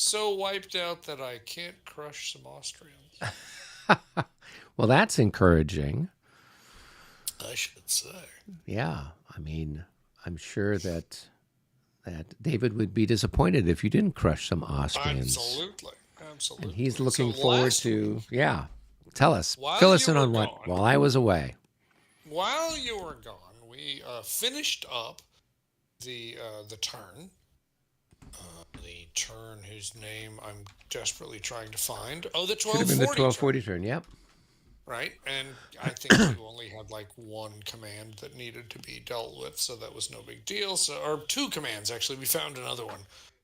so wiped out that I can't crush some Austrians. Well, that's encouraging. I should say. Yeah, I mean, I'm sure that David would be disappointed if you didn't crush some Austrians. Absolutely. And he's Absolutely. So looking forward last to, week, yeah. Tell us, while fill us you in were on what gone, while I was away. we finished up the turn. The turn whose name I'm desperately trying to find. Oh, the Should have been the 1240 turn. 1240 turn. Yep. Right? And I think you only had like one command that needed to be dealt with, so that was no big deal. So, or two commands actually. We found another one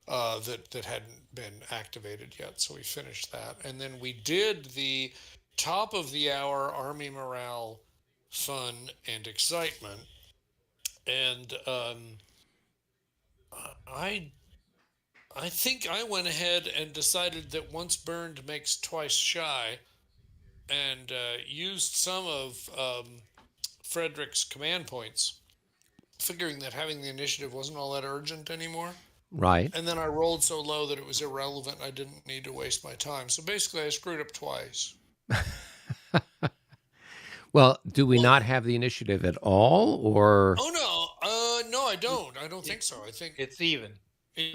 that hadn't been activated yet, so we finished that. And then we did the top of the hour army morale fun and excitement. And I I think I went ahead and decided that once burned makes twice shy, and used some of Frederick's command points, figuring that having the initiative wasn't all that urgent anymore. Right. And then I rolled so low that it was irrelevant. I didn't need to waste my time. So basically, I screwed up twice. Well, do we not One. have the initiative at all, or Oh no, no, I It, don't. I don't think so. I think it's even.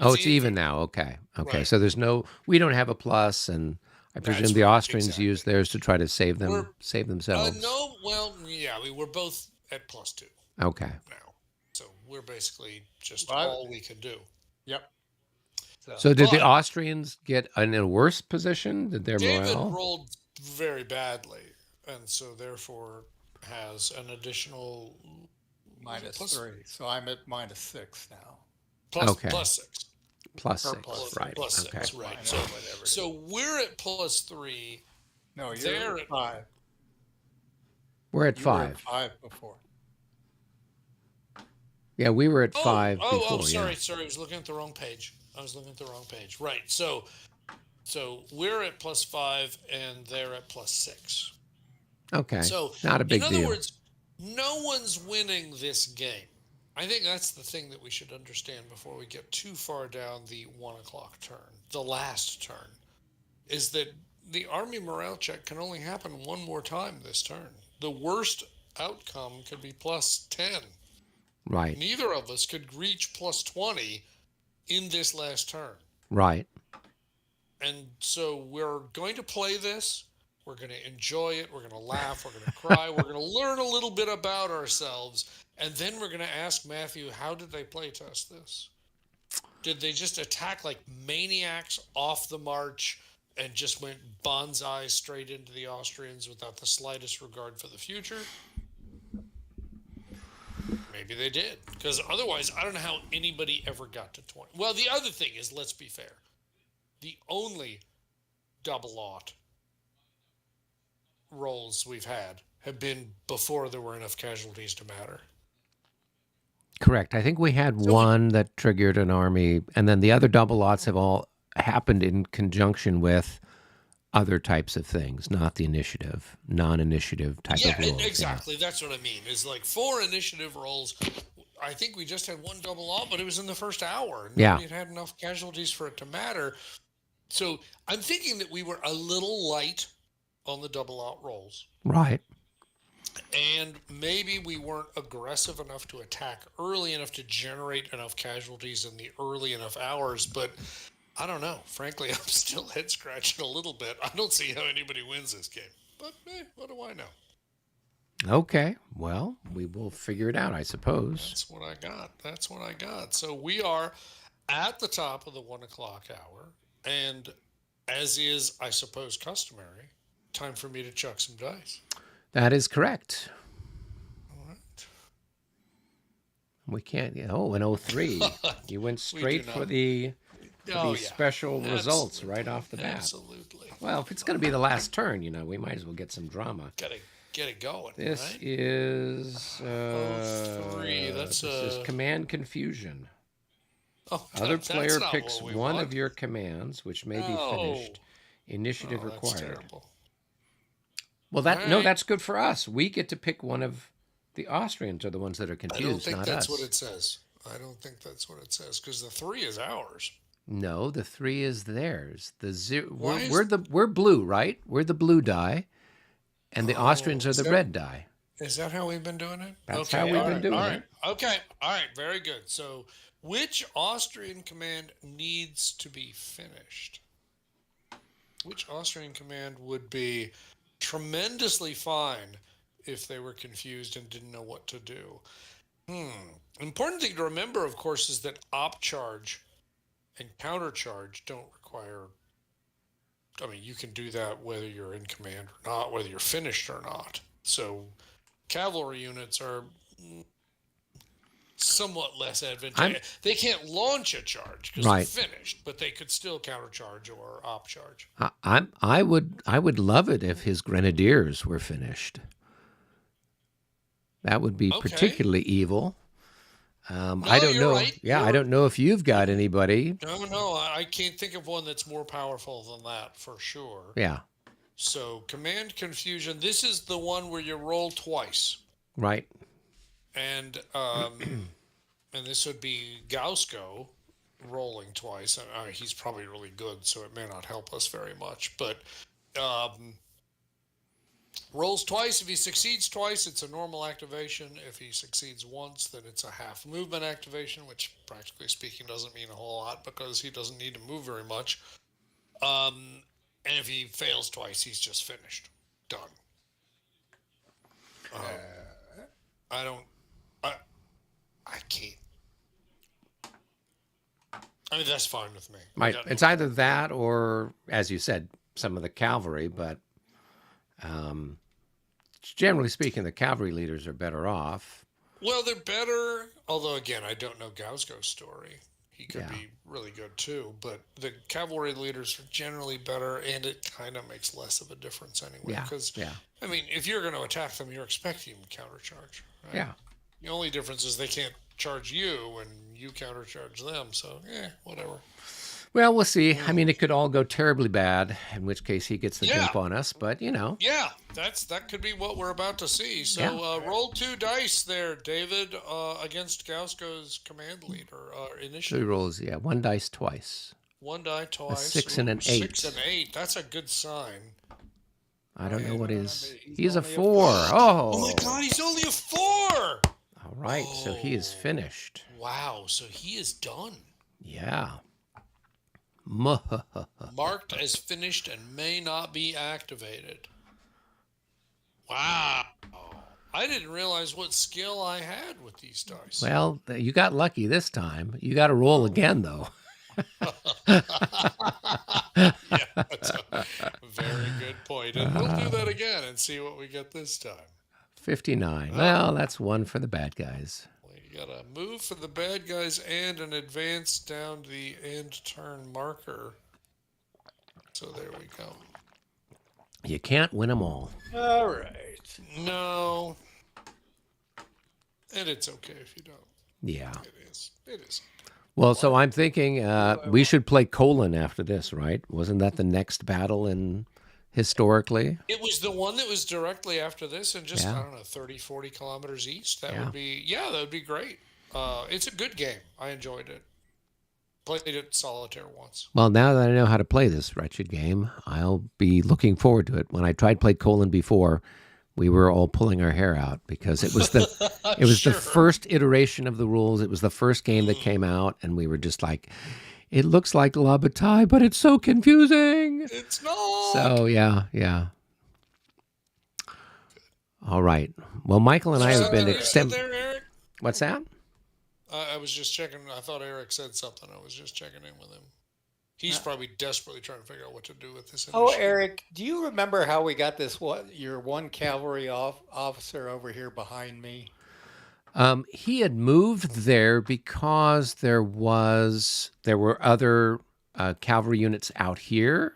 oh, it's it's even even. now? Okay, okay. Right. So there's no, we don't have a plus, and I presume That's the right. Austrians Exactly. use theirs to try to We're save themselves. no. Well, yeah, we were both at +2 Okay. now, so we're basically just But all we can do. yep. So So did the But Austrians get in a worse position? Did their David morale? rolled very badly, and so therefore has an additional was it minus plus 3. So I'm at -6 now. Okay. plus 6 Plus Or six. plus Right. plus Okay. 6, right? minus whatever it So is. we're at +3. No, you're They're at at 5. We're at You were at five. 5 before. Yeah, we were at five oh, before. Yeah. sorry. I was looking at the wrong page. I was looking at the wrong page. Right. So we're at +5 and they're at +6. Okay. So, Not a in big other deal. words, no one's winning this game. I think that's the thing that we should understand before we get too far down the 1 o'clock turn, the last turn, is that the army morale check can only happen one more time this turn. The worst outcome could be +10. Right. Neither of us could reach +20 in this last turn. Right. And so we're going to play this. We're going to enjoy it. We're going to laugh. We're going to cry. We're going to learn a little bit about ourselves. And then we're going to ask Matthew, how did they play test this? Did they just attack like maniacs off the march and just went bonsai straight into the Austrians without the slightest regard for the future? Maybe they did. Because otherwise, I don't know how anybody ever got to 20. Well, the other thing is, let's be fair. The only double aught rolls we've had have been before there were enough casualties to matter. Correct. I think we had So we, one that triggered an army, and then the other double lots have all happened in conjunction with other types of things, not the initiative, non-initiative type yeah, of rules. Yeah. exactly. That's what I mean. Is like 4 initiative rolls. I think we just had one double aught, but it was in the first hour. Yeah. Nobody had enough casualties for it to matter. So I'm thinking that we were a little light on the double aught rolls. Right. And maybe we weren't aggressive enough to attack early enough to generate enough casualties in the early enough hours. But I don't know. Frankly, I'm still head scratching a little bit. I don't see how anybody wins this game. But what do I know? Okay. Well, we will figure it out, I suppose. That's what I got. That's what I got. So we are at the top of the 1 o'clock hour. And as is, I suppose, customary, time for me to chuck some dice. That is correct. All right. We can't. Oh, an 03. You went We do straight not. for Oh, the yeah. special results Absolutely. right off the bat. Absolutely. Well, if it's going to be the last turn, we might as well get some drama. Gotta get it going, This right? is 03. That's this is command confusion. oh, Other that's player not picks what we one want. of your commands, which may be No. finished. Initiative Oh, that's required. terrible. Well, All no, right. that's good for us. We get to pick one of the Austrians are the ones that are I don't confused, think not that's what us. it says. I don't think that's what it says because the 3 is ours. No, the 3 is theirs. The zero, Why we're is we're blue, right? We're the blue die, and the Austrians oh are the red die. is that how we've been doing it? That's how Okay, we've all been right, all doing right, it. okay, all right, very good. So, which Austrian command needs to be finished? Which Austrian command would be tremendously fine if they were confused and didn't know what to do? Important thing to remember, of course, is that op charge and counter charge don't require. I mean, you can do that whether you're in command or not, whether you're finished or not. So, cavalry units are somewhat less I'm advantageous. They can't launch a charge because they're right. finished, but they could still countercharge or op charge. I would love it if his grenadiers were finished. That would be Okay. particularly evil. I No, don't you're know. right. Yeah, I don't know if you've got anybody. No, no, I can't think of one that's more powerful than that for sure. Yeah, So, command confusion. This is the one where you roll twice, right. and and this would be Gausko rolling twice. And he's probably really good, so it may not help us very much. But um, rolls twice. If he succeeds twice, it's a normal activation. If he succeeds once, then it's a half movement activation, which practically speaking doesn't mean a whole lot because he doesn't need to move very much. And if he fails twice, he's just finished. Done. I don't. I, I can't. I mean, that's fine with me. I Right. got no It's either problem. that or, as you said, some of the cavalry. But generally speaking, the cavalry leaders are better off. Well, they're better. Although, again, I don't know Gausko's story. He could Yeah. be really good too. But the cavalry leaders are generally better, and it kind of makes less of a difference anyway. Yeah. Because, Yeah. I mean, if you're going to attack them, you're expecting them to countercharge, right? Yeah. The only difference is they can't charge you, and you countercharge them. So, whatever. Well, we'll see. I Mm. mean, it could all go terribly bad, in which case he gets the Yeah, jump on us. But yeah, that could be what we're about to see. yeah. So roll two dice there, David, against Gausko's command leader So he initiative. rolls, yeah, 1 dice twice. One die A twice. 6 and Ooh, an six 8. and eight. That's a good sign. I don't know Wait what a his. minute, he's He's a only a 4. Oh my Oh. God, he's only a four. All right. So he is Oh, finished. wow. So he is done. Yeah. Marked as finished and may not be activated. Wow. I didn't realize what skill I had with these dice. Well, you got lucky this time. You got to roll again, though. Yeah, that's a very good point. And we'll do that again and see what we get this time. 59. Oh, Well, that's one for the bad guys. we got a move for the bad guys and an advance down the end turn marker. So there we go. You can't win them all. All right. No. And it's okay if you don't. Yeah. It is. It is. Well, so I'm thinking we should play Colon after this, right? Wasn't that the next battle in historically? It was the one that was directly after this and just, Yeah. I don't know, 30, 40 kilometers east. That Yeah. would be, yeah, that would be great. It's a good game. I enjoyed it. Played it solitaire once. Well, now that I know how to play this wretched game, I'll be looking forward to it. When I tried to play Colon before, we were all pulling our hair out because it was the Sure. first iteration of the rules. It was the first game that came out, and we were just like, it looks like La Bataille, but it's so confusing. It's not. So yeah. All right. Well, Michael and I have been Something you said extend. there, Eric? What's that? I was just checking. I thought Eric said something. I was just checking in with him. He's probably desperately trying to figure out what to do with this Oh, initiative. Eric, do you remember how we got this? What your one cavalry officer over here behind me? He had moved there because there were other cavalry units out here,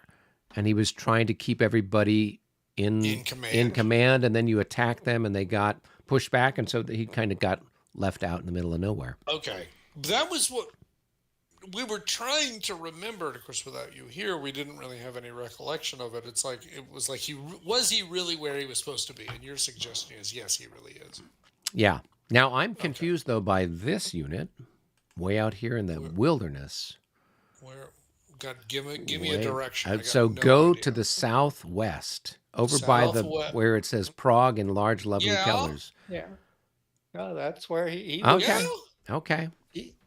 and he was trying to keep everybody In in command. command, and then you attack them, and they got pushed back, and so he kind of got left out in the middle of nowhere. Okay. That was what we were trying to remember. Of course, without you here, we didn't really have any recollection of it. It was like was he really where he was supposed to be? And your suggestion is yes, he really is. Yeah. Now I'm confused though by this unit way out here in the wilderness. Where? God, give me a Wait. direction. I got So no go to idea. the southwest, over by the Southwest. where it says Prague in large, lovely Yeah. colors. Yeah. No, that's where he Yeah. was. Okay. Okay.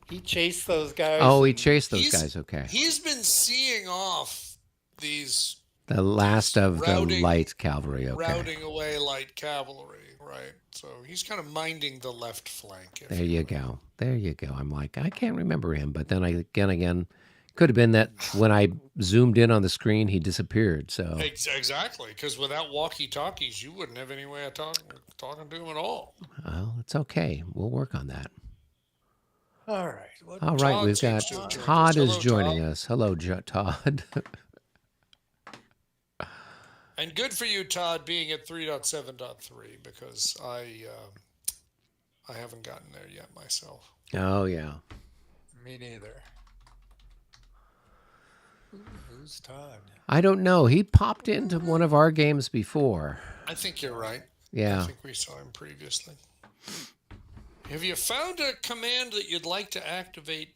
He chased those guys Oh, he and chased those He's guys. Okay. he's been seeing off these The last these of the routing light cavalry. Okay. routing away light cavalry, right? So he's kind of minding the left flank, if There you you will. go. There you go. I'm like, I can't remember him. But then again, could have been that when I zoomed in on the screen, he disappeared. So, Exactly, because without walkie-talkies, you wouldn't have any way of talking to him at all. well, it's okay. We'll work on that. all right. What All right. Todd We've seems got to have joined us. Todd is Hello, Todd. joining us. Hello, Todd. And good for you, Todd, being at 3.7.3 because I haven't gotten there yet myself. Oh, yeah. me neither. Who's Todd? I don't know. He popped into one of our games before. I think you're right. I Yeah. think we saw him previously. Have you found a command that you'd like to activate,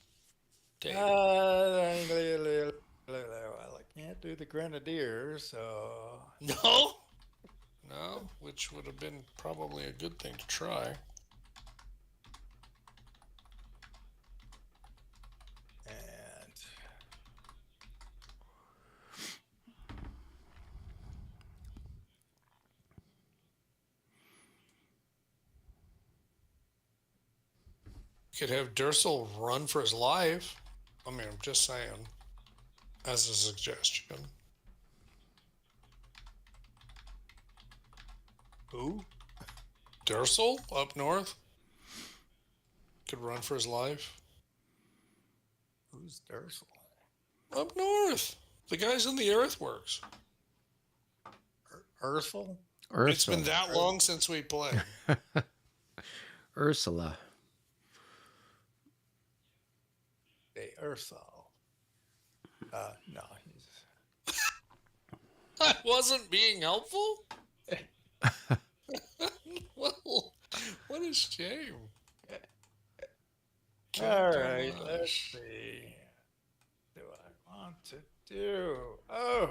Dave? Well, I can't do the grenadier, so No? No, which would have been probably a good thing to try. and You could have Dursel run for his life. I mean, I'm just saying, as a suggestion. who? Dursel up north could run for his life. Who's Dursel? Up north. The guys in the earthworks. Ursel? It's been Ursula. that long since we played. Ursula. Hey, Ursel. No, he's I wasn't being helpful? Well, what a shame. all right. Let's see. What do I want to do? Oh,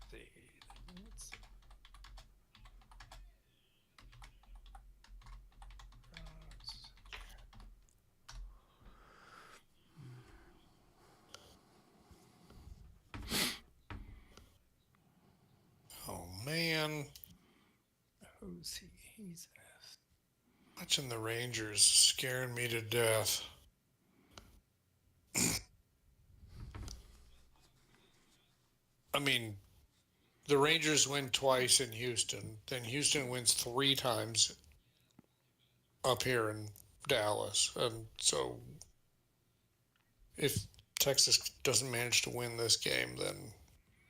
see. Let's see. Oh, man. Who's he? He's Watching the Rangers is scaring me to death. I mean, the Rangers win twice in Houston. Then Houston wins 3 times up here in Dallas. And so if Texas doesn't manage to win this game, then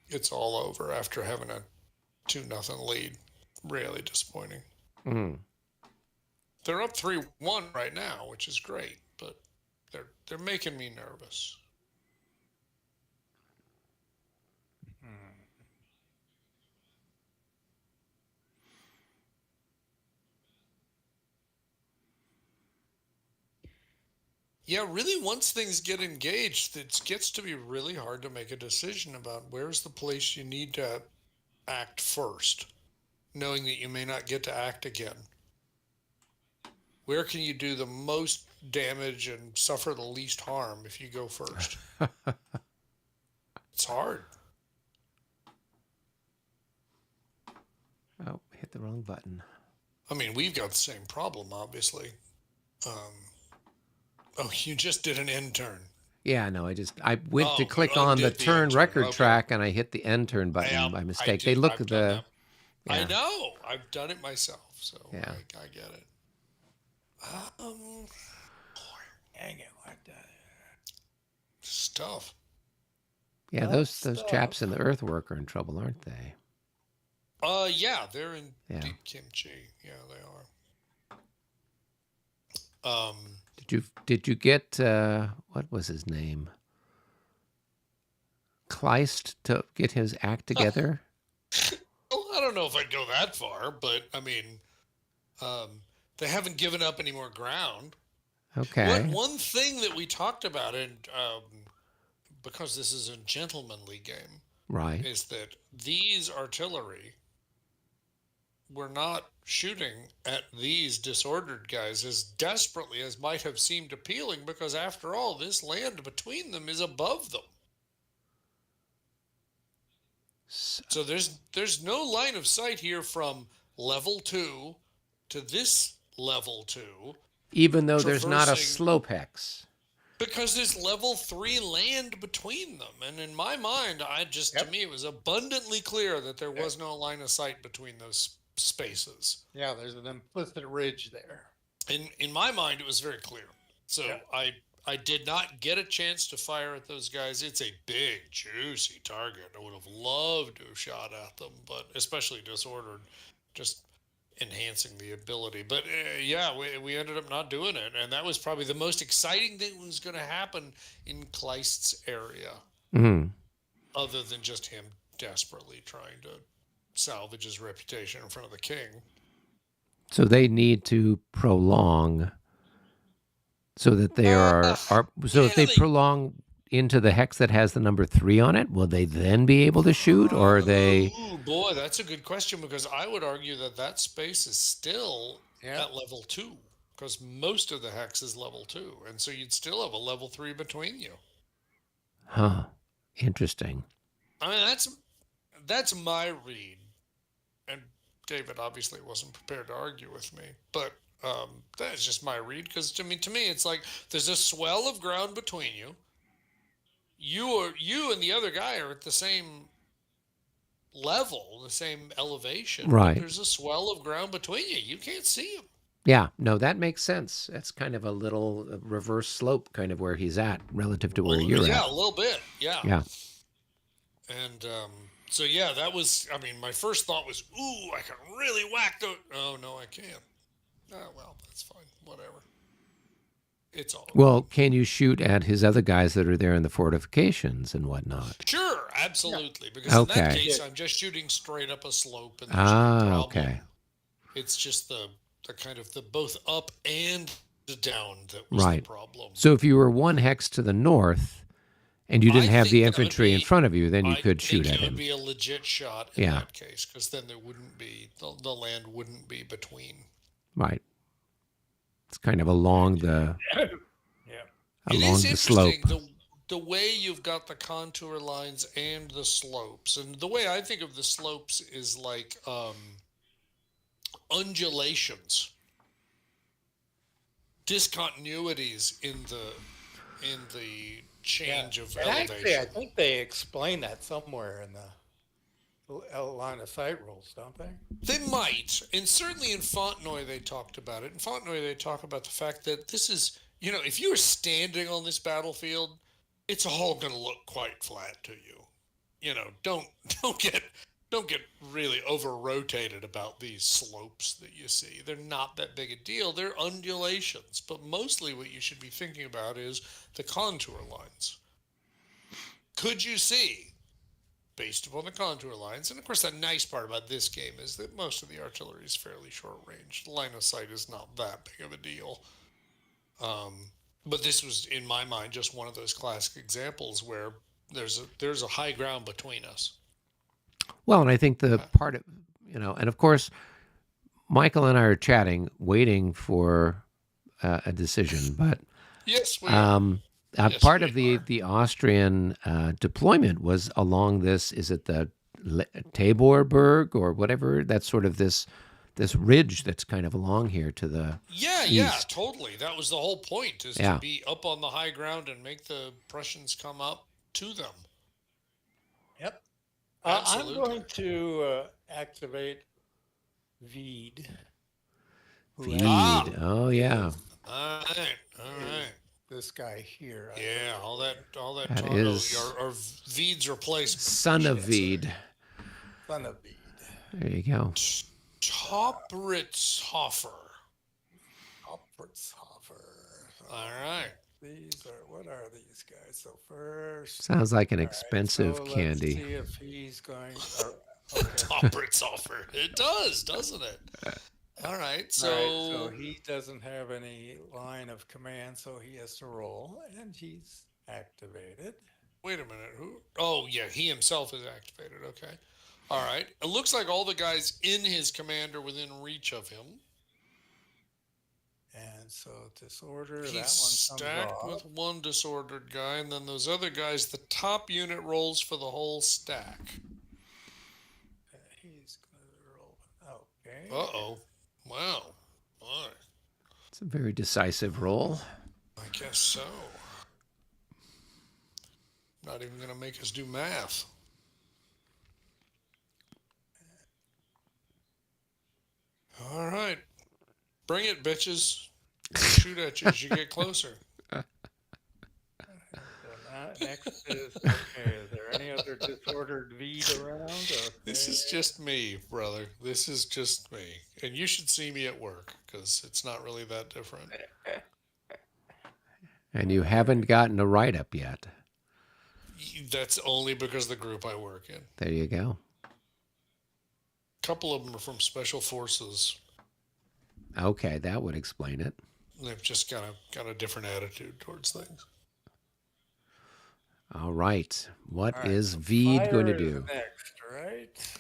it's all over after having a 2-0 lead. Really disappointing. Mm. They're up 3-1 right now, which is great, but they're making me nervous. Yeah, really, once things get engaged, it gets to be really hard to make a decision about where's the place you need to act first, knowing that you may not get to act again. Where can you do the most damage and suffer the least harm if you go first? It's hard. Oh, hit the wrong button. I mean, we've got the same problem, obviously. Oh, you just did an end turn. Yeah, no, I went to Oh, click you on the undid the turn end turn. record Okay. track and I hit the end turn button Yeah, by I mistake. do. They look I've done the that. I yeah. know. I've done it myself, so Yeah. I get it. Hang it. What the? Stuff. Yeah, Tough those chaps stuff. in the earthwork are in trouble, aren't they? Yeah, they're in Yeah. deep kimchi. Yeah, they are. Did you get what was his name? Kleist to get his act together? Well, I don't know if I'd go that far, but I mean, They haven't given up any more ground. What Okay. one thing that we talked about, and because this is a gentlemanly game, Right. is that these artillery were not shooting at these disordered guys as desperately as might have seemed appealing, because after all, this land between them is above them. So there's no line of sight here from level 2 to this level 2 Even though there's not a traversing, slope hex. because there's level 3 land between them. And in my mind, to Yep. me, it was abundantly clear that there Yeah. was no line of sight between those spaces. Yeah, there's an implicit ridge there. In my mind, it was very clear. So Yeah. I did not get a chance to fire at those guys. It's a big, juicy target. I would have loved to have shot at them, but especially disordered, just enhancing the ability. But yeah, we ended up not doing it, and that was probably the most exciting thing that was going to happen in Kleist's area, Mm. other than just him desperately trying to salvage his reputation in front of the king. So they need to prolong so that they Uh, are so if yeah, they they. prolong into the hex that has the number 3 on it, will they then be able to shoot, or are they Ooh, boy, that's a good question, because I would argue that that space is still Yeah. at level 2, because most of the hex is level 2, and so you'd still have a level 3 between you. huh? Interesting. I mean, that's my read, and David obviously wasn't prepared to argue with me, but that's just my read, because to me, it's like there's a swell of ground between you. You and the other guy are at the same level, the same elevation, but Right. there's a swell of ground between you. You can't see him. Yeah, no, that makes sense. That's kind of a little reverse slope kind of where he's at relative to where you're Yeah, at. a little bit. Yeah. Yeah. And so, yeah, that was, I mean, my first thought was, ooh, I can really whack the. Oh, no, I can't. Oh, well, that's fine. Whatever. It's all right. Well, can you shoot at his other guys that are there in the fortifications and whatnot? Sure, Yeah. absolutely. Because in that Okay. case, Yeah. I'm just shooting straight up a slope, and there's no Ah, problem. okay. It's just the kind of the both up and the down that was the Right. problem. So if you were one hex to the north and you didn't I have think the that would infantry in be. front of you, then you I could shoot think at it would him. be a legit shot in Yeah, that case, because then there wouldn't be the land wouldn't be between. right. It's kind of along the Yeah. It is slope. interesting the way you've got the contour lines and the slopes, and the way I think of the slopes is like undulations, discontinuities in the Yeah. change of And actually, I elevation. think they explain that somewhere in the line of sight rules, don't they? They might, and certainly in Fontenoy they talked about it. In Fontenoy they talk about the fact that this is, if you were standing on this battlefield, it's all going to look quite flat to you. Don't don't get don't get really over rotated about these slopes that you see. They're not that big a deal. They're undulations, but mostly what you should be thinking about is the contour lines. Could you see, based upon the contour lines? And of course, the nice part about this game is that most of the artillery is fairly short range. The line of sight is not that big of a deal. But this was, in my mind, just one of those classic examples where there's a high ground between us. Well, and I think the Uh, part of, and of course, Michael and I are chatting, waiting for a decision. But yes, we are. um, Yes, part we of are. the Austrian deployment was along this. Is it the Taborberg or whatever? That's sort of this ridge that's kind of along here to the Yeah, east. totally. That was the whole point, is to Yeah. be up on the high ground and make the Prussians come up to them. Yep. I'm Absolutely. going to activate Veed, who Feed. Ah, Oh yeah, is all right, all is right. this guy here. I Yeah, believe. all that that talk. is Or Veed's replacement, I son of should say. Veed. Son of Veed. There you go. Topritzhofer. Opfertshofer. All right. These are, what are these guys? So first, Sounds like an all right, expensive so candy. let's see if he's going. Okay. Topritzhofer. It does, doesn't it? All right. Right, so So he doesn't have any line of command, so he has to roll, and he's activated. wait a minute. Who? Oh, yeah. He himself is activated. Okay. All right. It looks like all the guys in his command are within reach of him. And so disorder, He's that one comes stacked off. with one disordered guy, and then those other guys, the top unit rolls for the whole stack. He's gonna roll. Okay. Uh-oh. Wow. All right. It's a very decisive roll. I guess so. Not even going to make us do math. All right. Bring it, bitches. We'll shoot at you as you get closer. So next is okay. Is there any other disordered V'd around? This Okay. is just me, brother. This is just me. And you should see me at work because it's not really that different. And you haven't gotten a write-up yet. That's only because of the group I work in. There you go. A couple of them are from special forces. Okay, that would explain it. They've just got a different attitude towards things. All right. What All right, is so Veed going to fire is do? next, right?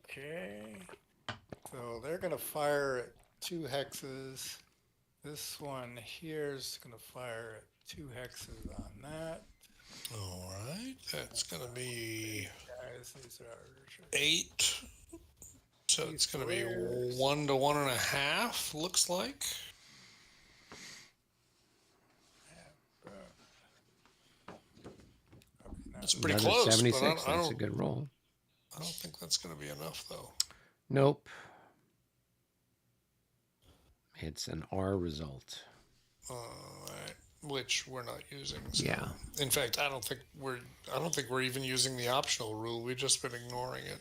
Okay. So they're gonna fire at 2 hexes. This one here is gonna fire at 2 hexes on that. All right. That's going to be Guys, these are 8. So it's going to be squares. 1 to 1.5, looks like. That's pretty Another close, but 76. That's a good roll. I don't think that's going to be enough, though. Nope. It's an R result. Right, which we're not using. So. Yeah. In fact, I don't think we're even using the optional rule. We've just been ignoring it.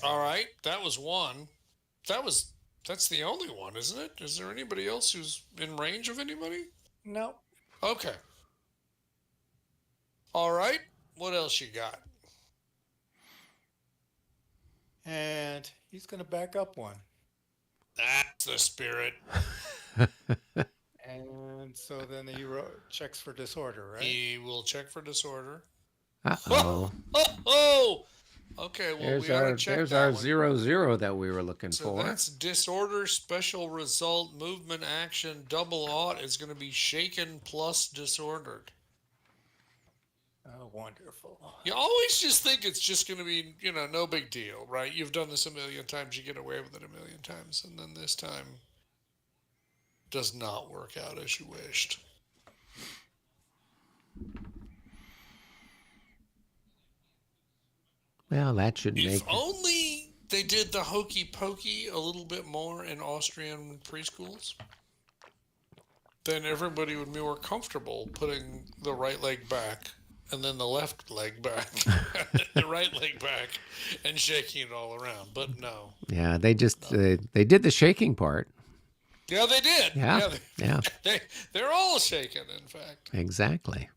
All right, that was one. That's the only one, isn't it? Is there anybody else who's in range of anybody? Nope. Okay. All right. What else you got? And he's gonna back up one. That's the spirit. And so then he checks for disorder, right? He will check for disorder. Uh-oh. Oh! Okay, well, we ought to check There's that our one. 0-0 that we were looking So for. that's disorder, special result, movement, action, double aught is going to be shaken plus disordered. Oh, wonderful. You always just think it's just going to be, no big deal, right? You've done this a million times, you get away with it a million times, and then this time does not work out as you wished. Well, that should make... If only they did the hokey pokey a little bit more in Austrian preschools, then everybody would be more comfortable putting the right leg back and then the left leg back, the right leg back, and shaking it all around. But no. Yeah, they did the shaking part. Yeah, they did. Yeah, yeah. They're all shaking, in fact. Exactly.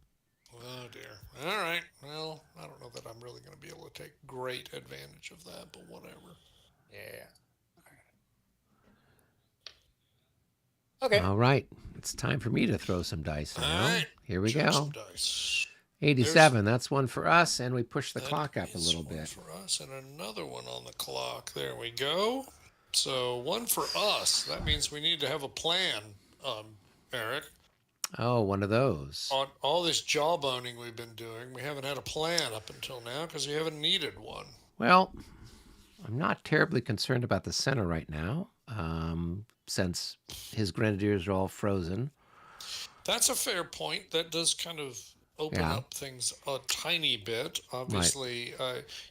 Oh, dear. All right. Well, I don't know that I'm really going to be able to take great advantage of that, but whatever. Yeah. Okay. All right. It's time for me to throw some dice now. All right. Here we Chuck go. some dice. 87. That's one for us, and we push the That clock up a is little one bit. for us, and another one on the clock. There we go. So one for us. That means we need to have a plan, Eric. Oh, one of those. On all this jawboning we've been doing, we haven't had a plan up until now because we haven't needed one. Well, I'm not terribly concerned about the center right now, since his grenadiers are all frozen. That's a fair point. That does kind of open up things a tiny bit. Obviously,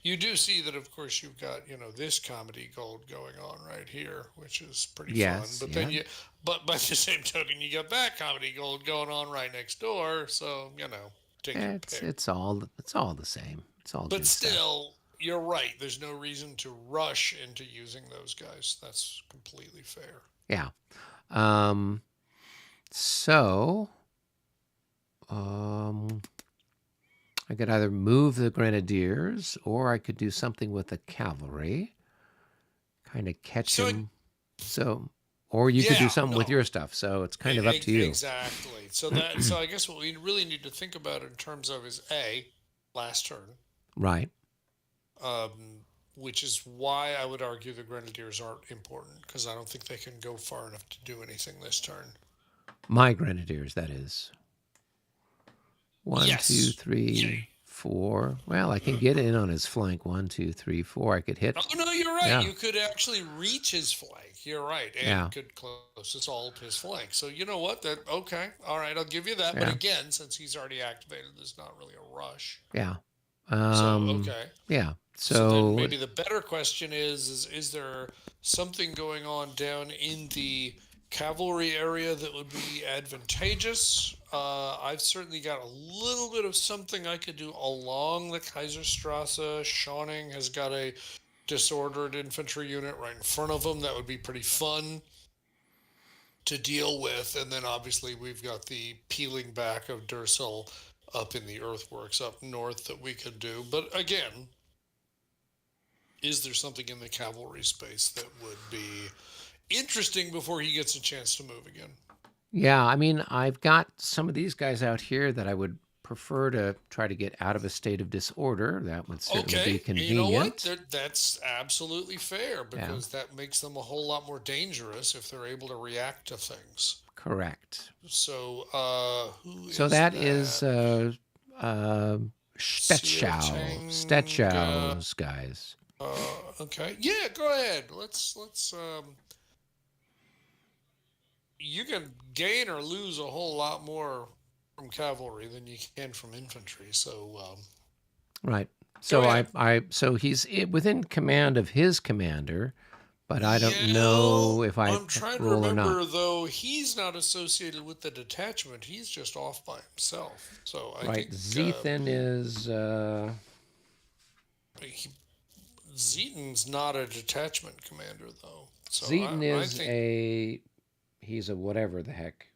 you do see that, of course, you've got, this comedy gold going on right here, which is pretty fun. But then but by the same token, you got that comedy gold going on right next door. So, take your pick. It's all the same. It's all But good still, you're right. There's no reason to rush into using those guys. That's completely fair. Yeah. So, I could either move the grenadiers or I could do something with the cavalry. kind of catch So him. So, or you could do yeah, something with no, your stuff. So it's kind of up to you. exactly. So I guess what we really need to think about in terms of is last turn, Right. um, which is why I would argue the Grenadiers aren't important because I don't think they can go far enough to do anything this turn. My grenadiers, that is. One, two, Yes. three, Yay. 4. Well, I can get in on his flank. 1, 2, 3, 4. I could hit. Oh no, you're right. Yeah. You could actually reach his flank. You're right, and Yeah. could close assault his flank. So you know what? That okay. All right, I'll give you that. But Yeah. again, since he's already activated, there's not really a rush. Yeah. So okay. Yeah. So then So, maybe the better question is there something going on down in the cavalry area that would be advantageous? I've certainly got a little bit of something I could do along the Kaiserstrasse. Schawning has got a disordered infantry unit right in front of him. That would be pretty fun to deal with. And then obviously we've got the peeling back of Dursel up in the earthworks up north that we could do. But again, is there something in the cavalry space that would be interesting before he gets a chance to move again? yeah, I mean, I've got some of these guys out here that I would prefer to try to get out of a state of disorder. That would certainly be Okay, you know what? convenient. That's absolutely fair Yeah. because that makes them a whole lot more dangerous if they're able to react to things. Correct. So, who So is that that? is Stetschau. Siotang, Stetschau's guys. okay, yeah, go ahead. Let's you can gain or lose a whole lot more from cavalry than you can from infantry. So Right. go So ahead. so he's within command of his commander, but I don't Yeah, know if I I'm trying to roll or not. remember though. He's not associated with the detachment. He's just off by himself. So I Right. think Zethan is he, Zeton's not a detachment commander though. So Zeton I is think he's a whatever the heck.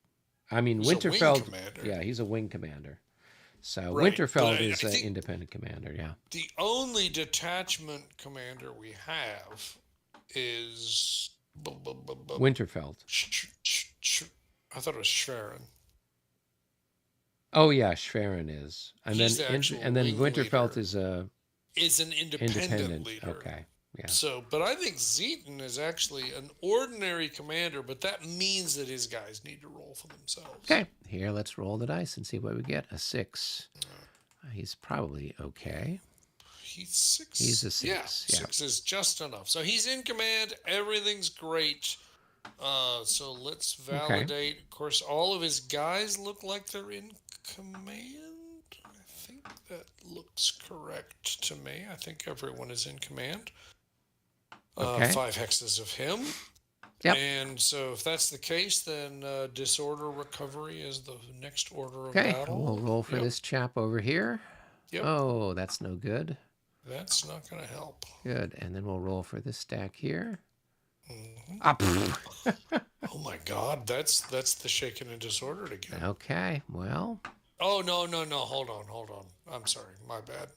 I mean, he's a wing Winterfeld, commander. yeah, he's a wing commander. So Right, but Winterfeld I is an think independent commander, yeah. the only detachment commander we have is Winterfeld. I thought it was Schwerin. Oh yeah, Schwerin is. And He's the actual and then wing Winterfeld leader. is Is an independent independent. leader. Okay. Yeah. So, but I think Zeton is actually an ordinary commander, but that means that his guys need to roll for themselves. Okay. Here, let's roll the dice and see what we get. A 6. He's probably okay. He's 6. He's a 6. Yeah, Yeah. 6 is just enough. So he's in command. Everything's great. So let's validate. Of course, all of his guys look like they're in command. I think that looks correct to me. I think everyone is in command. Okay. 5 hexes of him. Yep. And so if that's the case, then disorder recovery is the next order of Okay. battle. We'll roll for this chap over here. Yep. Oh, that's no good. That's not going to help. Good. And then we'll roll for this stack here. Mm-hmm. Ah, Oh my God, that's the shaken and disordered again. okay. Well, Oh no. Hold on. I'm sorry, my bad.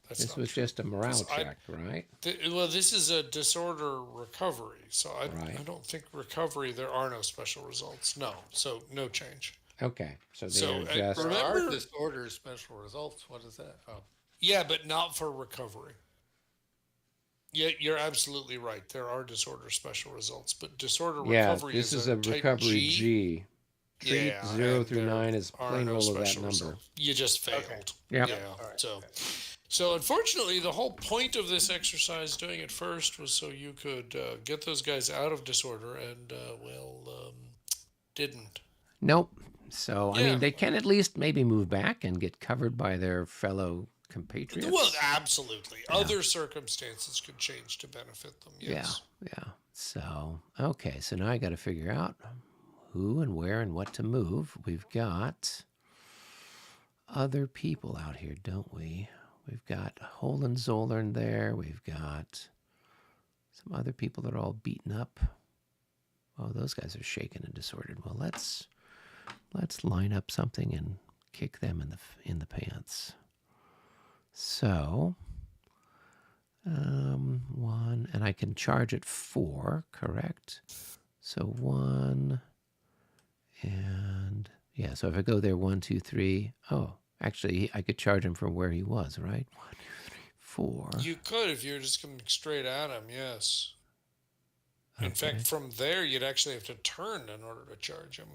That's this not was true. just a morale 'Cause check, right? Well, this is a disorder recovery, so Right. I don't think recovery. There are no special results. No, so no change. Okay. So So, they're just. There Remember- are disorder special results. What is that? Oh, Yeah, but not for recovery. Yeah, you're absolutely right. There are disorder special results, but disorder Yeah, recovery this is a type recovery G. G. Treat Yeah, 0 and through there 9 is are plain no roll of that special number. results. You just failed. Okay. Yep. Yeah. all right. So, Okay. so unfortunately, the whole point of this exercise, doing it first, was so you could get those guys out of disorder, and didn't. Nope. So, I Yeah. mean, they can at least maybe move back and get covered by their fellow compatriots. Well, absolutely. Other circumstances could change to benefit them. Yes. Yeah. So, okay. So now I got to figure out who and where and what to move. We've got other people out here, don't we? We've got Hohenzollern there. We've got some other people that are all beaten up. Oh, those guys are shaken and disordered. Well, let's line up something and kick them in the pants. So 1, and I can charge at 4, correct? So 1, and yeah, so if I go there 1, 2, 3, oh, actually, I could charge him from where he was, right? 1, 2, 3, 4. You could if you're just coming straight at him, yes. In fact, Okay. from there, you'd actually have to turn in order to charge him.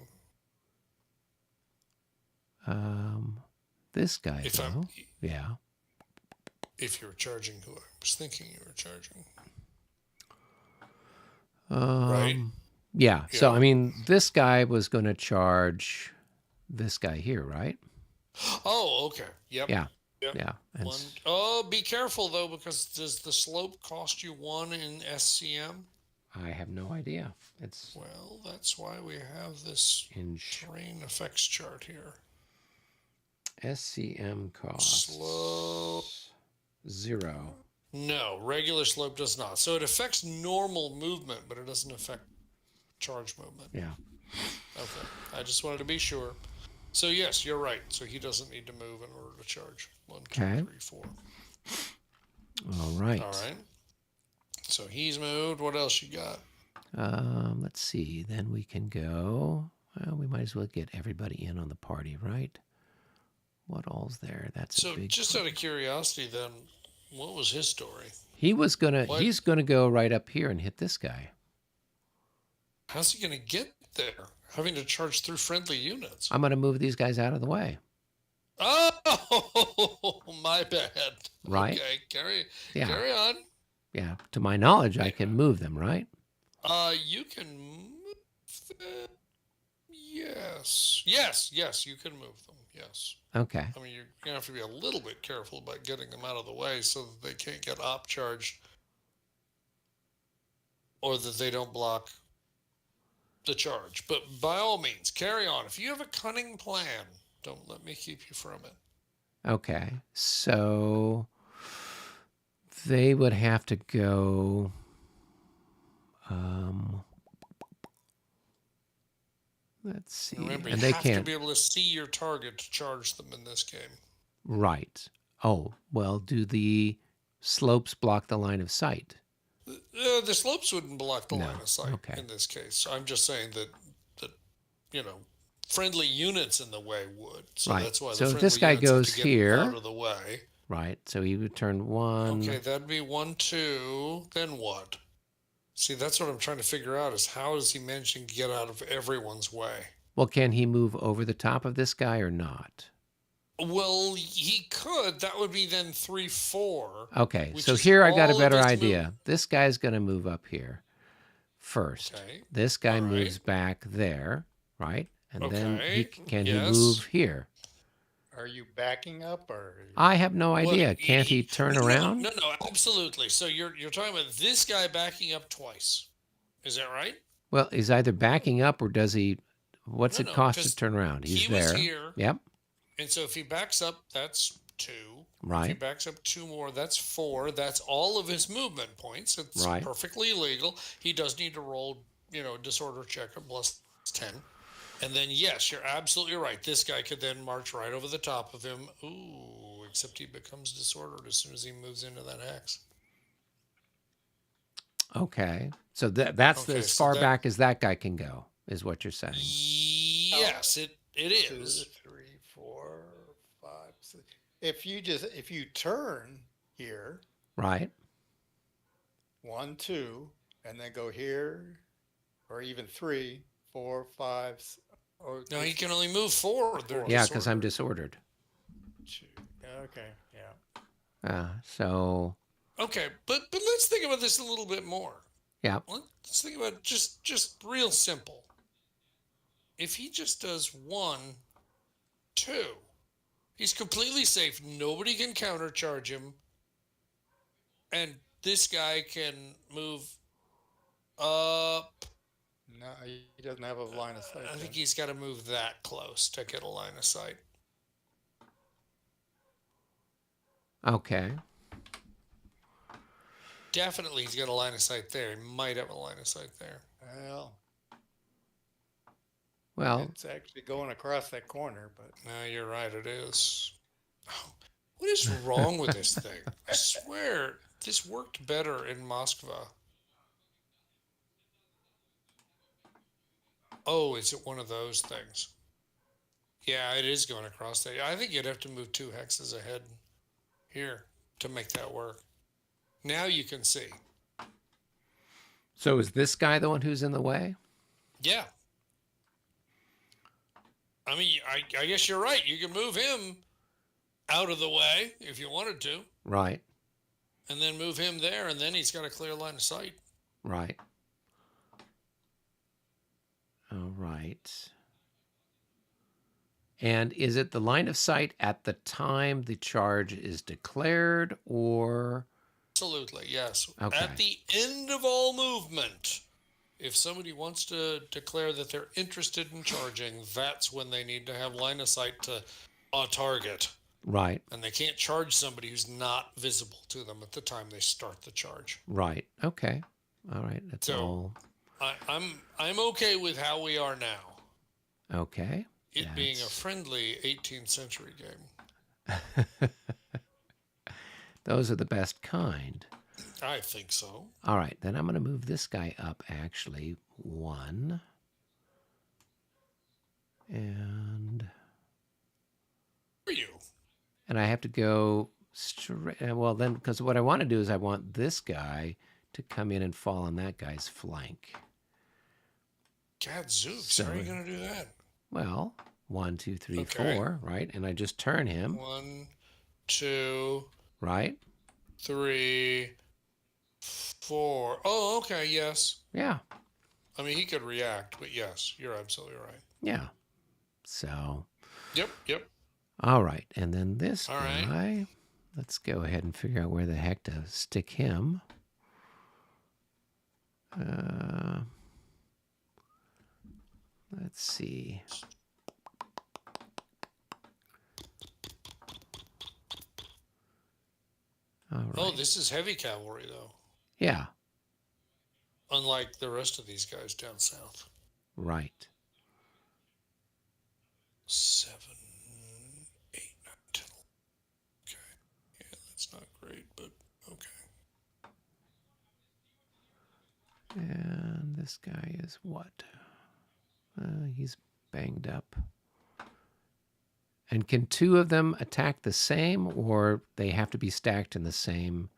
This guy, If I'm, though. Yeah. if you were charging who I was thinking you were charging, right? Yeah. So, Yeah. I mean, this guy was going to charge this guy here, right? Oh, okay. Yep. Yeah. Yep. Yeah. And One. Oh, be careful though, because does the slope cost you 1 in SCM? I have no idea. It's Well, that's why we have this in terrain effects chart here. SCM costs Slope. 0. No, regular slope does not. So it affects normal movement, but it doesn't affect charge movement. Yeah. Okay. I just wanted to be sure. So yes, you're right. So he doesn't need to move in order to charge. 1, 2, Okay. 3, 4. All right. All right. So he's moved. What else you got? Let's see. Then we can go. Well, we might as well get everybody in on the party, right? What all's there? That's So a big. just out of curiosity, then, what was his story? He's gonna go right up here and hit this guy. How's he going to get there? Having to charge through friendly units. I'm gonna move these guys out of the way. Oh, my bad. Right? Okay, carry on. Yeah. To my knowledge, I can move them, right? You can move them. Yes, you can move them. Yes. Okay. I mean, you're gonna have to be a little bit careful about getting them out of the way so that they can't get op charged, or that they don't block the charge. But by all means, carry on. If you have a cunning plan, don't let me keep you from it. Okay. So they would have to go. Let's see. Remember, And you they have can't. to be able to see your target to charge them in this game. Right. Oh, well, do the slopes block the line of sight? The slopes wouldn't block the No. line of sight Okay. in this case. I'm just saying that you know, friendly units in the way would. So Right. that's why So the if friendly this guy units have goes to get here, out of the way. right? So he would turn 1. Okay, that'd be 1, 2. Then what? See, that's what I'm trying to figure out is how is he managing to get out of everyone's way? Well, can he move over the top of this guy or not? Well, he could. That would be then 3, 4. Okay, which so is here I got a all of better his idea. movement. This guy's going to move up here first. Okay. This guy All right. moves back there, right? And then he Okay. he Yes. move here? Are you backing up or? I have no Well, idea. Can't he turn no, around? No, absolutely. So you're talking about this guy backing up twice. Is that right? Well, he's either backing up or does he? What's No, it cost to 'cause turn around? He's he was there. here. Yep. And so if he backs up, that's 2. If he Right. backs up 2 more, that's 4. That's all of his movement points. It's Right. perfectly legal. He does need to roll, disorder check at plus 10. And then, yes, you're absolutely right. This guy could then march right over the top of him. Ooh, except he becomes disordered as soon as he moves into that hex. Okay. So that's Okay, as so far that- back as that guy can go, is what you're saying. Yes, it 2, is. 3, 4, 5, 6. If you turn here, Right. 1, 2, and then go here, or even 3, 4, 5. Or No, he can only move forward. Yeah, because I'm disordered. Okay, yeah. So Okay, but let's think about this a little bit more. yeah. Let's think about just real simple. If he just does 1, 2, he's completely safe. Nobody can countercharge him, and this guy can move up. No, he doesn't have a line of sight. I think then. he's got to move that close to get a line of sight. Okay. Definitely, he's got a line of sight there. He might have a line of sight there. Well, It's actually going across that corner, but No, you're right. It is. Oh, what is wrong with this thing? I swear. This worked better in Moskva. Oh, is it one of those things? Yeah, it is going across there. I think you'd have to move 2 hexes ahead here to make that work. Now you can see. So is this guy the one who's in the way? Yeah. I mean, I guess you're right. You can move him out of the way if you wanted to, Right, and then move him there, and then he's got a clear line of sight. right. All right. And is it the line of sight at the time the charge is declared, or? Absolutely, yes. Okay, At the end of all movement, if somebody wants to declare that they're interested in charging, that's when they need to have line of sight to a target. right, And they can't charge somebody who's not visible to them at the time they start the charge. right. Okay. All right. That's So all. I'm okay with how we are now. Okay. It being a That's- friendly 18th century game. Those are the best kind. I think so. All right, then I'm going to move this guy up actually one. And For you. I have to go straight. Well, then, because what I want to do is I want this guy to come in and fall on that guy's flank. Gadzooks, So- how are you going to do that? Well, 1, 2, 3, Okay. 4, right? And I just turn him, 1, 2, right? 3, 4. Oh, okay, yes. Yeah, I mean, he could react, but yes, you're absolutely right. yeah. So, Yep. all right. And then this All right. guy, let's go ahead and figure out where the heck to stick him. Let's see. All right. Oh, this is heavy cavalry, though. Yeah, Unlike the rest of these guys down south. right. 7, 8, 9, 10. Okay. Yeah, that's not great, but okay. And this guy is what? He's banged up. And can two of them attack the same, or they have to be stacked in the same?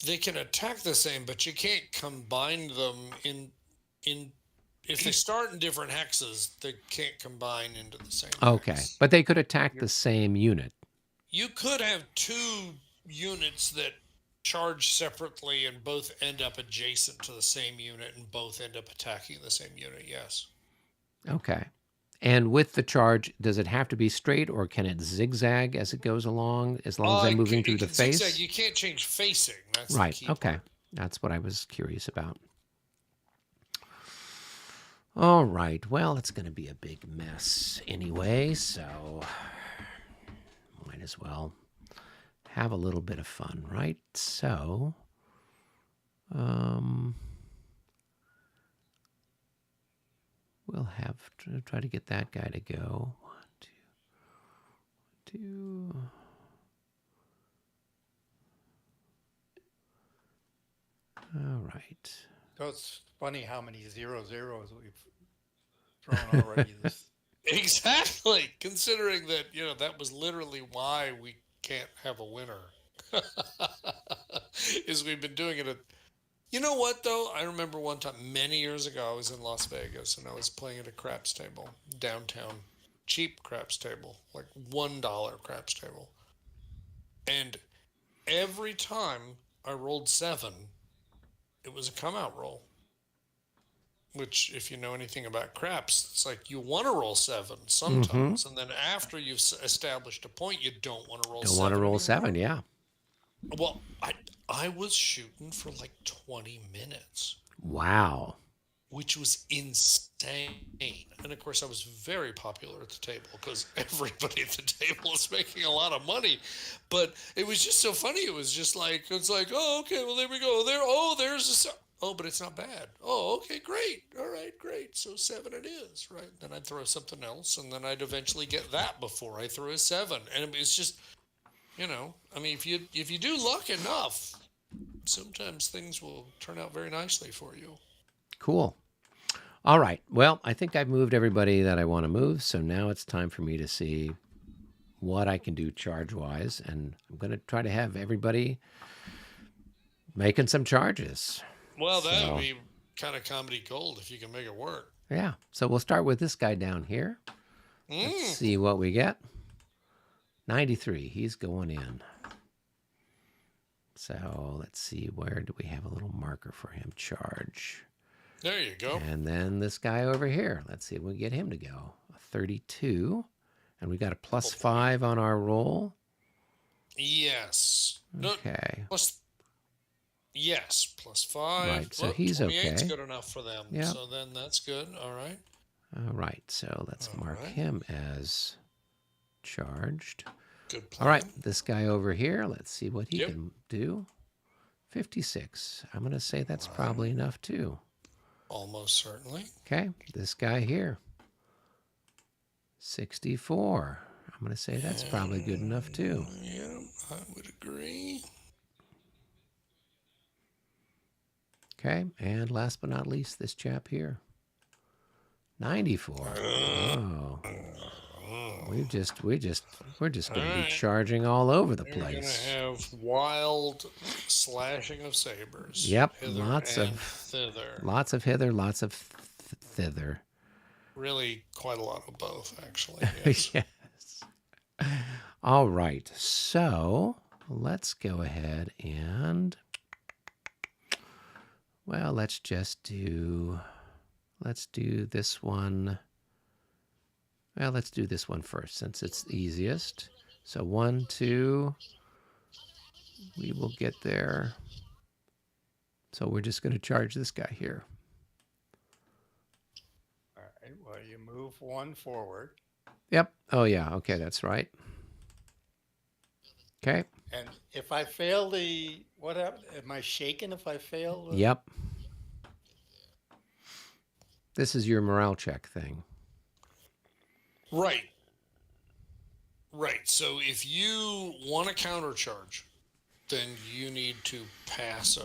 They can attack the same, but you can't combine them in if they start in different hexes, they can't combine into the same Okay, hex. but they could attack the same unit. You could have two units that charge separately and both end up adjacent to the same unit and both end up attacking the same unit, yes. Okay. And with the charge, does it have to be straight, or can it zigzag as it goes along, as long as I'm moving through the face? Zigzag, you can't change facing. That's Right. the key Okay. part. That's what I was curious about. All right. Well, it's going to be a big mess anyway, so might as well have a little bit of fun, right? So, we'll have to try to get that guy to go. 1, 2, 2. All right. So it's funny how many 0-0s we've thrown already. Exactly. Considering that, that was literally why we can't have a winner. Is we've been doing it at. You know what, though? I remember one time, many years ago, I was in Las Vegas and I was playing at a craps table downtown. Cheap craps table, like $1 craps table. And every time I rolled 7, it was a come out roll. Which, if you know anything about craps, it's like you want to roll 7 sometimes, and then after you've established a point, you don't want to roll 7. Don't want to roll anymore. 7, yeah. Well, I was shooting for like 20 minutes, Wow. which was insane. And of course, I was very popular at the table because everybody at the table was making a lot of money. But it was just so funny. It's like, oh, okay, well, there we go. There's a. Oh, but it's not bad. Oh, okay, great. All right, great. So 7 it is, right? Then I'd throw something else, and then I'd eventually get that before I threw a 7. And it's just, I mean, if you do luck enough, sometimes things will turn out very nicely for you. Cool. All right. Well, I think I've moved everybody that I want to move. So now it's time for me to see what I can do charge wise. And I'm going to try to have everybody making some charges. Well, that would So, be kind of comedy gold if you can make it work. yeah. So we'll start with this guy down here. Let's see what we get. 93. He's going in. So let's see. Where do we have a little marker for him? Charge. There you go. And then this guy over here. Let's see if we get him to go. 32. And we got a +5 on our roll. Yes. No, Okay. yes, +5. Right, so Well, he's 28's okay. good enough for them. Yeah. So then that's good. All right. All right. So let's mark right. him as charged. Good plan. All right. This guy over here. Let's see what he Yep. can do. 56. I'm going to say that's probably enough too. Almost certainly. Okay. This guy here. 64. I'm going to say that's probably good enough too. Yeah, I would agree. Okay. And last but not least, this chap here. 94. Oh. We're just going to be charging all over the We're going to place. have wild slashing of sabers. Yep, Hither lots and of thither. Lots of hither, lots of thither. Really, quite a lot of both, actually. Yes. Yes. All right. So let's go ahead and, well, let's do this one. Well, let's do this one first since it's the easiest. So 1, 2, we will get there. So we're just going to charge this guy here. All right. Well, you move 1 forward. Yep. Oh, yeah. Okay, that's right. Okay. And if I fail what happened? Am I shaken if I fail? Yep. This is your morale check thing. Right. Right. So if you want to countercharge, then you need to pass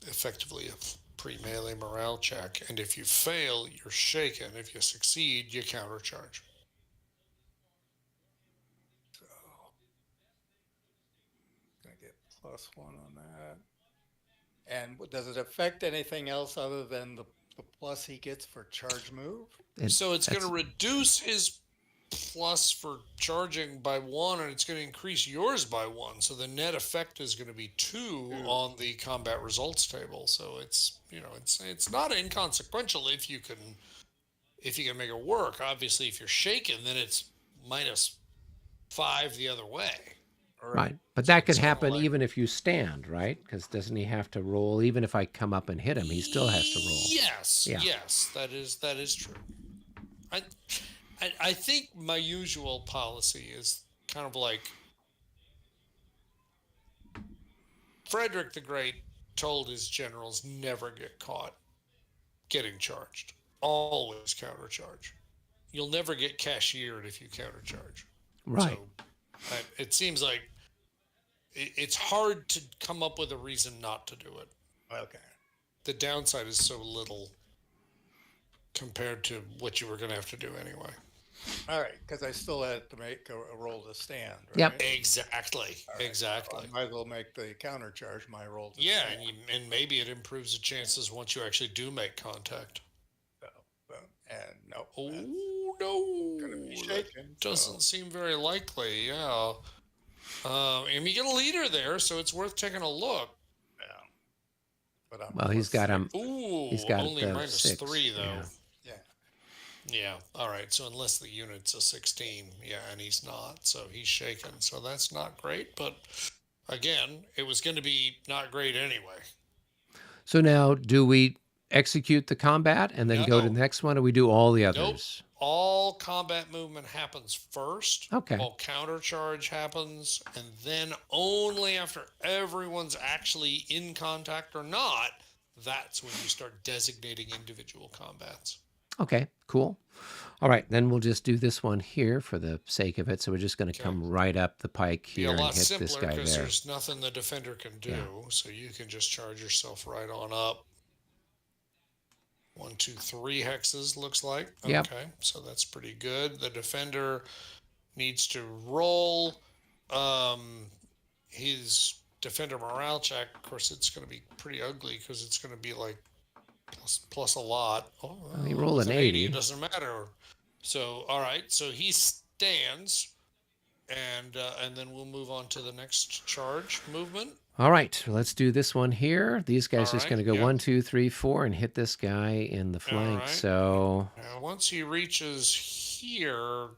effectively a pre-melee morale check. And if you fail, you're shaken. If you succeed, you countercharge. So, gonna get +1 on that. And does it affect anything else other than the plus he gets for charge move? So it's going to reduce his plus for charging by 1, and it's going to increase yours by 1. So the net effect is going to be 2 on the combat results table. So it's it's not inconsequential if you can make it work. Obviously, if you're shaken, then it's -5 the other way. Right. But that could happen even if you stand, right? Because doesn't he have to roll? Even if I come up and hit him, he still has to roll. Yes. Yeah. Yes, that is true. I think my usual policy is kind of like Frederick the Great told his generals never get caught getting charged. Always countercharge. You'll never get cashiered if you countercharge. Right. So it seems like it's hard to come up with a reason not to do it. Okay. The downside is so little compared to what you were going to have to do anyway. All right, because I still had to make a roll to stand, right? Yep. Exactly. Right. Exactly. I might as well make the counter charge my roll to Yeah, stand. and maybe it improves the chances once you actually do make contact. And no. Oh no! Gonna be That shaken. doesn't seem very likely. Yeah. And you get a leader there, so it's worth taking a look. Yeah. But I'm Well, he's got him. Ooh, He's got only -6. -3 though. Yeah. Yeah. Yeah. All right. So unless the unit's a 16, yeah, and he's not, so he's shaken. So that's not great. But again, it was going to be not great anyway. So now, do we execute the combat and then go to the next one, or we do all the others? Nope. All combat movement happens first. Okay. All countercharge happens, and then only after everyone's actually in contact or not, that's when you start designating individual combats. Okay, cool. All right, then we'll just do this one here for the sake of it. So we're just going to Okay. come right up the pike Be a here and lot hit this simpler guy because there. there's nothing the defender can do. Yeah. So you can just charge yourself right on up. 1, 2, 3 hexes looks like. Yep. Okay, so that's pretty good. The defender needs to roll his defender morale check. Of course, it's going to be pretty ugly because it's going to be like plus a lot. Oh, Well, he rolled with an an 80, 80. it doesn't matter. So, all right, so he stands, and then we'll move on to the next charge movement. All right, let's do this one here. These guys All just right, going to go yep. 1, 2, 3, 4 and hit this guy in the flank. right. So Now, once he reaches here,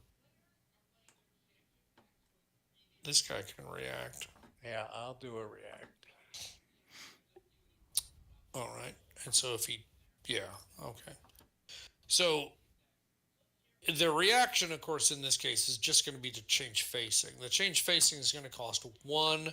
this guy can react. Yeah, I'll do a react. All right. And so if he, yeah, okay. So the reaction, of course, in this case is just going to be to change facing. The change facing is going to cost 1.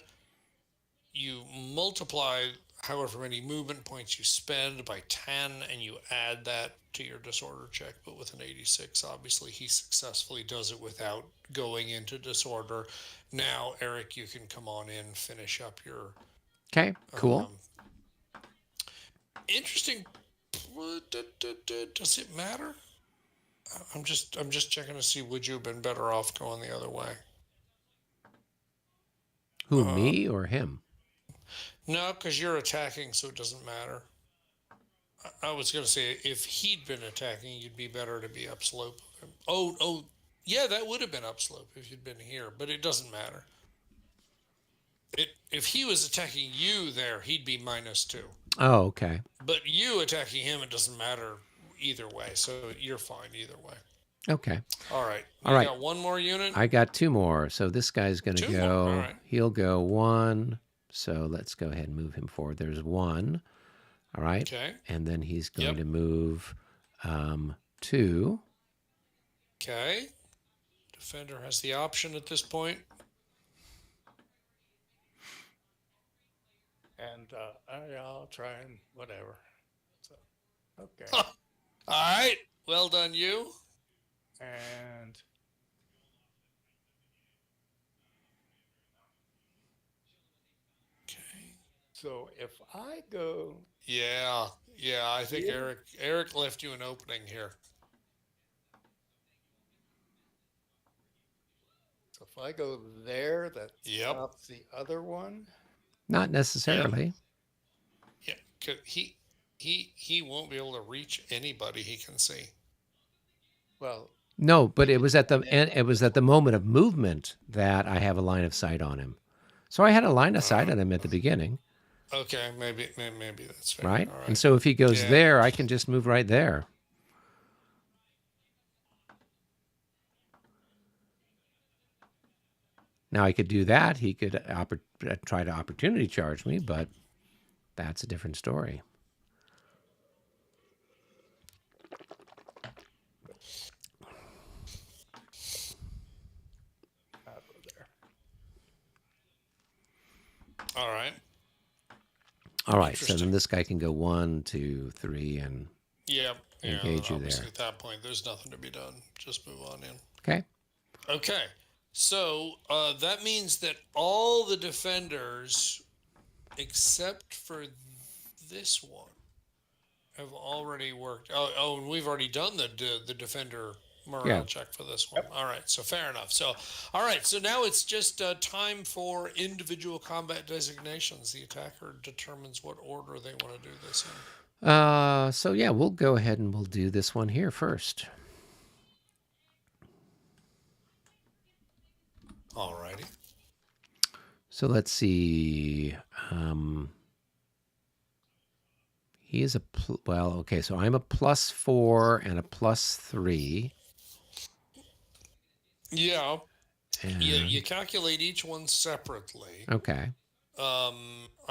You multiply however many movement points you spend by 10, and you add that to your disorder check. But with an 86, obviously, he successfully does it without going into disorder. Now, Eric, you can come on in, finish up your. okay, cool. Interesting. Does it matter? I'm just checking to see, would you have been better off going the other way? Who, me or him? No, because you're attacking, so it doesn't matter. I was going to say, if he'd been attacking, you'd be better to be upslope. Oh, yeah, that would have been upslope if you'd been here, but it doesn't matter. If he was attacking you there, he'd be -2. Oh, okay. But you attacking him, it doesn't matter either way, so you're fine either way. Okay. All right. All right. Got one more unit? I got 2 more. So this guy's going to 2 go, more. All right. he'll go 1. So let's go ahead and move him forward. There's 1. All right. Okay. And then he's going to move 2. Okay. Defender has the option at this point. And I'll try and whatever. So, okay. All right. Well done, you. And Okay. so if I go, Yeah. I think Yeah. Eric left you an opening here. so if I go there, that Yep. stops the other one. Not necessarily. Yeah. He won't be able to reach anybody he can see. Well, No, but it was at the moment of movement that I have a line of sight on him. So I had a line of sight on him at the beginning, Okay. Maybe that's fair. right? All right. And so if he goes Yeah. there, I can just move right there. Now I could do that. He could try to opportunity charge me, but that's a different story. I'll go there. All right. All right. So Interesting. then this guy can go 1, 2, 3, and Yeah. Engage you obviously there. at that point, there's nothing to be done. Just move on in. okay. Okay. So that means that all the defenders, except for this one, have already worked. Oh, and we've already done the defender morale Yeah. check for this one. All right, so fair enough. So, all right, so now it's just time for individual combat designations. The attacker determines what order they want to do this in. So yeah, we'll go ahead and we'll do this one here first. All righty. So let's see. He is well, okay, so I'm a +4 and a +3. Yeah. And, You calculate each one separately. okay.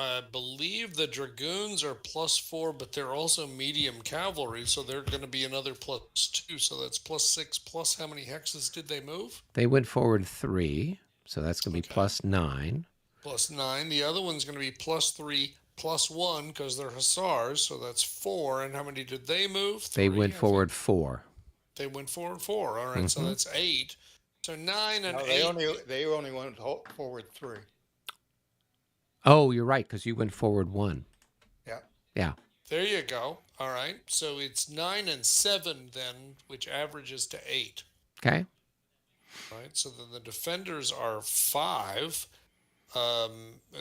I believe the dragoons are +4, but they're also medium cavalry, so they're going to be another +2. So that's +6. Plus, how many hexes did they move? They went forward 3, so that's going to be Okay. +9. +9. The other one's going to be +3, +1 because they're hussars, so that's 4. And how many did they move? They 3, went I think. forward 4. They went 4 and 4. All right, so Mm-hmm. that's 8. So 9 and No, 8. they only went forward 3. Oh, you're right, because you went forward 1. Yeah. Yeah. There you go. All right. So it's 9 and 7 then, which averages to 8. Okay. Right. So then the defenders are 5,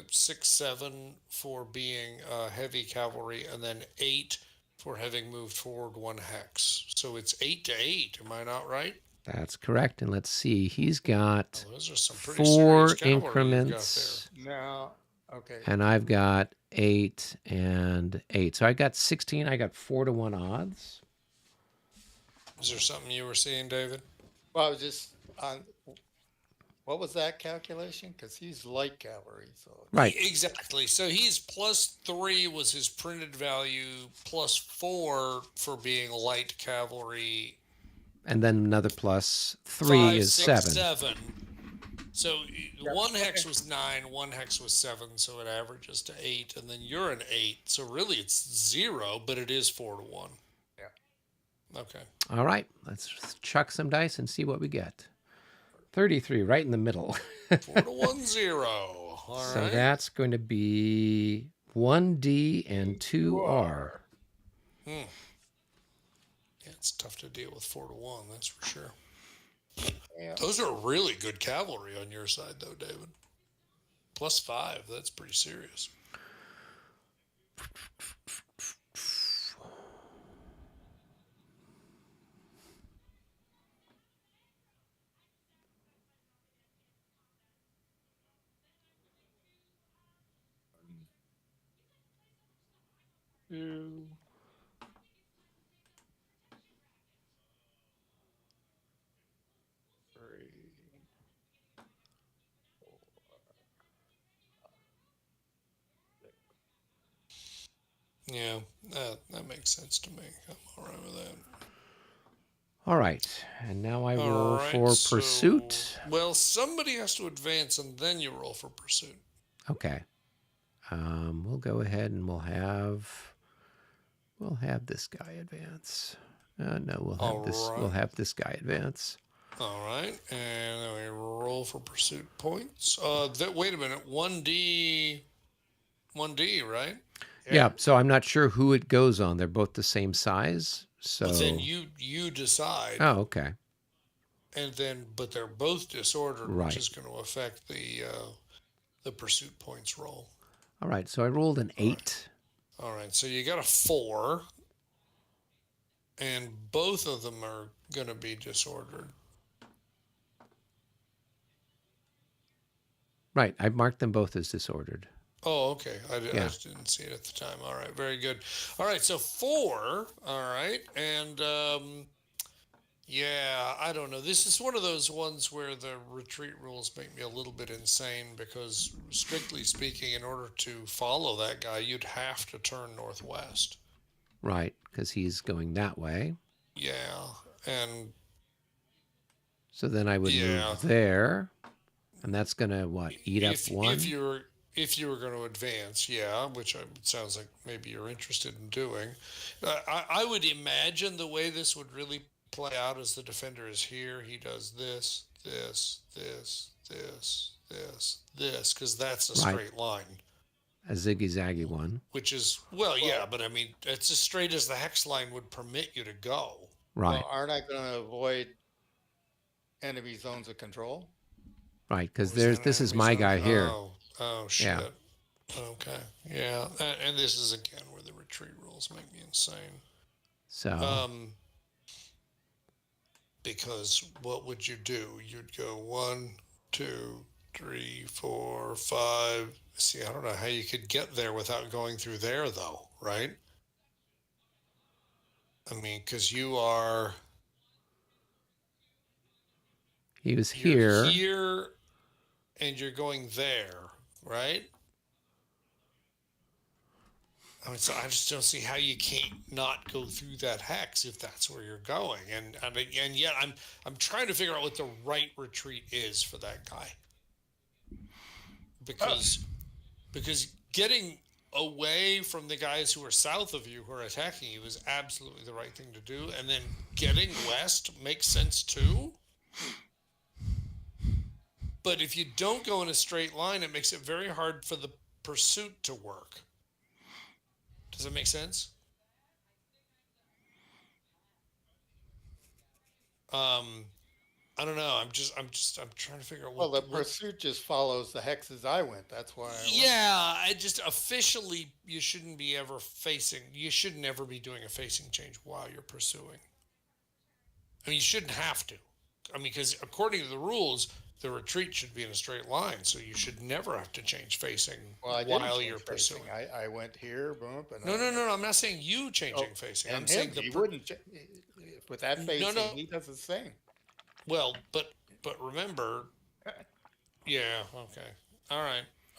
6, 7 for being heavy cavalry, and then 8 for having moved forward 1 hex. So it's 8 to 8. Am I not right? That's correct. And let's see. He's got Well, those are some pretty serious 4 cavalry you've got there. increments, Now, okay. and I've got 8 and 8. So I got 16. I got 4-1 odds. Is there something you were seeing, David? Well, I was just on. What was that calculation? Because he's light cavalry, so Right. Exactly. So he's +3 was his printed value, +4 for being light cavalry. And then another +3 5, is 6, 7. 7. So 1 hex was 9, 1 hex was 7, so it averages to 8, and then you're an 8. So really it's 0, but it is 4-1. yeah. Okay. All right. Let's chuck some dice and see what we get. 33, right in the middle. 4-1, 0. All So right. that's going to be 1D and 2R. Yeah, it's tough to deal with 4-1, that's for sure. Yeah. Those are really good cavalry on your side, though, David. +5, that's pretty serious. Two. Three. Yeah, that makes sense to me. I'm all right with that. All right. And now I All roll right, for so- pursuit. Well, somebody has to advance, and then you roll for pursuit. Okay. We'll go ahead and we'll have this guy advance. No, we'll have this guy advance. All right, and then we roll for pursuit points. Wait a minute, 1D, right? Yeah. So I'm not sure who it goes on. They're both the same size. So But then you decide, Oh, okay. but they're both disordered, Right. which is going to affect the pursuit points roll. All right. So I rolled an 8. All right, so you got a 4, and both of them are going to be disordered. Right. I marked them both as disordered. Oh, okay. I Yeah. just didn't see it at the time. All right, very good. All right, so 4. All right, and yeah, I don't know. This is one of those ones where the retreat rules make me a little bit insane because, strictly speaking, in order to follow that guy, you'd have to turn northwest. Right. Because he's going that way. Yeah, and So then I would Yeah. move there. And that's going to, eat up if 1? if you were going to advance, yeah, which it sounds like maybe you're interested in doing, I would imagine the way this would really play out is the defender is here, he does this, this, this, this, this, because that's a Right. straight line, A ziggy-zaggy one. which is yeah, but I mean it's as straight as the hex line would permit you to go. Right. Well, aren't I going to avoid enemy zones of control? Right. Because Was that this is enemy my zone? guy here. Oh shit. Yeah. Okay. Yeah. And this is again where the retreat rules make me insane. So Because what would you do? You'd go 1, 2, 3, 4, 5. See, I don't know how you could get there without going through there, though, right? I mean, because you're he was here. here, and you're going there, right? I mean, so I just don't see how you can't not go through that hex if that's where you're going, and yet I'm trying to figure out what the right retreat is for that guy, because getting away from the guys who are south of you who are attacking you is absolutely the right thing to do. And then getting west makes sense too. But if you don't go in a straight line, it makes it very hard for the pursuit to work. Does that make sense? Um, I don't know. I'm trying to figure out Well, the what. pursuit just follows the hexes I went. That's why I went. Yeah, I just officially you shouldn't be ever facing. You should never be doing a facing change while you're pursuing. I mean, you shouldn't have to. I mean, because according to the rules, the retreat should be in a straight line, so you should never have to change facing Well, I didn't while you're change facing. pursuing. I went here, boom, and No, no, no, no. I'm not saying you oh, changing facing. I'm and him, saying the he wouldn't. With that no, facing, no. he does the same. Well, but remember, yeah, okay, all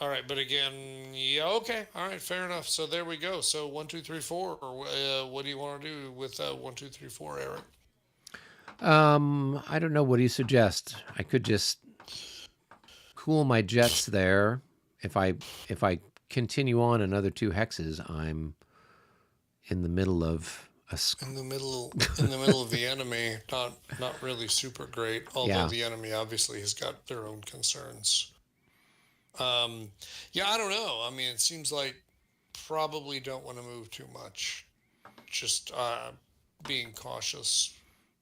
right. But again, yeah, okay, all right, fair enough. So there we go. So 1, 2, 3, 4. Or what do you want to do with 1, 2, 3, 4, Eric? I don't know. What do you suggest? I could just cool my jets there. If I continue on another 2 hexes, I'm in the middle of In the middle of the enemy, not really super great. Although yeah. the enemy obviously has got their own concerns. Um, yeah, I don't know. I mean, it seems like probably don't want to move too much. Just being cautious.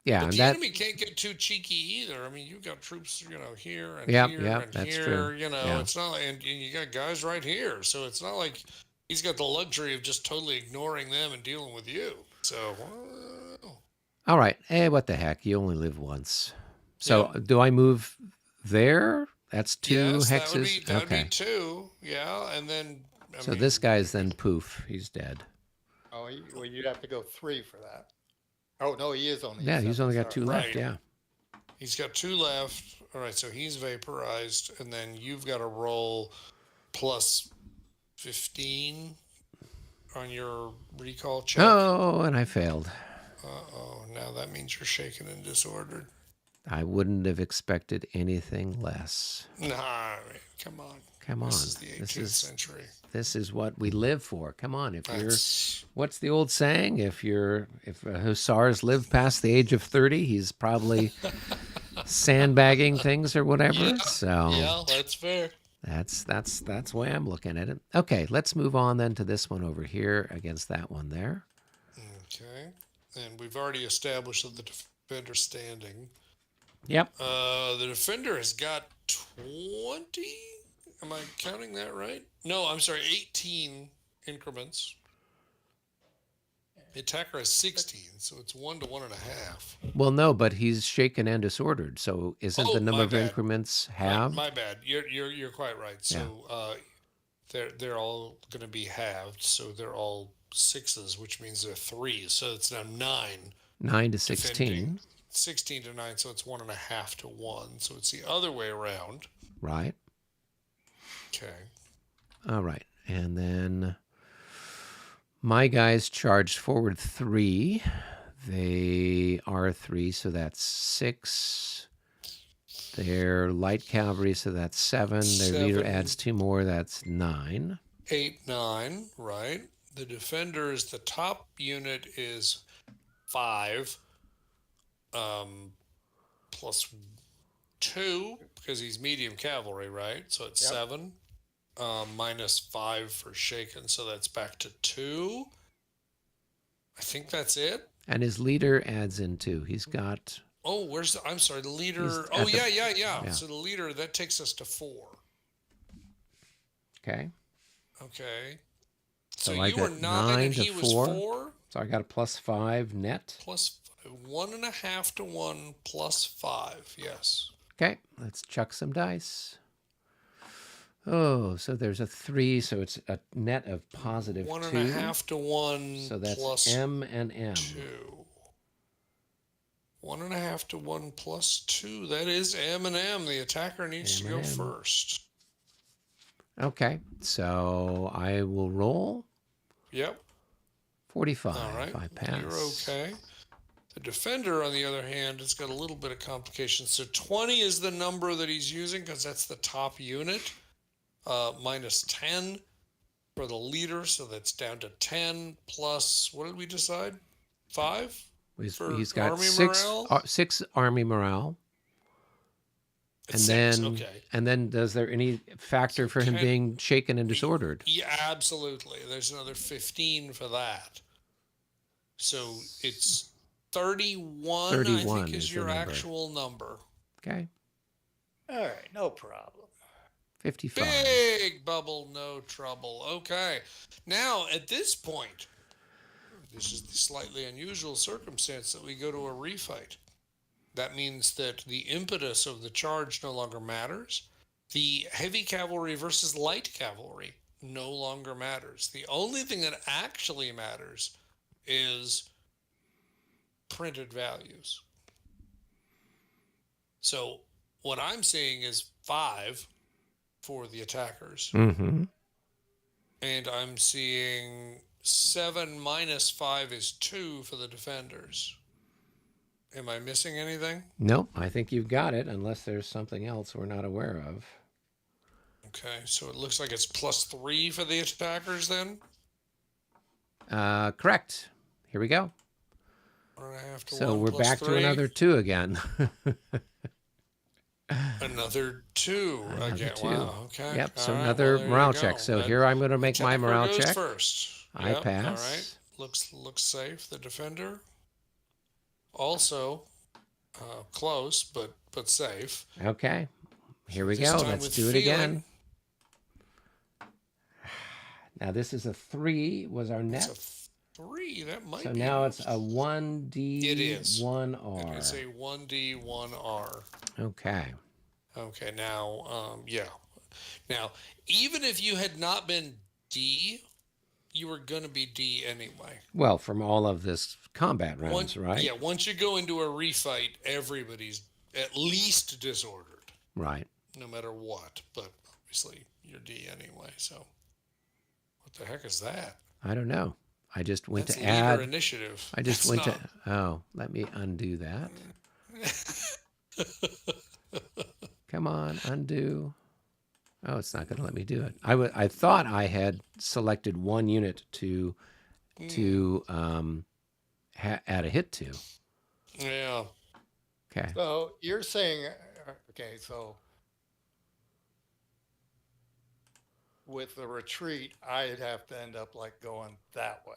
Yeah, But and the that enemy can't get too cheeky either. I mean, you've got troops, here and yeah, here yeah, and that's here. true. Yeah. It's not like, and you got guys right here. So it's not like he's got the luxury of just totally ignoring them and dealing with you. So, well, All right. Hey, what the heck? You only live once. So yep. do I move there? That's 2 Yes, hexes. that would be Okay. two. Yeah, and then I So this mean, guy's then poof. He's dead. Oh, well, you'd have to go 3 for that. Oh no, he is only Yeah, he's 7. only got Sorry. 2 left. right. Yeah. He's got two left. All right, so he's vaporized, and then you've got to roll plus 15 on your recall check. Oh, and I failed. Oh, now that means you're shaken and disordered. I wouldn't have expected anything less. Nah, come on. Come on. This is the 18th century. This is what we live for. Come on. If you're That's what's the old saying? If hussars live past the age of 30, he's probably sandbagging things or whatever. yeah, So yeah, that's fair. that's the way I'm looking at it. Okay, let's move on then to this one over here against that one there. Okay, and we've already established that the defender's standing. Yep. The defender has got 20. Am I counting that right? No, I'm sorry, 18 increments. The attacker has 16, so it's 1 to 1.5. Well, no, but he's shaken and disordered. So isn't the Oh, number my of bad. increments My, halved? my bad. You're quite right. So they're all going to be halved. So they're all 6s, which means they're 3s. So it's now 9 9 to defending. 16. 16 to 9, so it's 1.5 to 1. So it's the other way around. Right. Okay. All right. And then my guys charged forward 3. They are 3, so that's 6. They're light cavalry, so that's 7. Their leader 7. adds 2 more, that's 9. 8, 9, right? The defender is the top unit is 5, plus 2 because he's medium cavalry, right? So it's Yep. 7, minus 5 for shaken, so that's back to 2. I think that's it. And his leader adds in 2. He's got Oh, I'm sorry, the leader. He's Oh, at the- yeah. yeah. So the leader, that takes us to 4. okay. Okay. So So I you were got 9 9 and to he was 4. 4? So I got a plus 5 net. Plus 1.5 to 1 plus 5. Yes. Okay, let's chuck some dice. Oh, so there's a 3, so it's a net of positive 2. 1.5 to 1 So that's plus M and M. 2. 1.5 to 1 plus 2. That is M and M. The attacker needs to go M&M. first. Okay, so I will roll Yep. 45. All right. I pass. You're okay. The defender, on the other hand, has got a little bit of complication. So 20 is the number that he's using because that's the top unit. Minus 10. for the leader, so that's down to 10 plus, what did we decide? 5 for He's got army morale? six army morale, It's 6, and okay. then does there any factor So for him 10, being shaken and disordered? yeah, absolutely. There's another 15 for that. So it's 31, I think, 31 is is the your number. actual number. Okay. All right, no problem. 55. Big bubble, no trouble. Okay. Now, at this point, this is the slightly unusual circumstance that we go to a refight. That means that the impetus of the charge no longer matters. The heavy cavalry versus light cavalry no longer matters. The only thing that actually matters is printed values. So what I'm seeing is 5 for the attackers. Mm-hmm. And I'm seeing 7 minus 5 is 2 for the defenders. Am I missing anything? Nope, I think you've got it, unless there's something else we're not aware of. Okay, so it looks like it's plus 3 for the attackers then? Correct. Here we go. 1.5 to So 1 we're plus back 3. to another 2 again. Another 2 Another again. 2. Wow, okay. Yep, so All right, another well, there morale you go. check. So That here I'm going to make my attacker morale goes check. first. I Yep, pass. all right. Looks safe. The defender also close, but safe. Okay, here we This go. time Let's with do it feeling. again. Now this is a 3 was our net. It's a 3. That might So be. now it's a 1D, It is. 1R. It's a 1D, 1R. Okay. Okay, now, yeah. Now, even if you had not been D, you were going to be D anyway. Well, from all of this combat rounds, right? Yeah, once you go into a refight, everybody's at least disordered, Right. no matter what. But obviously, you're D anyway, so what the heck is that? I don't know. I just went That's to leader add. initiative. I just That's went not. to. Oh, let me undo that. Come on, undo. Oh, it's not going to let me do it. I thought I had selected one unit to add a hit to. Yeah. Okay. So you're saying, okay, so with the retreat, I'd have to end up like going that way.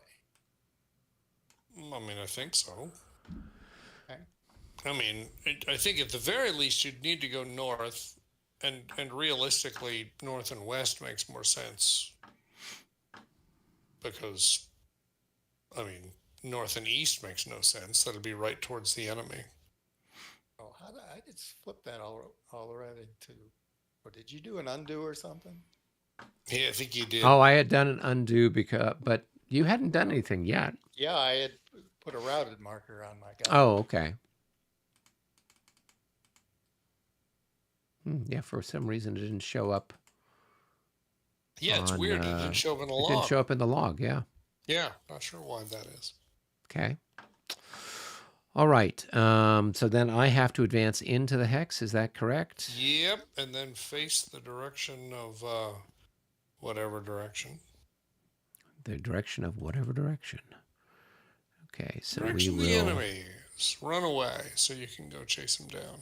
I mean, I think so. Okay. I mean, I think at the very least you'd need to go north, and realistically, north and west makes more sense because, I mean, north and east makes no sense. That'd be right towards the enemy. Oh, how did I just flip that already to, or did you do an undo or something? Yeah, I think you did. Oh, I had done an undo but you hadn't done anything yet. Yeah, I had put a routed marker on my guy. Oh, okay. Yeah, for some reason it didn't show up. Yeah, it's weird. It didn't show up in the log. It didn't show up in the log, yeah. Yeah, not sure why that is. Okay. All right. So then I have to advance into the hex. Is that correct? Yep, and then face the direction of whatever direction. The direction of whatever direction. Okay, so Direction we of the will. enemies. Run away so you can go chase them down.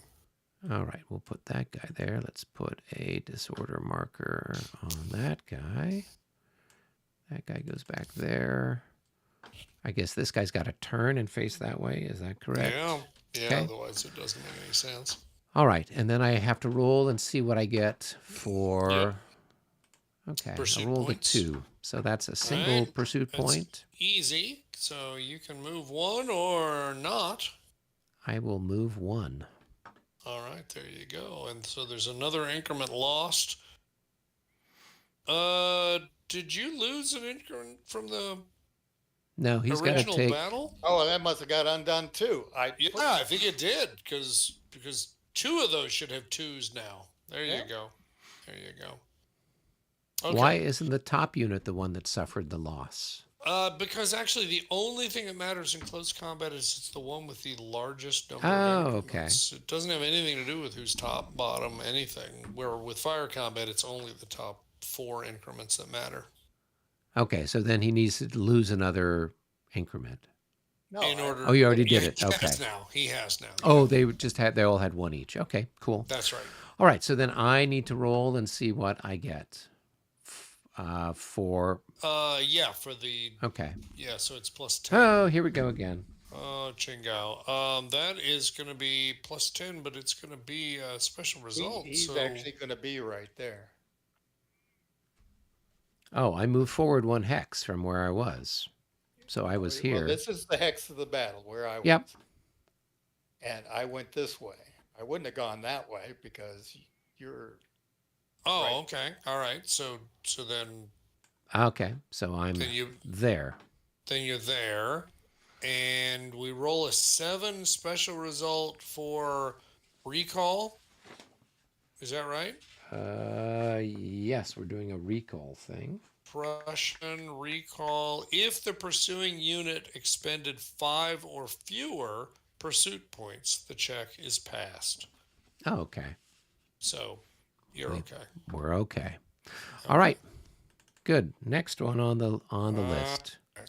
All right, we'll put that guy there. Let's put a disorder marker on that guy. That guy goes back there. I guess this guy's got to turn and face that way. Is that correct? Yeah, Okay. Otherwise it doesn't make any sense. All right, and then I have to roll and see what I get for. Yep. Okay, Pursuit I rolled points. a 2, so that's a single Right, pursuit that's point. easy, so you can move 1 or not. I will move 1. All right, there you go. And so there's another increment lost. Did you lose an increment from the No, he's got to original take. battle? Oh, that must have got undone too. Yeah, I think it did because 2 of those should have 2s now. There you Yeah. go. There you go. Okay. Why isn't the top unit the one that suffered the loss? Because actually the only thing that matters in close combat is it's the one with the largest number Oh, of okay. increments. It doesn't have anything to do with who's top, bottom, anything. Where with fire combat, it's only the top 4 increments that matter. Okay, so then he needs to lose another increment. No, In Oh, order, you already yeah, did it. he Okay. has now. He has now. Oh, Yeah, they all had one each. Okay, cool. that's right. All right, so then I need to roll and see what I get. For Yeah, for the okay. so it's plus 10. Oh, here we go again. Oh, Chingao. That is going to be plus 10, but it's going to be a special result. he's So, actually going to be right there. Oh, I moved forward one hex from where I was. So I was Well, here. this is the hex of the battle where I Yep. was. And I went this way. I wouldn't have gone that way because you're right. oh, okay. All right. So Okay, so I'm then you there. then you're there, and we roll a 7 special result for recall. Is that right? Yes, we're doing a recall thing. Prussian recall. If the pursuing unit expended 5 or fewer pursuit points, the check is passed. Oh, okay. So you're okay. We're okay. All Okay. right. Good. Next one on the list. Okay.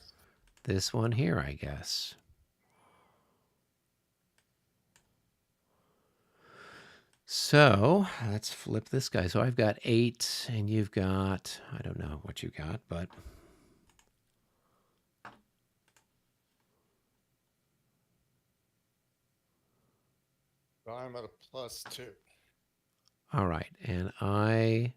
This one here, I guess. So let's flip this guy. So I've got 8, and you've got, I don't know what you got, but So I'm at a +2. all right. And I,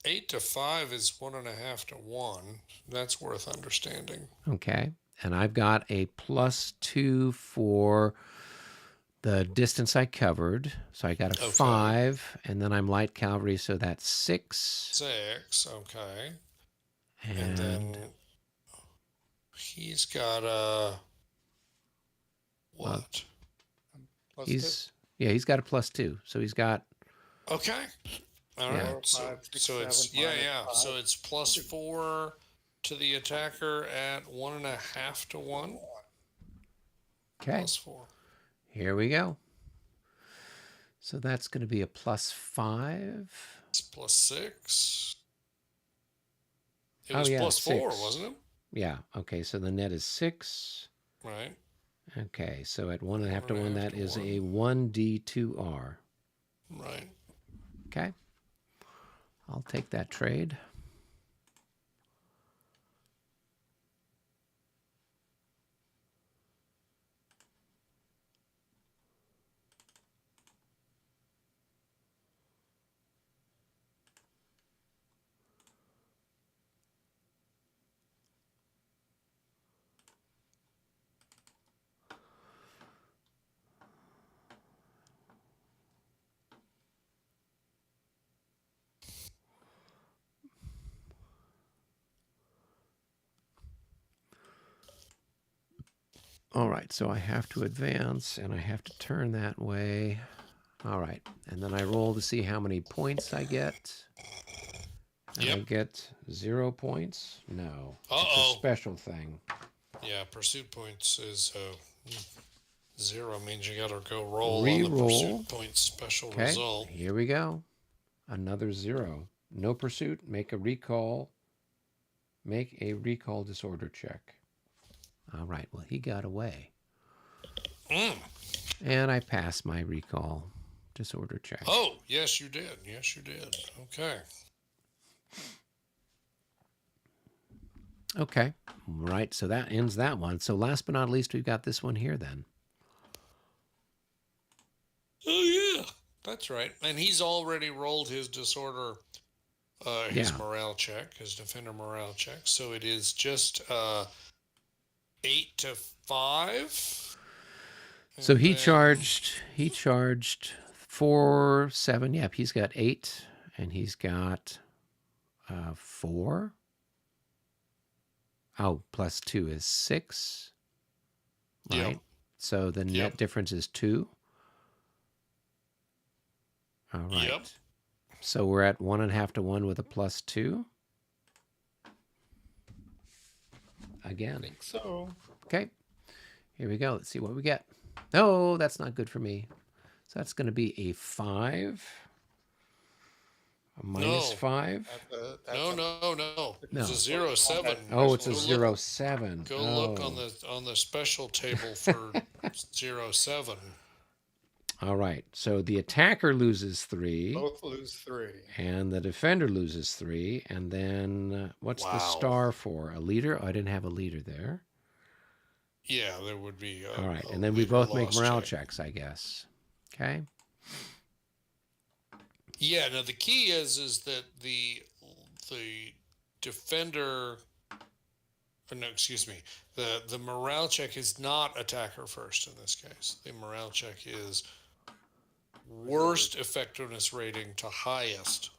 8 to 5 is 1.5 to 1. That's worth understanding. okay. And I've got a +2 for the distance I covered. So I got a Okay. 5, and then I'm light cavalry, so that's 6. 6. Okay. And And then he's got a what? he's got a +2. So he's got, Okay. All Yeah. right. So, 5, 6, so it's 7 minus 5. So it's +4 to the attacker at 1.5 to 1. okay, +4. here we go. So that's going to be a +5. It's +6. It Oh, was yeah, +4, 6. wasn't it? Yeah, okay, so the net is 6. Right. Okay, so at 1.5 to 1, 1.5 that to is 1. a 1d2r. Right. Okay, I'll take that trade. All right, so I have to advance, and I have to turn that way. All right, and then I roll to see how many points I get. And I Yep. get 0 points? No. It's a Uh-oh. special thing. Yeah, pursuit points is 0 means you got to go roll on the Re-roll. pursuit points special Okay, result. here we go. Another 0. No pursuit. Make a recall. Make a recall disorder check. All right, well, he got away. Mm. And I passed my recall disorder check. Oh, yes, you did. Yes, you did. Okay. Okay, right, so that ends that one. So last but not least, we've got this one here then. Oh, yeah. That's right. And he's already rolled his disorder, his Yeah. morale check, his defender morale check. So it is just 8 to 5. So And he then- charged 4, 7. Yep, he's got 8, and he's got 4. Oh, +2 is 6. Right. Yep. So the net Yep. difference is 2. All right. Yep. So we're at 1.5 to 1 with a +2. I Again. think so. Okay. Here we go. Let's see what we get. No, that's not good for me. So that's going to be a 5. minus No, 5? That's no, a no, no. It's a No. zero combat seven. Oh, it's a special. Go look. 0-7. Go look Oh. on the special table for 07. All right. So the attacker loses 3, Both lose 3. and the defender loses 3. And then what's the Wow. star for? A leader? Oh, I didn't have a leader there. Yeah, there would be All right. a And then we leader both make loss morale check. checks, I guess. Okay. Yeah. Now the key is that the defender. No, excuse me. The morale check is not attacker first in this case. The morale check is worst effectiveness rating to highest.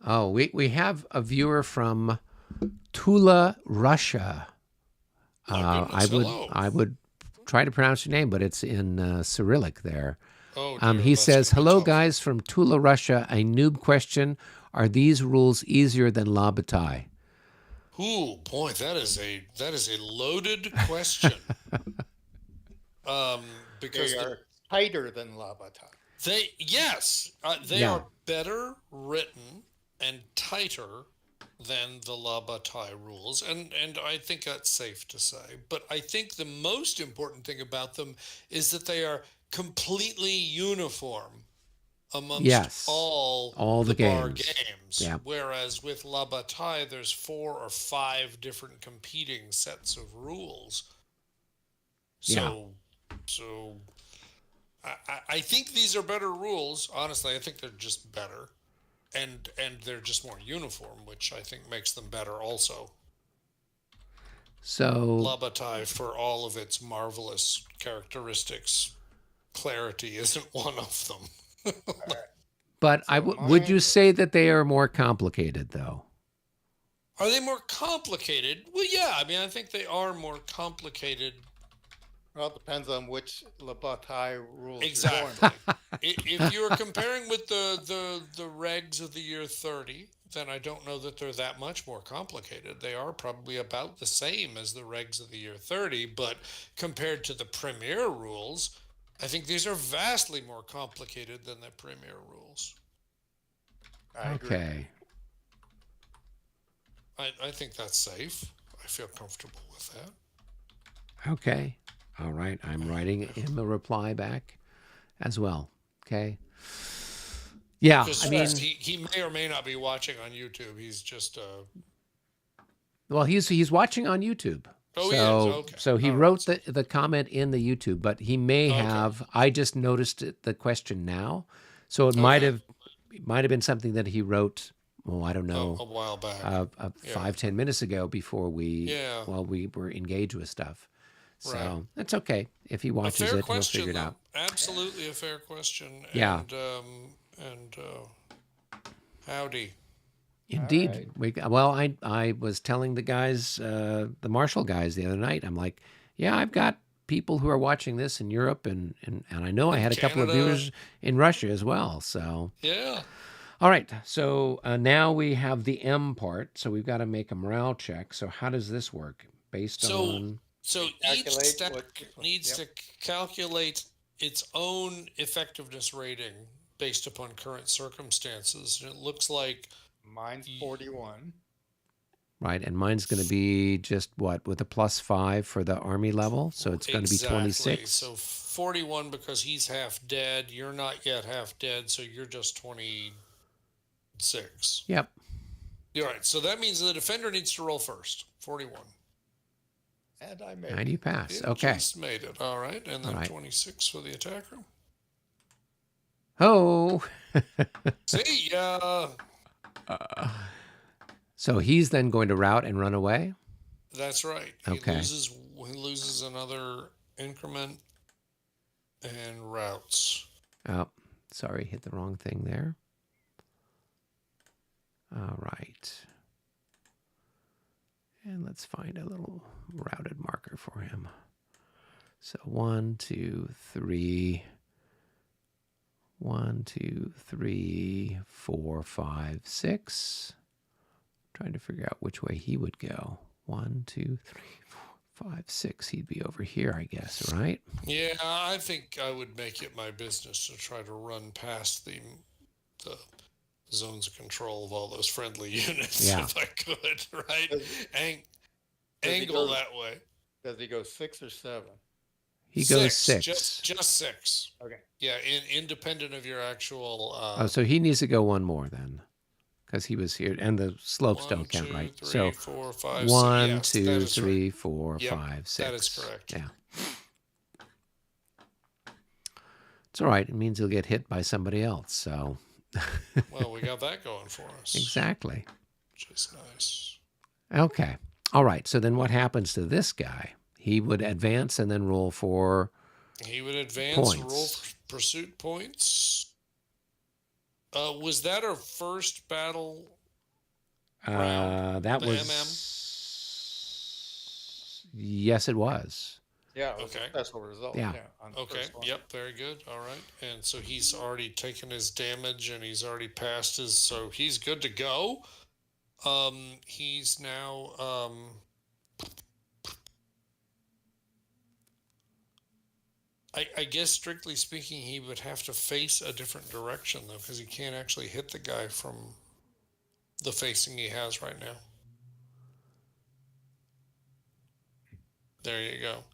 Oh, we have a viewer from Tula, Russia. My goodness, hello. I would try to pronounce your name, but it's in Cyrillic there. Oh dear, He that's says, gonna be "Hello, tough. guys from Tula, Russia. A noob question: are these rules easier than La Bataille?" Ooh, boy, that is a loaded question. Because They are tighter than La Bataille. they Yeah. are better written and tighter than the La Bataille rules, and I think that's safe to say. But I think the most important thing about them is that they are completely uniform amongst Yes. all the the bar games. games. Yeah. Whereas with La Bataille, there's 4 or 5 different competing sets of rules. So, so I think these are better rules. Honestly, I think they're just better, and they're just more uniform, which I think makes them better. Also, So, La Bataille, for all of its marvelous characteristics, clarity isn't one of them. but So would you mine, say that they are more complicated, though? Are they more complicated? Well, yeah. I mean, I think they are more complicated. well, it depends on which La Bataille rules you're Exactly. going If you're comparing with the regs of the year 30, then I don't know that they're that much more complicated. They are probably about the same as the regs of the year 30, but compared to the premier rules, I think these are vastly more complicated than the premier rules. I agree. Okay. I think that's safe. I feel comfortable with that. Okay. All right. I'm writing him a reply back as well. Okay. Yeah. Because I mean, he may or may not be watching on YouTube. He's just well, he's watching on YouTube. Oh, he is. Okay. So he All wrote right. the comment in the YouTube, but he may Okay. have. I just noticed the question now, so it Okay. might have been something that he wrote. Oh, I don't A know, while back. uh, Yeah. 5-10 minutes ago before Yeah. we were engaged with stuff. So Right. that's okay. If he A watches fair it, he'll figure question, it though. out. Absolutely a fair question. Yeah. And howdy. Indeed. right. I was telling the guys, the Marshall guys the other night, I'm like, yeah, I've got people who are watching this in Europe, and I know I In had a couple of Canada. viewers in Russia as well. So, Yeah. all right. So now we have the M part. So we've got to make a morale check. So how does this work? Based on So each Calculate stack which one. needs Yep. to calculate its own effectiveness rating based upon current circumstances. And it looks like Mine's 41. right, and mine's going to be just what with a +5 for the army level. So it's going to be exactly. 26. So 41 because he's half dead. You're not yet half dead, so you're just 26. Yep. All right. So that means the defender needs to roll first. 41. And I made And you it. pass. It Okay. just made it. All right. And then All right. 26 for the attacker. Oh. See ya. So he's then going to rout and run away. That's right. Okay. He loses another increment and routes. Oh, sorry, hit the wrong thing there. All right. And let's find a little routed marker for him. So 1, 2, 3. 1, 2, 3, 4, 5, 6. Trying to figure out which way he would go. 1, 2, 3, 4, 5, 6. He'd be over here, I guess, right? Yeah, I think I would make it my business to try to run past the the zones of control of all those friendly units Yeah. if I could, right? Does, Ang- does he Angle go? that way. Does he go 6 or 7? He goes Six, 6. just six. Okay. Yeah, independent of your actual Oh, so he needs to go one more then, because he was here, and the slopes one, don't count, two, right? three, So 4, 5, 6. one, Yes, that two, is right. 3, 4, Yep, 5, 6. that is correct. Yeah. It's all right. It means he'll get hit by somebody else. So Well, we got that going for us, exactly. which is nice. Okay. All right. So then what happens to this guy? He would advance and then roll for He would advance, roll points. for pursuit points. Was that our first battle round? That The was. Yes, it was. Yeah, it was Okay. a special result. Yeah. On the Okay. first one. Yep. Very good. All right. And so he's already taken his damage, and he's already passed his. So he's good to go. He's now. I guess strictly speaking, he would have to face a different direction though, because he can't actually hit the guy from the facing he has right now. There you go.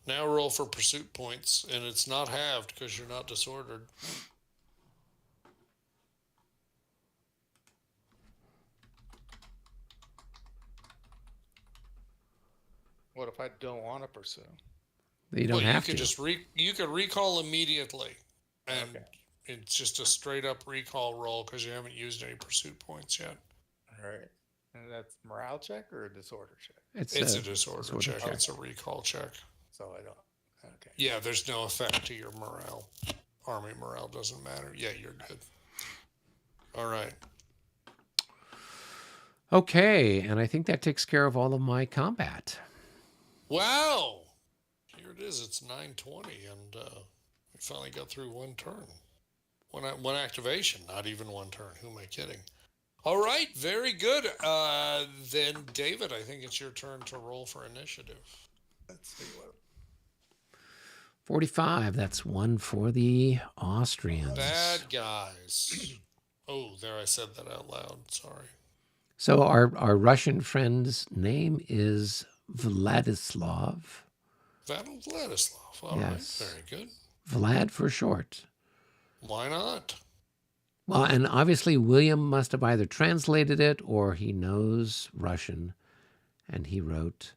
Now roll for pursuit points, and it's not halved because you're not disordered. What if I don't want to pursue? You don't Well, have you could to. just you could recall immediately, and Okay. it's just a straight up recall roll because you haven't used any pursuit points yet. All right. And that's morale check or a disorder check? It's It's a disorder check. check. It's a recall check. So I don't. Okay. Yeah, there's no effect to your morale. Army morale doesn't matter. Yeah, you're good. All right. Okay, and I think that takes care of all of my combat. Wow. Here it is. It's 9:20, and we finally got through one turn. One activation, not even one turn. Who am I kidding? All right, very good. Then, David, I think it's your turn to roll for initiative. Let's see what. 45. That's one for the Austrians. Bad guys. Oh, there, I said that out loud. Sorry. So our Russian friend's name is Vladislav. Vladislav. All Yes. right, very good. Vlad for short. Why not? Well, and obviously William must have either translated it or he knows Russian, and he wrote,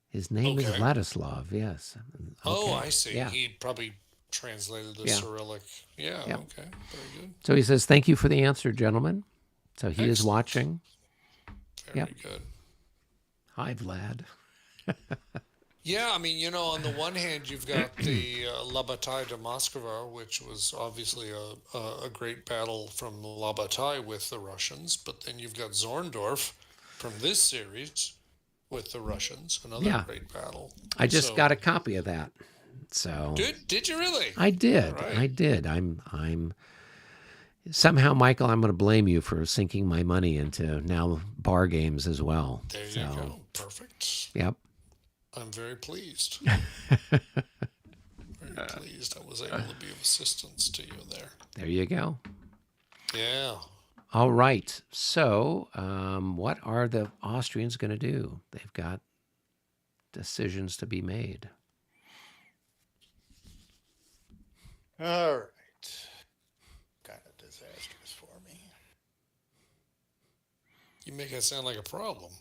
his name is Okay. Vladislav, yes. Oh, Okay. I see. Yeah. He probably translated the Yeah. Cyrillic. Yeah, Yep. okay. Very good. So he says, thank you for the answer, gentlemen. So he is Excellent. watching. Very Yep. good. Hi, Vlad. Yeah, I mean, on the one hand, you've got the La Bataille de Moskva, which was obviously a great battle from La Bataille with the Russians, but then you've got Zorndorf from this series with the Russians, another Yeah. great battle. I just So- got a copy of that. So Did you really? I did. All right. I did. I'm somehow, Michael, I'm going to blame you for sinking my money into now bar games as well. There you So, go. Perfect. Yep. I'm very pleased. Very pleased I was able to be of assistance to you there. There you go. Yeah. All right. So, what are the Austrians going to do? They've got decisions to be made. All right. Kind of disastrous for me. You make it sound like a problem.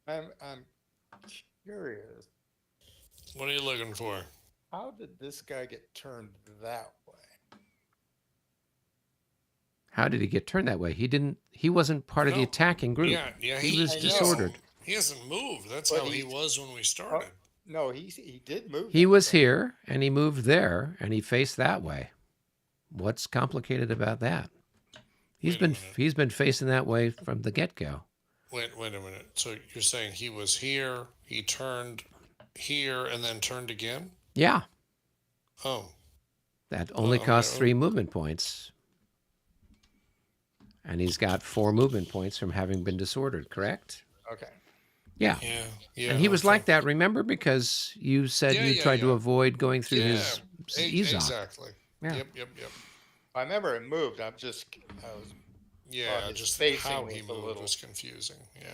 I'm curious. What are you looking for? How did this guy get turned that way? How did he get turned that way? He wasn't part of the No. attacking group. Yeah. He He was I he know, hasn't disordered. he hasn't moved. That's but how he he's was when we oh, started. no, he did move He that was way. here and he moved there and he faced that way. What's complicated about that? Wait a minute. He's been facing that way from the get-go. Wait a minute. So you're saying he was here, he turned here, and then turned again? Yeah, Oh, that only costs 3 movement points. And he's got 4 movement points from having been disordered, correct? Okay. Yeah. yeah. And he was Okay. like that, remember? Because you said you tried to avoid going through his Ezok. Exactly. Yeah. Yep. I remember it moved. I was Yeah, his just facing how he was a moved little was confusing. Yeah.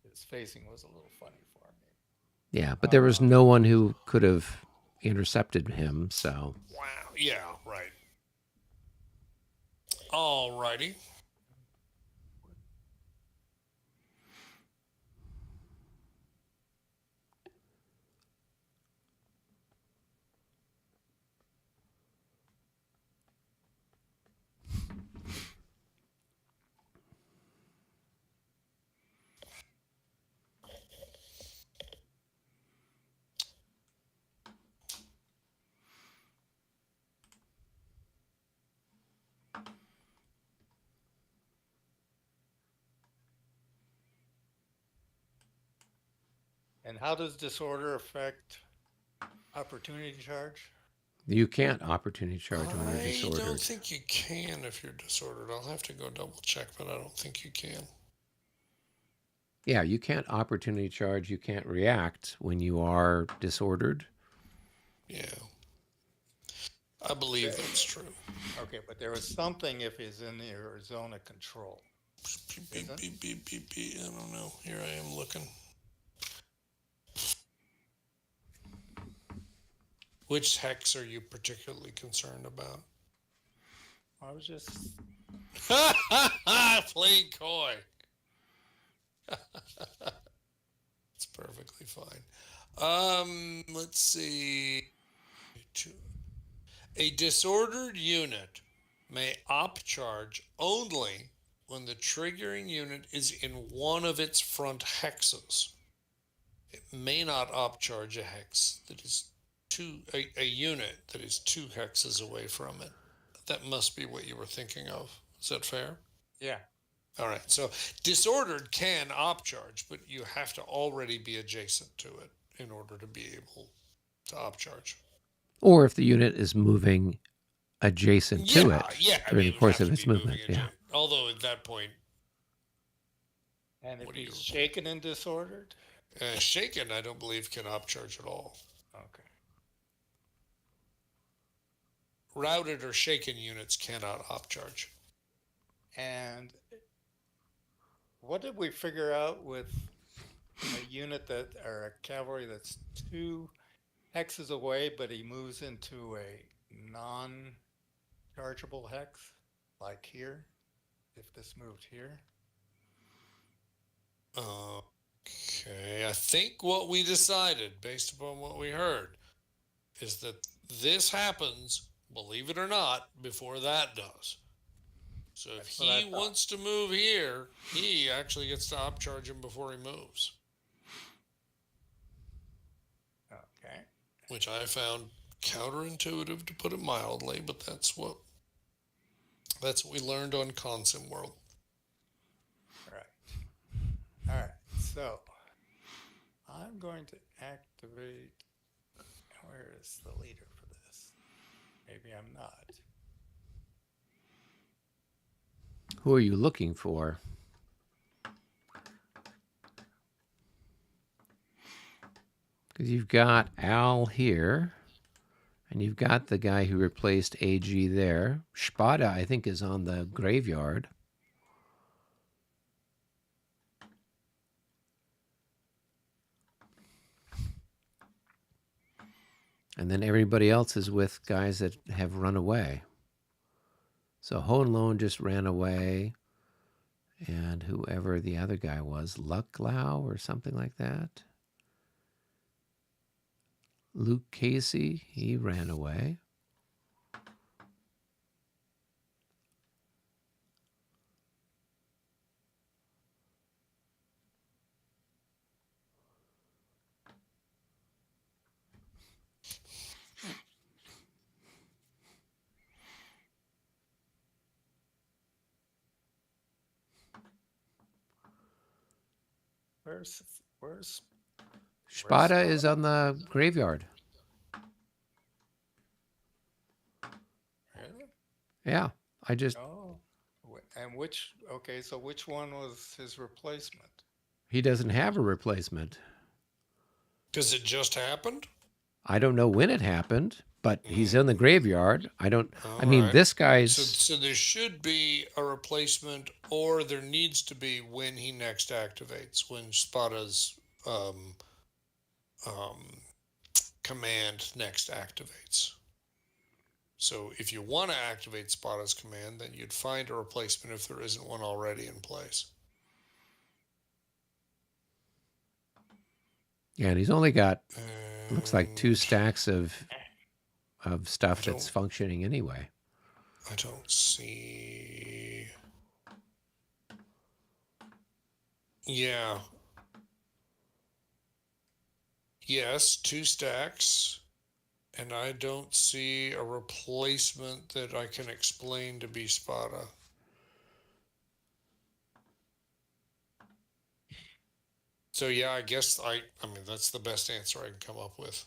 his facing was a little funny for me. Yeah, but there was no one who could have intercepted him, so. Wow. Yeah, right. All righty. And how does disorder affect opportunity charge? You can't opportunity charge when you're I disordered. don't think you can if you're disordered. I'll have to go double check, but I don't think you can. Yeah, you can't opportunity charge. You can't react when you are disordered. Yeah. I believe that's true. Okay, but there was something if he's in your zone of control. Beep. I don't know. Here I am looking. Which hex are you particularly concerned about? I was just Playing coy. It's perfectly fine. Let's see. A disordered unit may op charge only when the triggering unit is in one of its front hexes. It may not op charge a hex that is a unit that is 2 hexes away from it. That must be what you were thinking of. Is that fair? yeah. All right. So disordered can op charge, but you have to already be adjacent to it in order to be able to op charge. Or if the unit is moving adjacent to it during the course of its movement. Yeah. Although at that point, And if he's shaken and disordered? shaken, I don't believe can op charge at all. Okay. Routed or shaken units cannot op charge. And what did we figure out with a unit or a cavalry that's 2 hexes away, but he moves into a non-chargeable hex, like here, if this moved here? Okay, I think what we decided, based upon what we heard, is that this happens, believe it or not, before that does. So if he wants to move here, he actually gets to op charge him before he moves. Okay. Which I found counterintuitive, to put it mildly, but that's what we learned on Consim World. All right. So I'm going to activate. Where is the leader for this? Maybe I'm not. Who are you looking for? Because you've got Al here, and you've got the guy who replaced AG there. Spada, I think, is on the graveyard. And then everybody else is with guys that have run away. So Hohenlohe just ran away, And whoever the other guy was, Lucklau or something like that. Luke Casey, he ran away. Where's Spada Spada? is on the graveyard. Really? Yeah, I just, Oh. And which? Okay, so which one was his replacement? he doesn't have a replacement. Because it just happened? I don't know when it happened, but he's in the Mm, graveyard. I all mean, right. this So, guy's, so there should be a replacement, or there needs to be when he next activates, when Spada's um, um, command next activates. So if you want to activate Spada's command, then you'd find a replacement if there isn't one already in place. yeah, and he's only got, looks like 2 And stacks of I stuff that's don't functioning anyway. I don't see. Yeah. Yes, 2 stacks. And I don't see a replacement that I can explain to be Spada. So yeah, I mean that's the best answer I can come up with.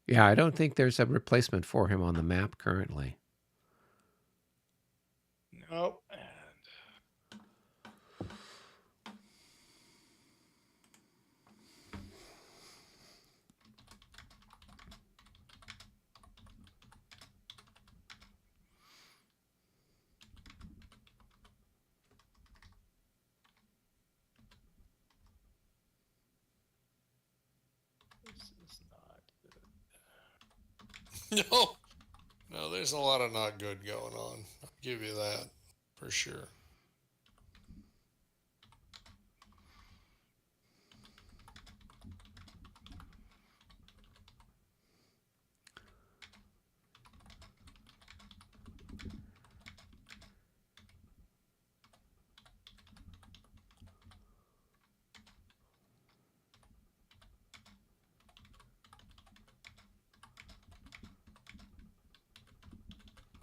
Yeah, I don't think there's a replacement for him on the map currently. Nope. This is not good. No, no, there's a lot of not good going on. I'll give you that for sure.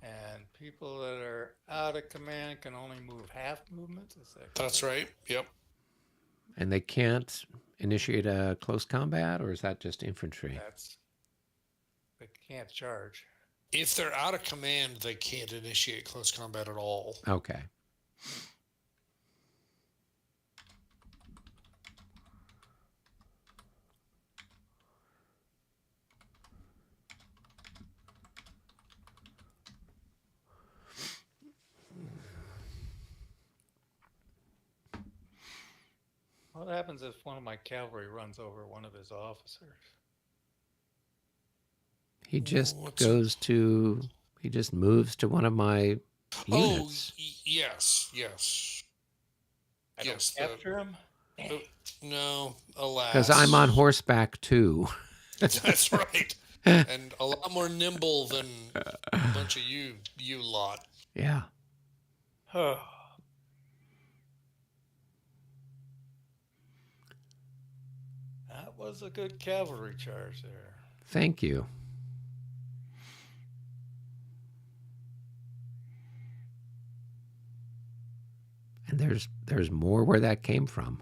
And people that are out of command can only move half movement. Is that That's correct? right. Yep. And they can't initiate a close combat, or is that just infantry? That's they can't charge. If they're out of command, they can't initiate close combat at all. Okay. What happens if one of my cavalry runs over one of his officers? He just What's goes to, he just moves to one of my Oh, units. yes, yes, I don't yes. capture him. The no, Because I'm on alas, horseback too. that's right, and a lot more nimble than a bunch of you lot. Yeah. Oh, that was a good cavalry charge there. Thank you. And there's more where that came from.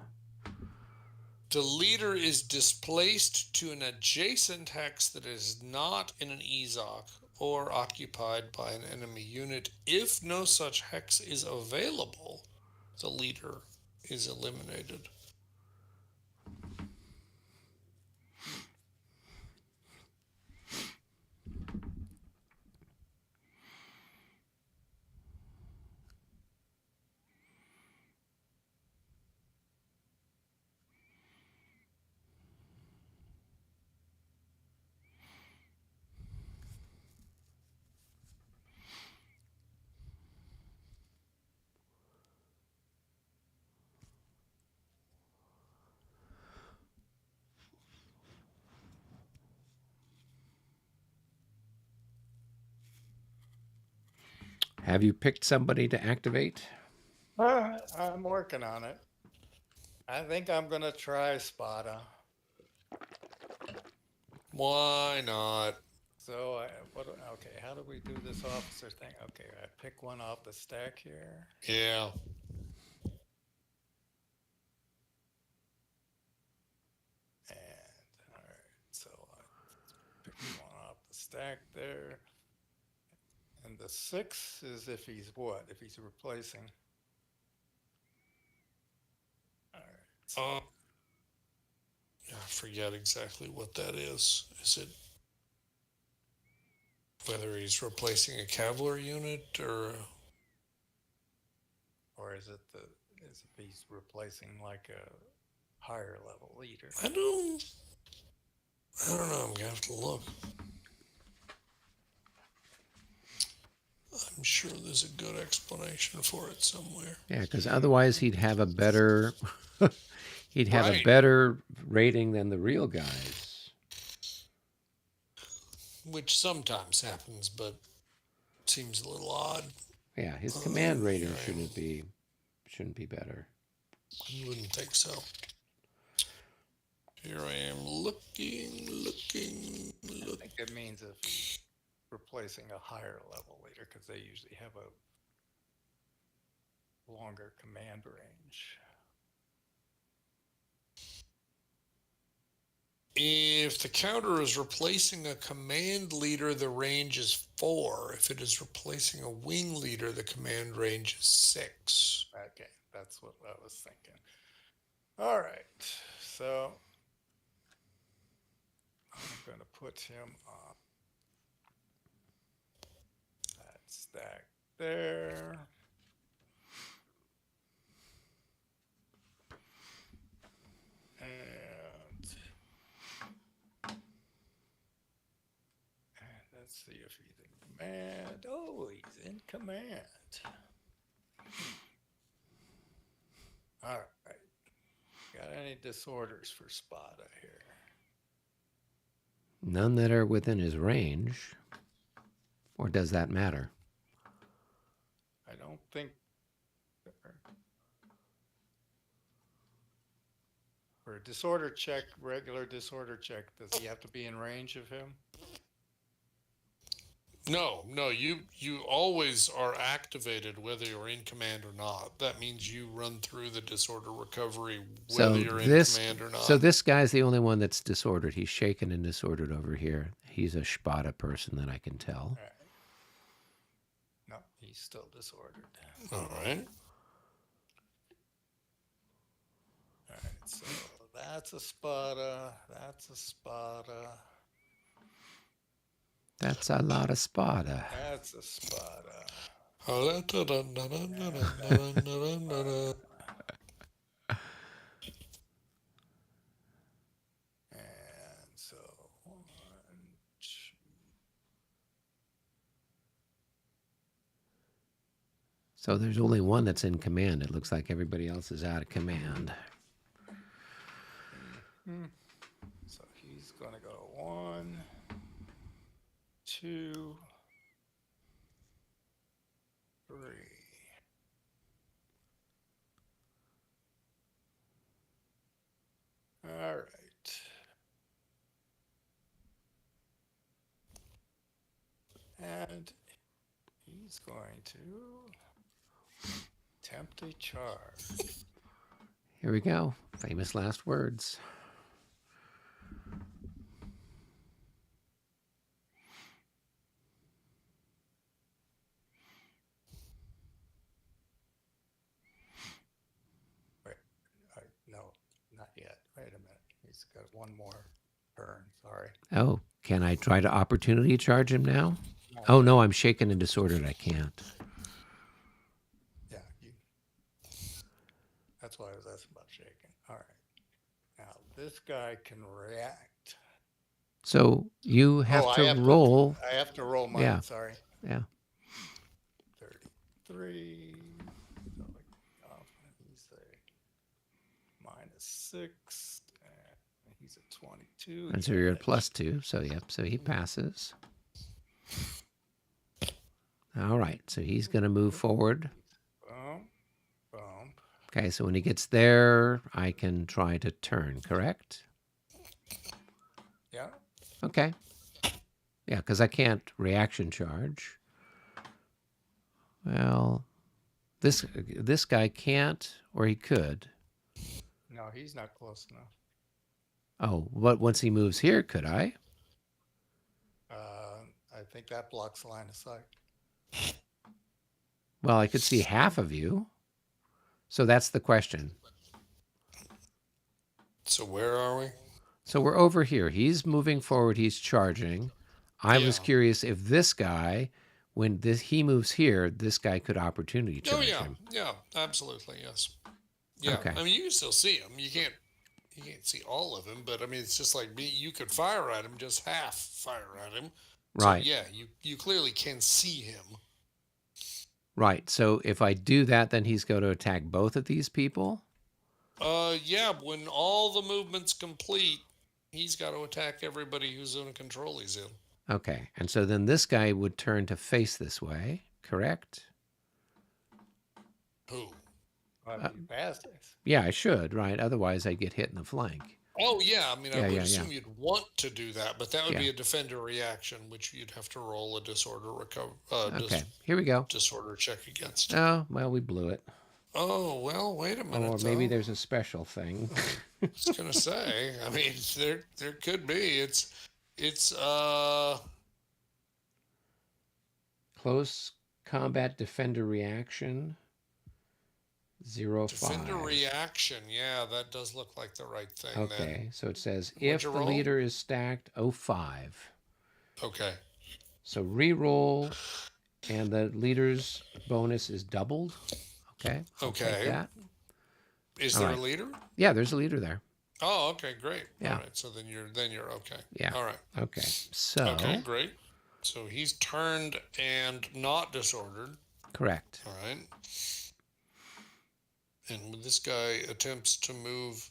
The leader is displaced to an adjacent hex that is not in an EZOC or occupied by an enemy unit. If no such hex is available, the leader is eliminated. Have you picked somebody to activate? I'm working on it. I think I'm gonna try Spada. Why not? So okay, how do we do this officer thing? Okay, I pick one off the stack here. Yeah. And all right, so I picked one off the stack there. And the 6 is if he's what? If he's replacing. All right. So I forget exactly what that is. Is it whether he's replacing a cavalry unit or is it is if he's replacing like a higher level leader? I don't know. I'm gonna have to look. I'm sure there's a good explanation for it somewhere. Yeah, because otherwise he'd have a better he'd have a Right. better rating than the real guys. Which sometimes happens, but seems a little odd. Yeah, his command rating Here I am. shouldn't be better. I wouldn't think so. Here I am looking. I think it means if he's replacing a higher level leader because they usually have a longer command range. If the counter is replacing a command leader, the range is 4. If it is replacing a wing leader, the command range is 6. Okay, that's what I was thinking. All right, so I'm going to put him on that stack there. And let's see if he's in command. Oh, he's in command. All right. Got any disorders for Spada here? None that are within his range. Or does that matter? I don't think. For a disorder check, regular disorder check, does he have to be in range of him? No, you always are activated whether you're in command or not. That means you run through the disorder recovery whether you're in command or not. So this guy's the only one that's disordered. He's shaken and disordered over here. He's a Spada person that I can tell. All right. No, he's still disordered. All right. All right, so that's a Spada. That's a Spada. That's a lot of Spada. That's a Spada. And so 1, 2. So there's only one that's in command. It looks like everybody else is out of command. So he's going to go 1, 2, 3. All right. And he's going to attempt a charge. Here we go. Famous last words. Wait, no, not yet. Wait a minute. He's got one more turn. Sorry. Oh, can I try to opportunity charge him now? Oh, no, I'm shaken and disordered. I can't. Yeah, that's why I was asking about shaking. All right. Now, this guy can react. So you have to roll. I have to roll mine. Yeah. Sorry. Yeah. 33. So he's a -6. And he's a 22. And so you're at +2. So, yep. So he passes. All right, so he's going to move forward. Boom, boom. Okay, so when he gets there, I can try to turn, correct? Yeah. Okay. Yeah, because I can't reaction charge. Well, this guy can't, or he could. No, he's not close enough. Oh, but once he moves here, could I? I think that blocks the line of sight. Well, I could see half of you. So that's the question. So where are we? So we're over here. He's moving forward. He's charging. I was Yeah. curious if this guy, when he moves here, this guy could opportunity Oh charge yeah. him. Yeah. Absolutely. Yes. Yeah. Okay. I mean, you can still see him. You can't see all of him, but I mean, it's just like me. You could fire at him, just half fire at him. So Right. yeah, you clearly can see him. Right. So if I do that, then he's going to attack both of these people. Yeah. When all the movement's complete, he's got to attack everybody whose zone of control he's in. Okay. And so then this guy would turn to face this way, correct? Who? You pass this. Yeah, I should, right? Otherwise, I get hit in the flank. Oh yeah. I mean, I Yeah, would yeah, assume yeah. you'd want to do that, but that would Yeah. be a defender reaction, which you'd have to roll a disorder recover. Okay. Here we go. Disorder check against. Oh, well, we blew it. Oh well, wait a minute. Or maybe though. there's a special thing. I was gonna say. I mean, there could be. It's Close combat defender reaction. 0, defender 5. reaction. Yeah, that does look like the right thing. Okay, Then. so it says What'd if you the roll? leader is stacked 05. Okay. So re-roll, and the leader's bonus is doubled. Okay, I'll take Okay. that. Is All there right. a leader? Yeah, there's a leader there. Oh, okay, great. Yeah. All right, so then you're okay. Yeah. All right. Okay, so Okay, great. So he's turned and not disordered. correct. All right. And when this guy attempts to move,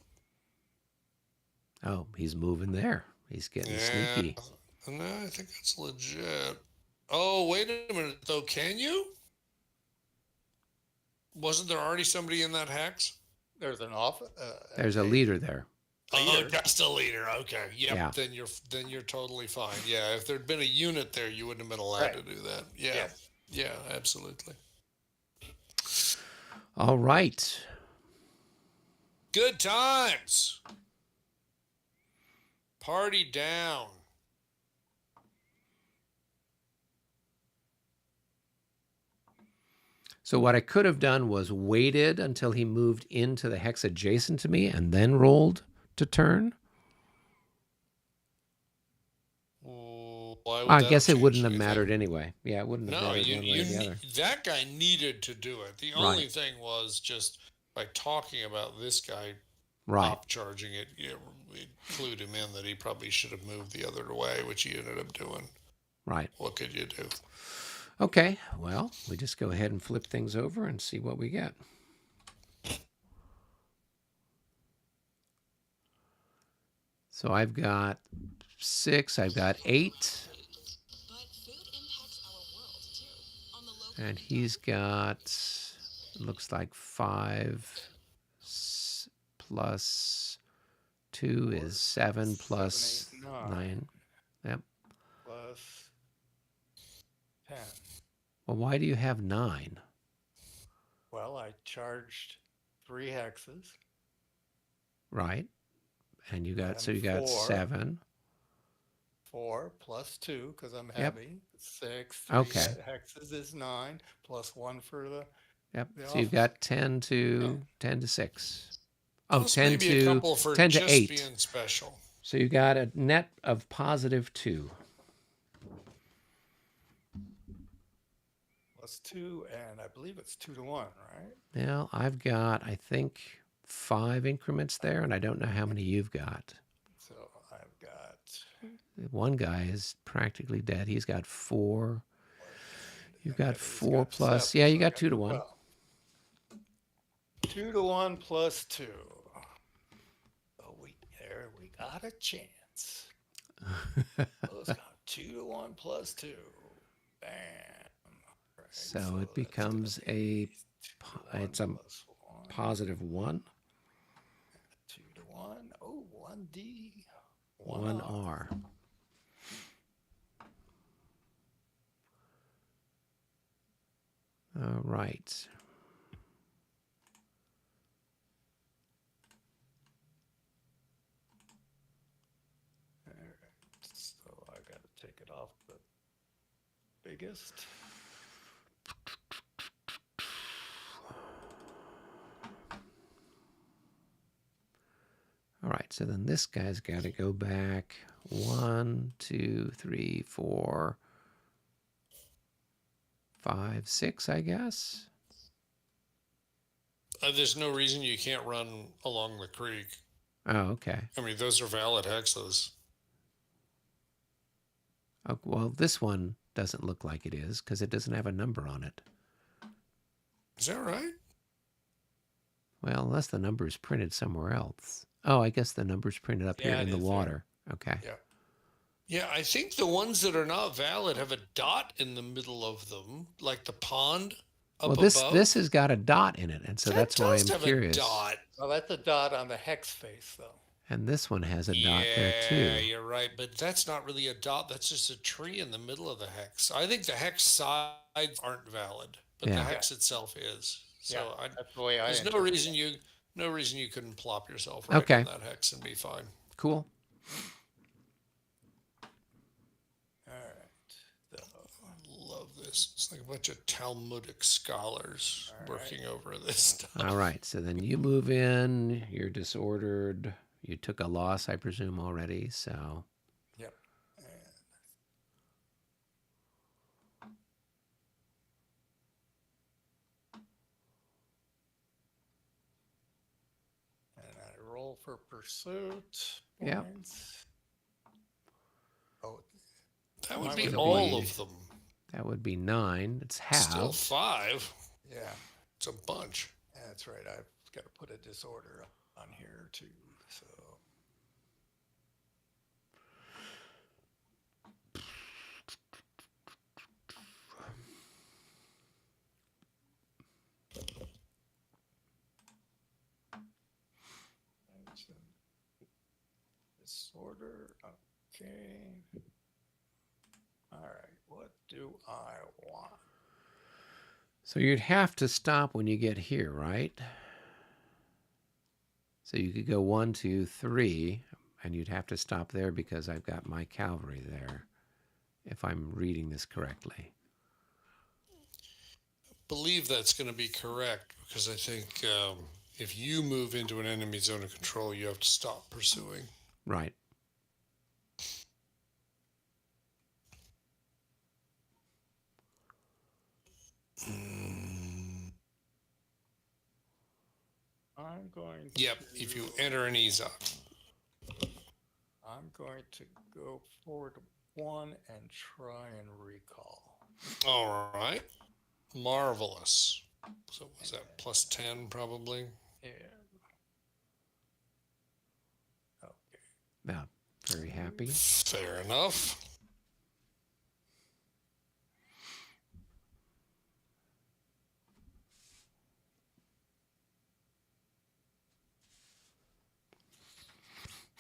Oh, he's moving there. He's getting sneaky. no, I think that's legit. Oh, wait a minute though. Can you? Wasn't there already somebody in that hex? There's an off. There's a leader there. Oh, Leader. just a leader. Okay. Yep. Yeah. Then you're totally fine. Yeah. If there'd been a unit there, you wouldn't have been allowed Right. to do that. Yeah. Yes. Yeah. Absolutely. All right. Good times. Party down. So what I could have done was waited until he moved into the hex adjacent to me and then rolled to turn. Why would I that guess it changed wouldn't have anything? mattered anyway. Yeah, it wouldn't have No, mattered one way or the other. that guy needed to do it. The only thing was just by talking about this guy Right. up charging it, we clued him in that he probably should have moved the other way, which he ended up doing. Right. What could you do? Okay. Well, we just go ahead and flip things over and see what we get. So I've got 6. I've got 8. And he's got, looks like 5 plus 2 is 7 plus 7, 8, 9. Yep. Plus 10. Well, why do you have 9? Well, I charged 3 hexes. Right. And you got, And so you got 4. 7. 4 plus 2 because I'm Yep. heavy. 6. 3 Okay. hexes is 9 plus 1 for the. Yep. The So you've office. got 10 to 10 to 6. Oh, Plus 10 maybe a to couple for 10 to just 8. being special. So you got a net of positive 2. Plus 2, and I believe it's 2 to 1, right? Now I've got, I think, 5 increments there, and I don't know how many you've got. So I've got. One guy is practically dead. He's got 4. You've got He's 4 got plus. 7, Yeah, so you I got 2 to 1. 12. 2 to 1 plus 2. Oh, we got a chance. Let's go 2 to 1 plus 2. Bam. Right. right, So so it that's gonna becomes be 2 to 1 it's a plus 1, positive 1, 2 to 1. Oh, 1D, 1 1R. R. All right. All right, so I got to take it off the biggest. All right. So then this guy's got to go back 1, 2, 3, 4, 5, 6, I guess. There's no reason you can't run along the creek. Oh, okay. I mean, those are valid hexes. Oh, well, this one doesn't look like it is because it doesn't have a number on it. Is that right? Well, unless the number is printed somewhere else. Oh, I guess the number's printed up here Yeah, it in the is there. water. Okay. Yeah. Yeah, I think the ones that are not valid have a dot in the middle of them, like the pond Well, up this above. has got a dot in it, and so That that's why does I'm have a curious. dot. Well, that's a dot on the hex face, though. And this one has a dot there Yeah, too. you're right, but that's not really a dot. That's just a tree in the middle of the hex. I think the hex sides aren't valid, but the Yeah. Yeah. hex itself is. Yeah, So that's the way I there's interpret it. no reason you couldn't plop yourself right Okay. in that hex and be fine. Cool. All right. So, I love this. It's like a bunch of Talmudic scholars all right. working over this stuff. All right. So then you move in. You're disordered. You took a loss, I presume, already. So Yep. And I roll for pursuit Yep. points. Oh, That would mine be was a all one. of them. that would be 9. It's Still halved. 5. Yeah, It's a bunch. that's right. I've got to put a disorder on here too. So disorder. Okay. All right. What do I want? So you'd have to stop when you get here, right? So you could go 1, 2, 3, and you'd have to stop there because I've got my cavalry there, if I'm reading this correctly. Believe that's going to be correct because I think if you move into an enemy zone of control, you have to stop pursuing. Right. I'm going. Yep, to, if you enter and ease up. I'm going to go forward 1 and try and recall. All right. Marvelous. So was that plus 10 probably? Yeah. Okay. Now, very happy. Fair enough.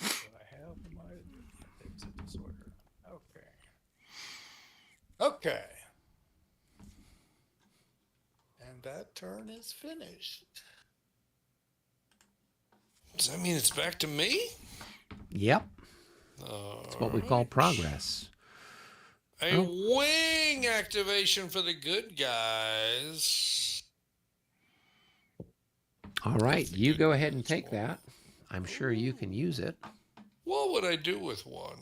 Do I have my exit disorder? Okay. Okay. And that turn is finished. Does that mean it's back to me? Yep. That's what we call progress. A wing activation for the good guys. All right, you go ahead and take that. I'm sure you can use it. What would I do with one?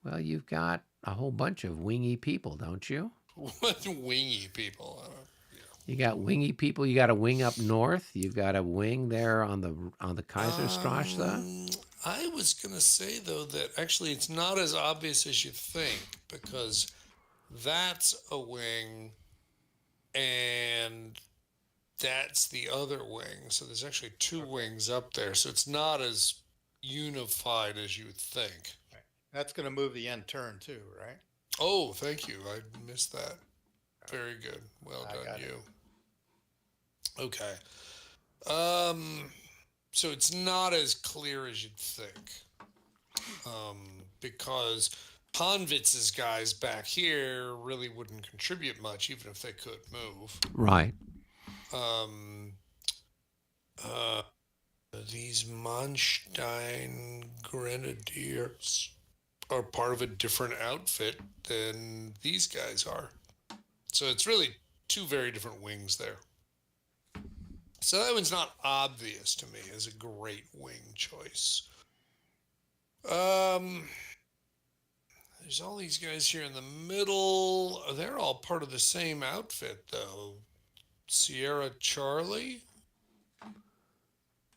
Well, you've got a whole bunch of wingy people, don't you? What wingy people? You got wingy people. You got a wing up north. You've got a wing there on the Kaiserstrasse. I was gonna say though that actually it's not as obvious as you think because that's a wing and that's the other wing. So there's actually two wings up there. So it's not as unified as you would think. Right. That's going to move the end turn too, right? Oh, thank you. I missed that. Very good. Well I done, got it. you. Okay. Um, so it's not as clear as you'd think. Because Ponvitz's guys back here really wouldn't contribute much, even if they could move. Right. Um, uh, these Manstein Grenadiers are part of a different outfit than these guys are. So it's really two very different wings there. So that one's not obvious to me as a great wing choice. Um, there's all these guys here in the middle. They're all part of the same outfit, though. Sierra Charlie.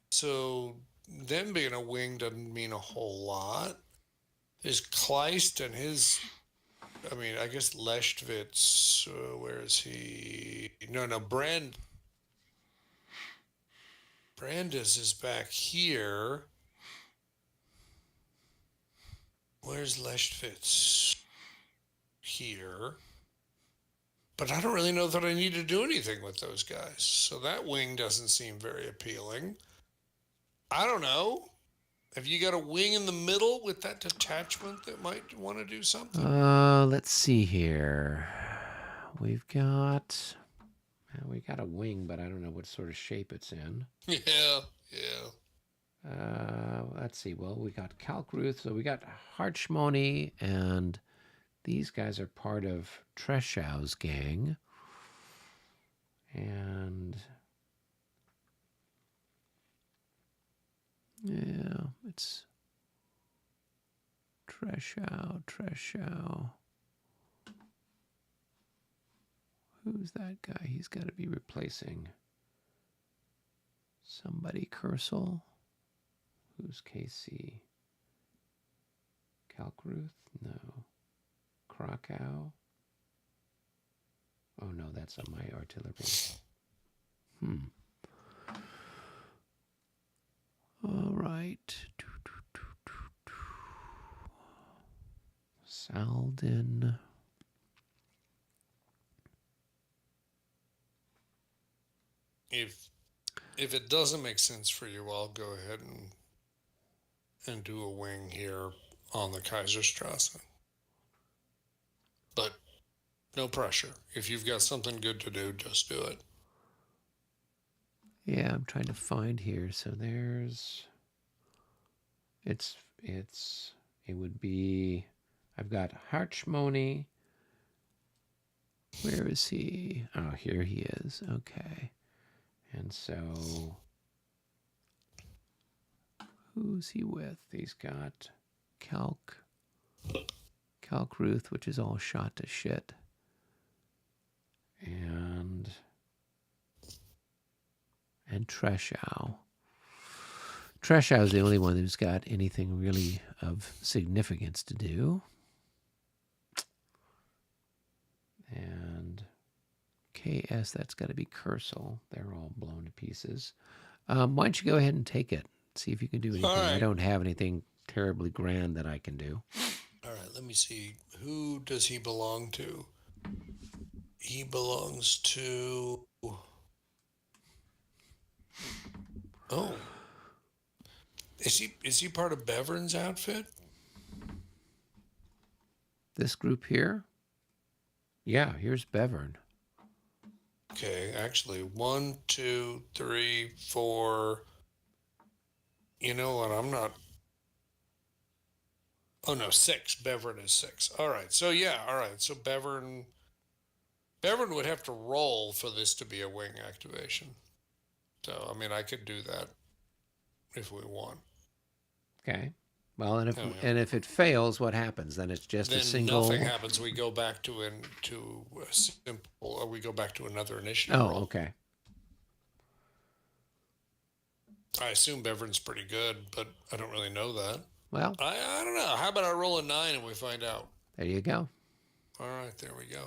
So them being a wing doesn't mean a whole lot. There's Kleist and his. I mean, I guess Leschwitz. Where is he? No. Brandes is back here. Where's Leschwitz? Here. But I don't really know that I need to do anything with those guys. So that wing doesn't seem very appealing. I don't know. Have you got a wing in the middle with that detachment that might want to do something? Let's see here. We've got a wing, but I don't know what sort of shape it's in. Yeah, yeah. Let's see. Well, we got Kalkruth, so we got Harchmony, and these guys are part of Treschau's gang. And yeah, it's Treschau. Who's that guy? He's got to be replacing somebody. Kersel. Who's KC? Kalkruth? No. Krakow? Oh no, that's on my artillery. All right. Salden. If it doesn't make sense for you, I'll go ahead and do a wing here on the Kaiserstrasse. But no pressure. If you've got something good to do, just do it. Yeah, I'm trying to find here. So there's it would be I've got Harchmony. Where is he? Oh, here he is. Okay. And so who's he with? He's got Kalkruth, which is all shot to shit. And Treschau. Treschau is the only one who's got anything really of significance to do. And KS, that's got to be Kersel. They're all blown to pieces. Why don't you go ahead and take it? See if you can do anything. All right. I don't have anything terribly grand that I can do. All right, let me see. Who does he belong to? He belongs to. Oh. Is he part of Bevern's outfit? This group here? Yeah, here's Bevern. Okay, actually, 1, 2, 3, 4. You know what? I'm not. Oh no, 6. Bevern is 6. All right. So yeah. All right. So Bevern would have to roll for this to be a wing activation. So I mean, I could do that if we want. Okay. Well, and Yeah. if it fails, what happens? Then it's just Then a single. nothing happens. We go back to a simple, or we go back to another initiative Oh, roll. okay. I assume Bevern's pretty good, but I don't really know that. Well, I don't know. How about I roll a 9 and we find out? there you go. All right, there we go.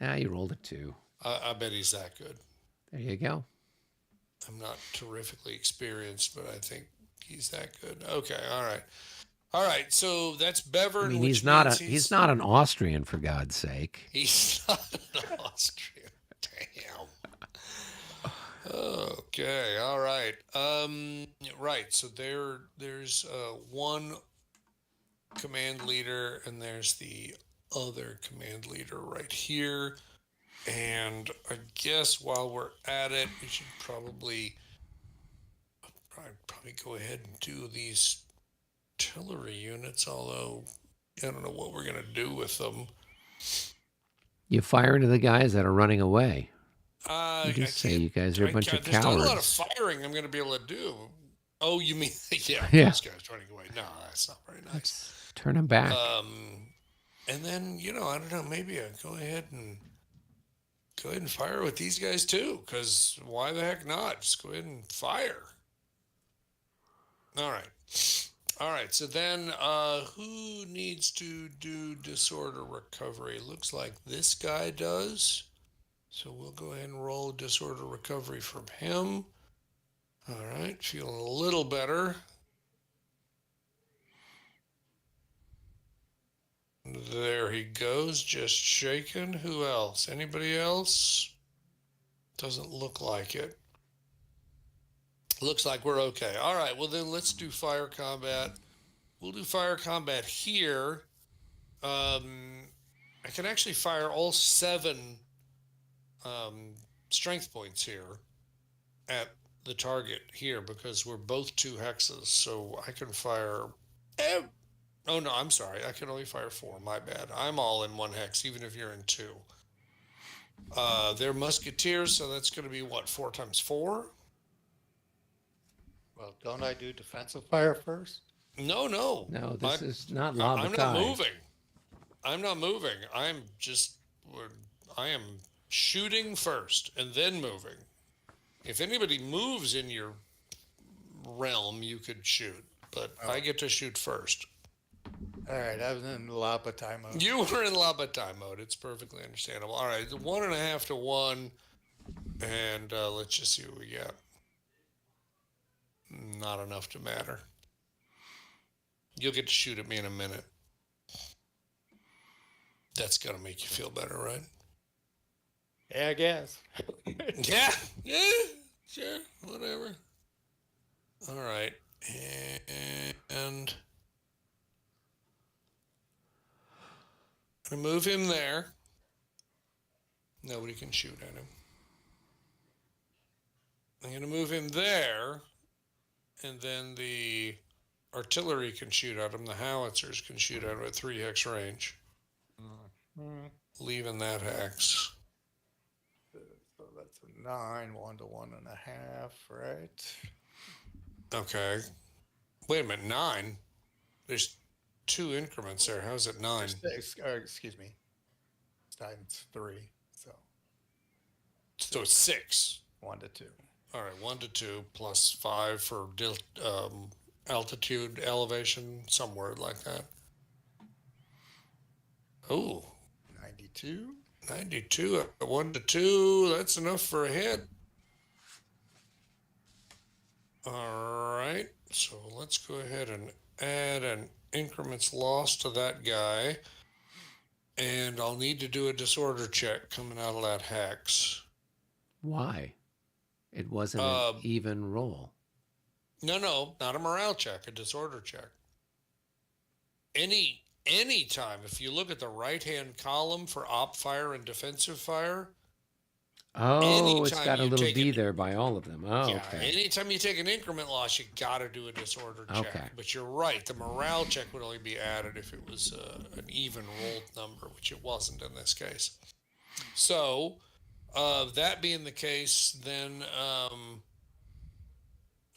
Ah, you rolled a 2. I bet he's that good. There you go. I'm not terrifically experienced, but I think he's that good. Okay, all right. All right, so that's I Bevern, mean, which means he's not an Austrian, for God's sake. he's not an Austrian. Damn. Okay, all right. Right. So there's one command leader, and there's the other command leader right here. And I guess while we're at it, we should probably go ahead and do these artillery units. Although I don't know what we're gonna do with them. You fire into the guys that are running away. You I just say can't. you guys are a I bunch of can't. There's not a lot of cowards. firing I'm gonna be able to do. Oh, you mean yeah, Yeah. those guys running away? No, that's not very nice. Let's turn them back. And then I don't know. Maybe I go ahead and fire with these guys too. Because why the heck not? Just go ahead and fire. All right. All right. So then, who needs to do disorder recovery? Looks like this guy does. So we'll go ahead and roll disorder recovery from him. All right. Feeling a little better. There he goes, just shaking. Who else? Anybody else? Doesn't look like it. Looks like we're okay. All right, well then let's do fire combat. We'll do fire combat here. I can actually fire all 7 strength points here at the target here because we're both 2 hexes. So I can fire. Oh no, I'm sorry. I can only fire 4. My bad. I'm all in 1 hex, even if you're in 2. They're musketeers, so that's going to be what, 4 times 4? Well, don't I do defensive fire first? No, no. No, this is not I'm not Labatai. moving. I'm not moving. I am shooting first and then moving. If anybody moves in your realm, you could shoot, but I get to shoot first. All right, I was in Labatai mode. You were in Labatai mode. It's perfectly understandable. All right, 1.5 to 1, and let's just see what we got. Not enough to matter. You'll get to shoot at me in a minute. That's gonna make you feel better, right? Yeah, I guess. Yeah, sure, whatever. All right, and I'm gonna move him there. Nobody can shoot at him. I'm gonna move him there, and then the artillery can shoot at him. The howitzers can shoot at him at 3 hex range. Leaving that hex. So that's a 9, 1 to 1.5, right? Okay. Wait a minute, 9? There's 2 increments there. How's it 9? Excuse me. Times 3, So it's 6. 1 to 2. All right, 1 to 2 plus 5 for altitude, elevation, some word like that. Oh, 92. 92 at 1 to 2. That's enough for a hit. All right, so let's go ahead and add an increments loss to that guy. And I'll need to do a disorder check coming out of that hex. Why? It wasn't an even roll. No, not a morale check, a disorder check. Any time, if you look at the right-hand column for op fire and defensive fire. Oh, it's got a little D there by all of them. Oh, yeah, okay. Anytime you take an increment loss, you got to do a disorder check. Okay. But you're right, the morale check would only be added if it was an even rolled number, which it wasn't in this case. So, that being the case, then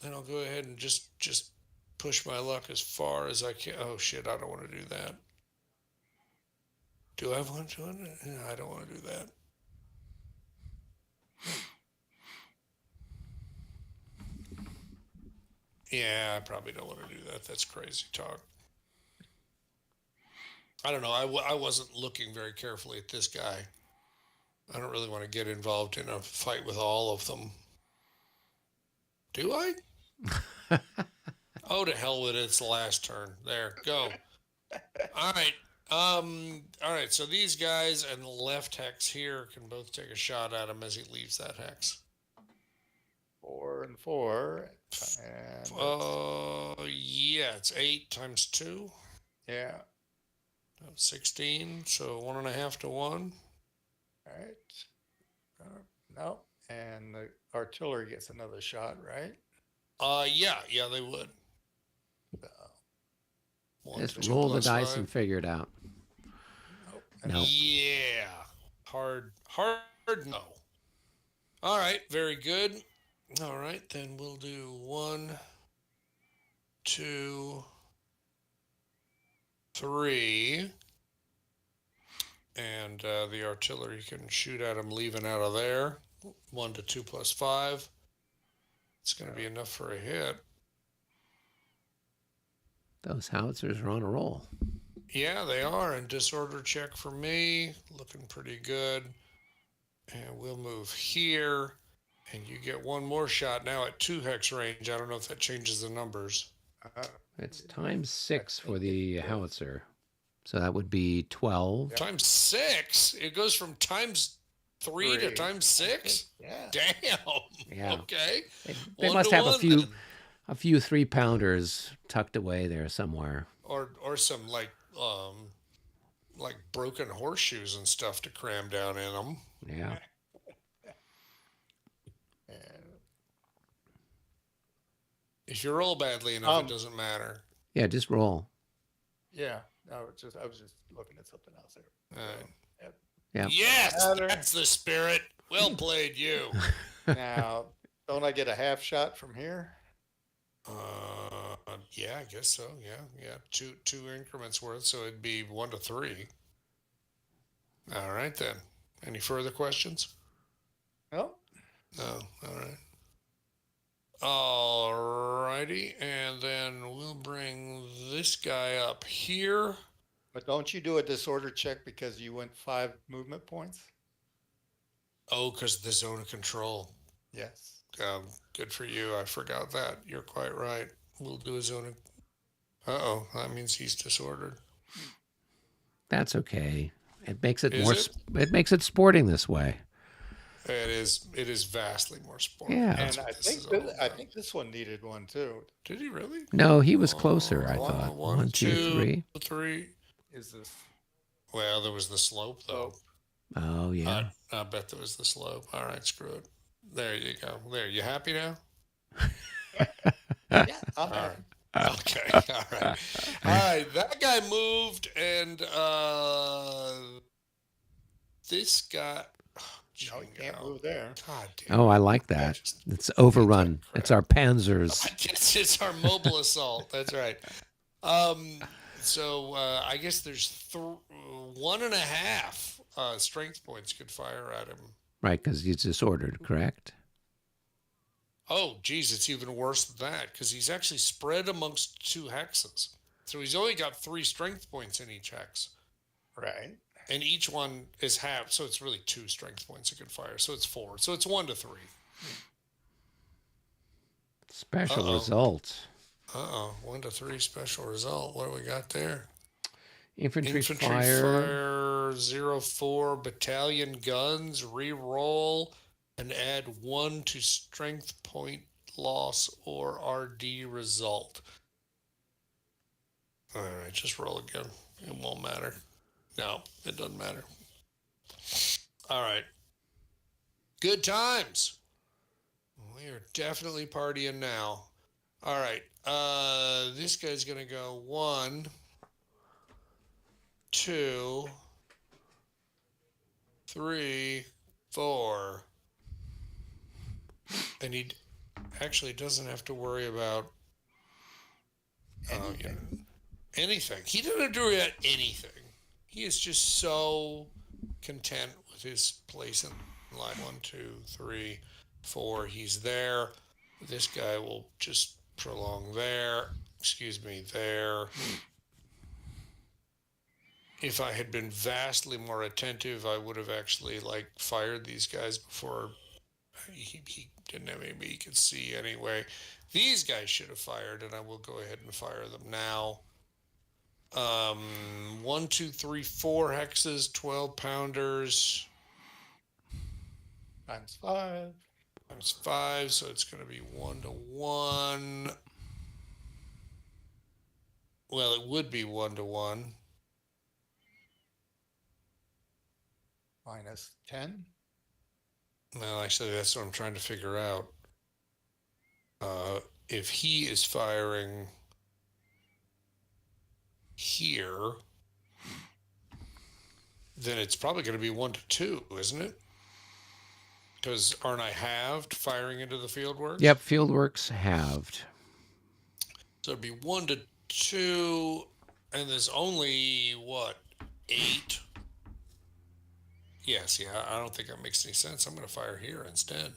I'll go ahead and just push my luck as far as I can. Oh shit, I don't want to do that. Do I want to? No, I don't want to do that. Yeah, I probably don't want to do that. That's crazy talk. I don't know. I wasn't looking very carefully at this guy. I don't really want to get involved in a fight with all of them. Do I? Oh, to hell with it. It's the last turn. There, go. All right. All right. So these guys and the left hex here can both take a shot at him as he leaves that hex. 4 and 4, and that's Yeah, it's 8 times 2. yeah. 16. So 1.5 to 1. All right. No, and the artillery gets another shot, right? Yeah, they would. So, 1 Just to 2 roll the plus dice 5. and figure it out. nope. No. Yeah. Hard no. All right, very good. All right, then we'll do 1, 2, 3. And the artillery can shoot at him leaving out of there. 1 to 2 plus 5. It's going to be enough for a hit. Those howitzers are on a roll. Yeah, they are. And disorder check for me. Looking pretty good. And we'll move here. And you get one more shot now at 2 hex range. I don't know if that changes the numbers. Uh, It's times I 6 for think the it is. howitzer. So that would be 12. Yep. Times 6? It goes from times 3 to 3. times 6? Yeah. Damn. Yeah. Okay. They 1 must to have 1 a few then. 3-pounders tucked away there somewhere. Or some like broken horseshoes and stuff to cram down in them. Yeah. And, If you roll badly enough, it doesn't matter. Yeah, just roll. yeah. I was just looking at something else there. All So, right. yep. Yeah. Yes, Matter. that's the spirit. Well played, you. Now, don't I get a half shot from here? Yeah, I guess so. Yeah. Two increments worth, so it'd be 1 to 3. All right then. Any further questions? No. No. All right. All righty, and then we'll bring this guy up here. But don't you do a disorder check because you went 5 movement points? Oh, because of the zone of control. Yes. Good for you. I forgot that. You're quite right. We'll do a zone of. Uh-oh, that means he's disordered. That's okay. It makes it Is more. it? It makes it sporting this way. It is. It is vastly more sporty. Yeah. That's And what I this think is all I about. think this one needed one too. Did he really? No, he was closer, I Oh, thought. 1, 2, 3. 3. Is this Well, there was the slope though. Oh, yeah. I bet there was the slope. All right, screw it. There you go. There, you happy now? Yeah, I'm All happy. right. Okay. All right. All right. That guy moved, and this guy. No, you can't move there. God damn. Oh, I like that. Just It's overrun. It's our panzers. it's our mobile assault. That's right. So I guess there's 1.5 strength points could fire at him. Right, because he's disordered, correct? Oh, geez, it's even worse than that because he's actually spread amongst 2 hexes. So he's only got 3 strength points in each hex. Right. And each one is half, so it's really 2 strength points it can fire. So it's 4. So it's 1 to 3. Special Uh-oh. result. 1 to 3 special result. What do we got there? Infantry Infantry fire. 04 battalion guns, re-roll, and add 1 to strength point loss or RD result. All right, just roll again. It won't matter. No, it doesn't matter. All right. Good times. We are definitely partying now. All right. This guy's going to go 1, 2, 3, 4. And he actually doesn't have to worry about anything. He doesn't have to worry about anything. He is just so content with his place in line. 1, 2, 3, 4. He's there. This guy will just prolong there. Excuse me, there. If I had been vastly more attentive, I would have actually fired these guys before he didn't have anybody he could see anyway. These guys should have fired, and I will go ahead and fire them now. 1, 2, 3, 4 hexes, 12 pounders Times 5. times 5, so it's going to be 1 to 1. Well, it would be 1 to 1. Minus 10. Well, actually, that's what I'm trying to figure out. If he is firing here, then it's probably going to be 1 to 2, isn't it? Because aren't I halved firing into the fieldworks? Yep, fieldworks halved. So it'd be 1 to 2, and there's only, what, 8? Yes, yeah, I don't think that makes any sense. I'm going to fire here instead.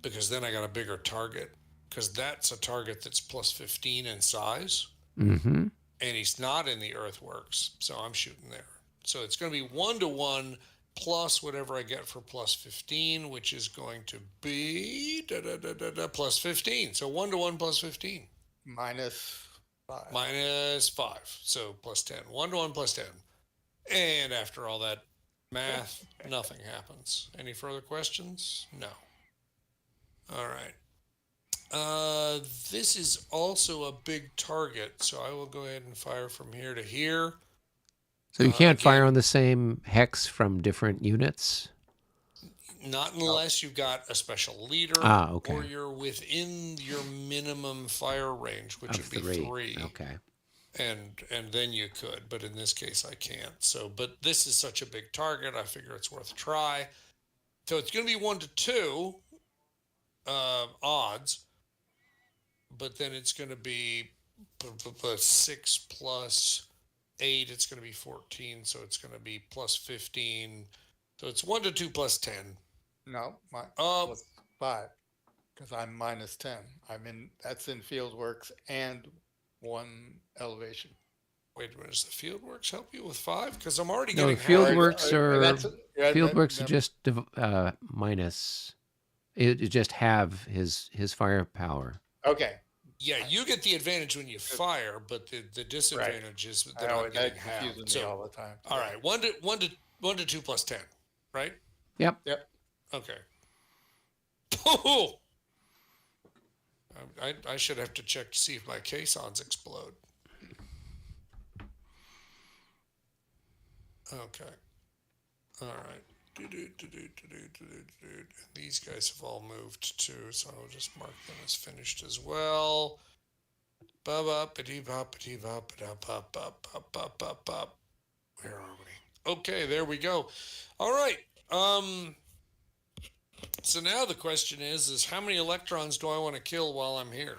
Because then I got a bigger target. Because that's a target that's plus 15 in size. Mm-hmm. And he's not in the earthworks, so I'm shooting there. So it's going to be 1 to 1 plus whatever I get for plus 15, which is going to be plus 15. So 1 to 1 plus 15. Minus 5. Minus 5. So plus 10. 1 to 1 plus 10. And after all that math, nothing happens. Any further questions? No. All right. This is also a big target, so I will go ahead and fire from here to here. So you can't fire again- on the same hex from different units? Not unless you've got a special leader Okay. or you're within your minimum fire range, which Of would be 3. Okay. And then you could, but in this case I can't. So, but this is such a big target, I figure it's worth a try. So it's going to be 1 to 2 odds, but then it's going to be 6 plus 8. It's going to be 14, so it's going to be plus 15. So it's 1 to 2 plus 10. No, plus 5. Because I'm minus 10. That's in fieldworks and 1 elevation. Wait a minute, does the fieldworks help you with 5? Because I'm already No, getting fieldworks halved. fieldworks are just minus. It just have his firepower. Okay. Yeah, you get the advantage when you fire, but the disadvantage is that I'm getting halved. Me So, all the time. all right, 1 to 2 plus 10, right? Yep. Okay. Oh! I should have to check to see if my caissons explode. Okay. All right. These guys have all moved too, so I'll just mark them as finished as well. Where are we? Okay, there we go. All right. So now the question is how many electrons do I want to kill while I'm here?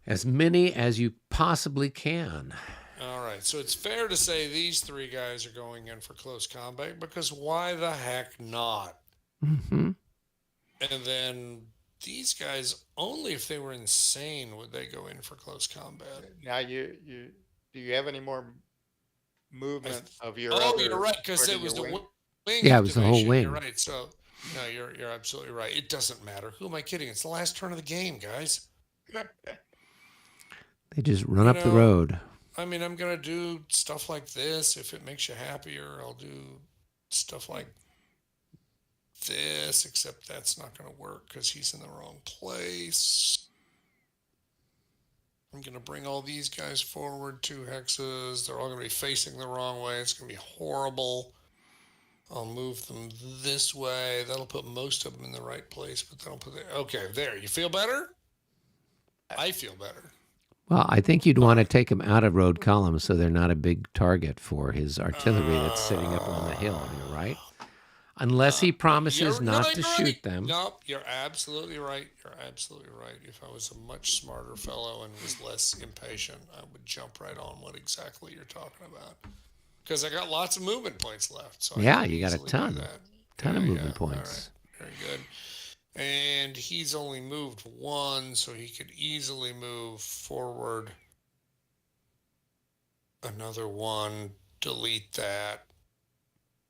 As many as you possibly can. All right, so it's fair to say these 3 guys are going in for close combat because why the heck not? Mm-hmm. And then these guys, only if they were insane would they go in for close combat. Now do you have any more movement of your Oh, other? you're right, because part it of was the your wing? wing. Yeah, it was the whole activation. wing. You're right. So no, you're absolutely right. It doesn't matter. Who am I kidding? It's the last turn of the game, guys. They just run up the road. I mean, I'm gonna do stuff like this if it makes you happier. I'll do stuff like this, except that's not gonna work because he's in the wrong place. I'm gonna bring all these guys forward 2 hexes. They're all gonna be facing the wrong way. It's gonna be horrible. I'll move them this way. That'll put most of them in the right place, but that'll put okay, there. You feel better? I feel better. Well, I think you'd want to take them out of road columns so they're not a big target for his artillery that's sitting up on the hill here, right? Unless he promises not to shoot them. Nope, you're absolutely right. You're absolutely right. If I was a much smarter fellow and was less impatient, I would jump right on what exactly you're talking about. Because I got lots of movement points left. So yeah, you got a ton of movement All points. right. Very good. And he's only moved 1, so he could easily move forward another 1, delete that.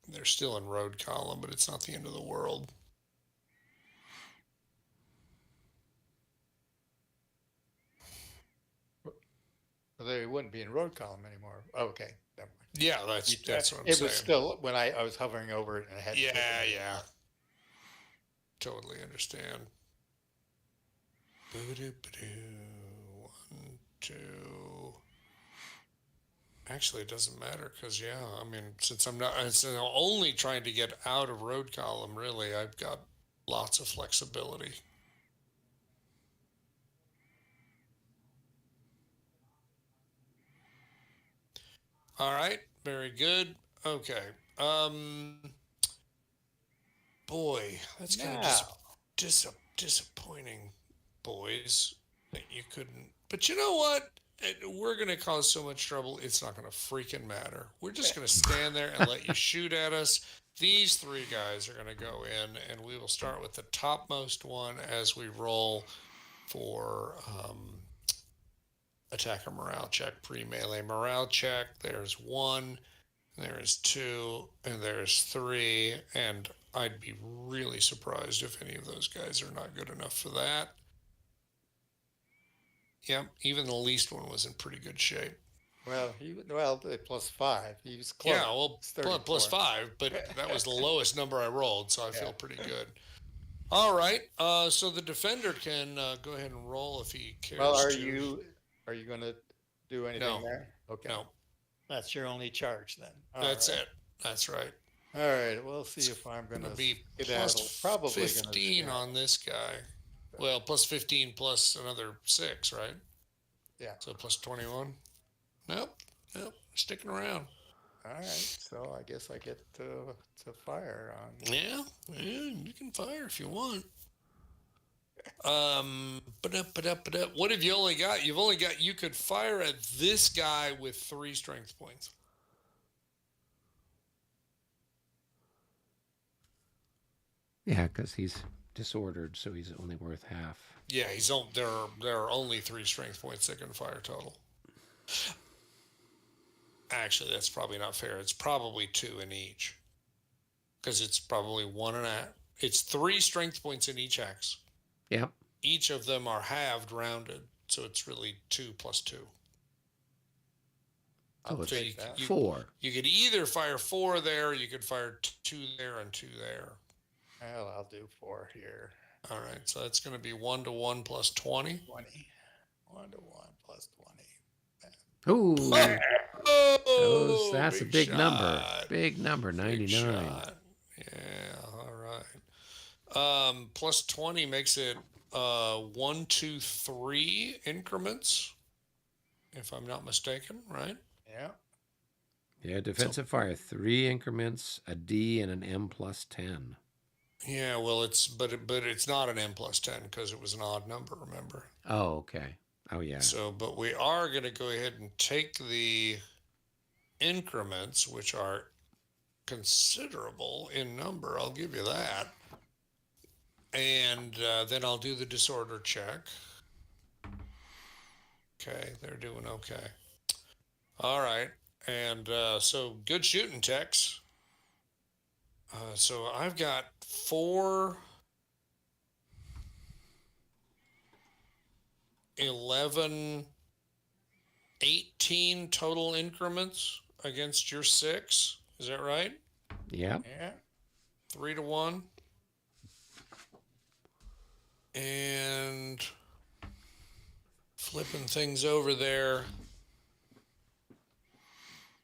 They're still in road column, but it's not the end of the world. they wouldn't be in road column anymore. Oh, okay, never mind. Yeah, that's what I'm It was saying. still when I was hovering over it and it hadn't taken Yeah, me yeah. out. Totally understand. One, two. Actually, it doesn't matter because, yeah, I mean, since I'm only trying to get out of road column, really, I've got lots of flexibility. All right, very good. Okay. Um, Boy, that's kind of Now, disappointing, boys, that you couldn't. But you know what? We're going to cause so much trouble, it's not going to freaking matter. We're just going to stand there and let you shoot at us. These three guys are going to go in, and we will start with the topmost one as we roll for attacker morale check, pre melee morale check. There's one, there's two, and there's three, and I'd be really surprised if any of those guys are not good enough for that. Yep, even the least one was in pretty good shape. well, the +5. He was close. Yeah, well, It's plus 34. five, but that was the lowest number I rolled, so I Yeah. feel pretty good. All right, so the defender can go ahead and roll if he cares Well, to. are you going to do anything No, there? Okay. no, That's your only charge then. All that's right. it. That's right. All right. We'll see if I'm going Going to to be skedaddle. Probably going to 15 on this guy. Well, plus 15 plus another 6, right? Yeah. So plus 21. Nope. Sticking around. All right. So I guess I get to fire on. Yeah, you can fire if you want. What have you only got? You could fire at this guy with 3 strength points. Yeah, because he's disordered, so he's only worth half. Yeah, there are only 3 strength points that can fire total. Actually, that's probably not fair. It's probably 2 in each, because it's probably it's 3 strength points in each hex. Yep. Each of them are halved rounded, so it's really 2 plus 2. I'll So it's take that. 4. You could either fire 4 there, you could fire 2 there and 2 there. Well, I'll do 4 here. All right, so that's going to be 1 to 1 plus 20. 20. 1 to 1 plus 20. Ooh. Oh, That's a big number. Big number, 99. Yeah, all right. Plus 20 makes it 1, 2, 3 increments, if I'm not mistaken, right? Yeah. Yeah, defensive fire, 3 increments, a D, and an M plus 10. Yeah, well, but it's not an M plus 10 because it was an odd number, remember? Oh, okay. Oh, yeah. So, but we are going to go ahead and take the increments, which are considerable in number. I'll give you that. And then I'll do the disorder check. Okay, they're doing okay. All right. And so good shooting, Tex. So I've got 4, 11, 18 total increments against your 6. Is that right? Yeah. Yeah. 3 to 1. And flipping things over there.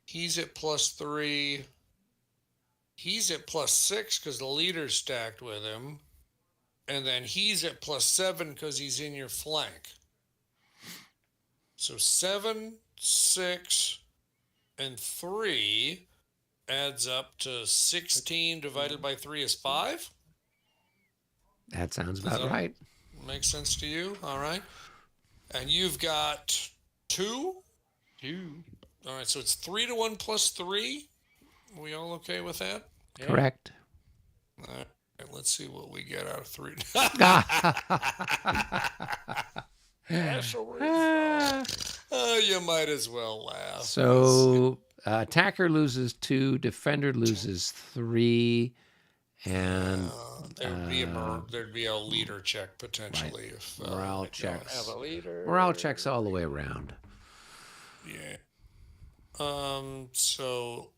He's at plus 3. He's at plus 6 because the leader's stacked with him. And then he's at plus 7 because he's in your flank. So 7, 6, and 3 adds up to 16 divided by 3 is 5. That sounds about right. Makes sense to you? All right. And you've got 2? 2. All right, so it's 3 to 1 plus 3. Are we all okay with that? Yeah. Correct. All right, let's see what we get out of 3. You might as well laugh. So attacker loses 2, defender loses 3, and there'd be a leader check potentially if morale if checks. Have a leader. Morale checks all the way around. So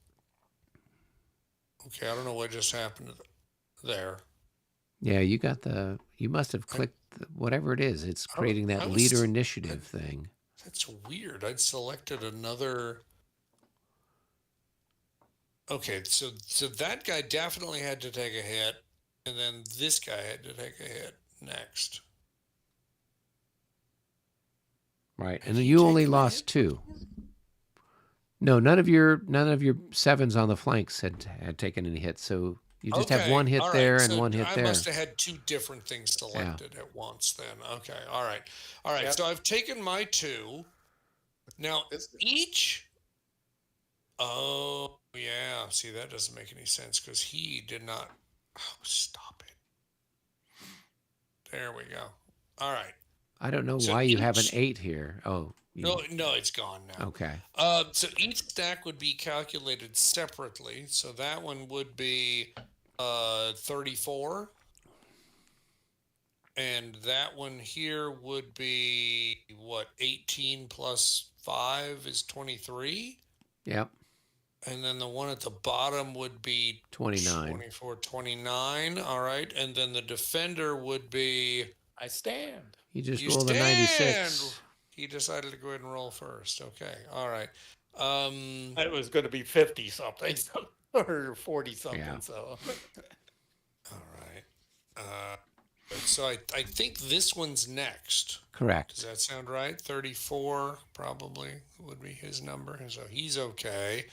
okay, I don't know what just happened there. Yeah, you must have I clicked whatever it is. It's creating that I leader was I, initiative thing. that's weird. I'd selected another. Okay, so that guy definitely had to take a hit, and then this guy had to take a hit next. Right. Had And he you only taken a hit lost two. before? No, none of your sevens on the flanks had taken any hits. So you just have Okay, one hit all right. there and So one hit I there. must have had two different things Yeah. selected at once then. Okay, all right. All right. Yep. So I've taken my two. Now This each. Oh, yeah. See, that doesn't make any sense because he did not. Oh, stop it. There we go. All right. I don't know So why you have an each. 8 here. Oh, No, no, it's gone now. okay. So each stack would be calculated separately. So that one would be 34. And that one here would be what, 18 plus 5 is 23. Yep. And then the one at the bottom would be 29. 24, 29. All right. And then the defender would be I stand. You just you roll the stand. 96. He decided to go ahead and roll first. Okay. All right. It was going to be 50 something or 40 something. Yeah. So All right. So I think this one's next. Does Correct. that sound right? 34 probably would be his number. So he's okay.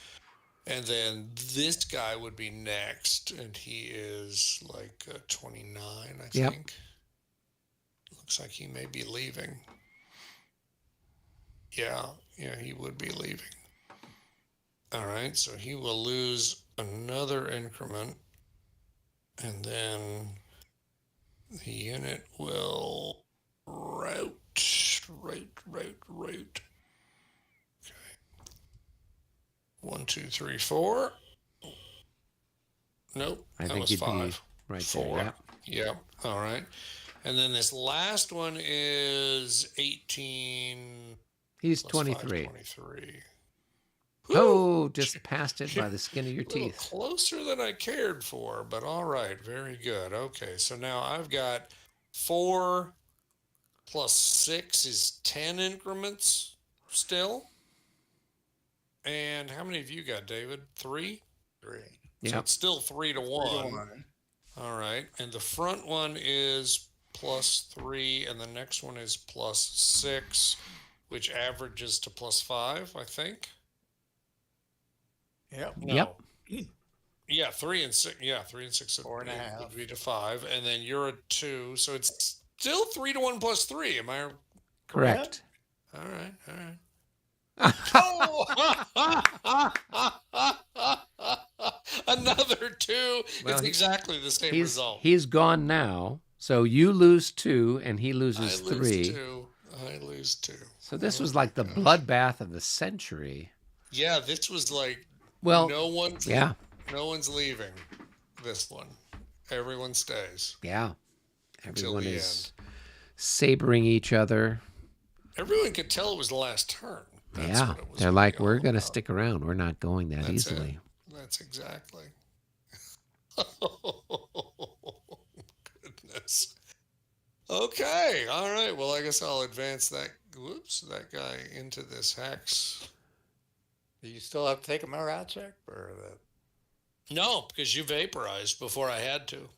And then this guy would be next, and he is like 29, I Yep. think. Looks like he may be leaving. Yeah, he would be leaving. All right, so he will lose another increment, and then the unit will route. Okay. 1, 2, 3, 4. Nope, I that think was you'd be 5. right 4. there. Yeah. Yep. All right. And then this last one is 18 He's plus 23. 5, 23. Oh, just passed it by the skin of your A little teeth. closer than I cared for, but all right. Very good. Okay, so now I've got 4 plus 6 is 10 increments still. And how many have you got, David? 3? 3. So Yep. it's still 3 to 3 to 1. 1. All right. And the front one is plus 3, and the next one is plus 6, which averages to plus 5, I think. Yep. No. Yep. Yeah, 3 and 6. Yeah, 3 and 6 4 and a half. would be to 5. And then you're a 2. So it's still 3 to 1 plus 3. Am I Correct. All right. All right. Another 2. Well, It's exactly the same result. He's gone now. So you lose 2 and he I loses lose 3. 2. I lose 2. So this Oh was like the my gosh. bloodbath of the century. Yeah, this was like Well, no one's yeah. leaving this one. Everyone stays Yeah. until Everyone the is sabering each other. end. Everyone could tell it was the last turn. That's Yeah. what it was They're really like, we're all going to about. stick around. We're not going that That's easily. That's exactly. Oh, goodness. Okay. All right. Well, I guess I'll advance that. Whoops, that guy into this hex. Do you still have to take a morale check or that? No, because you vaporized before I had to.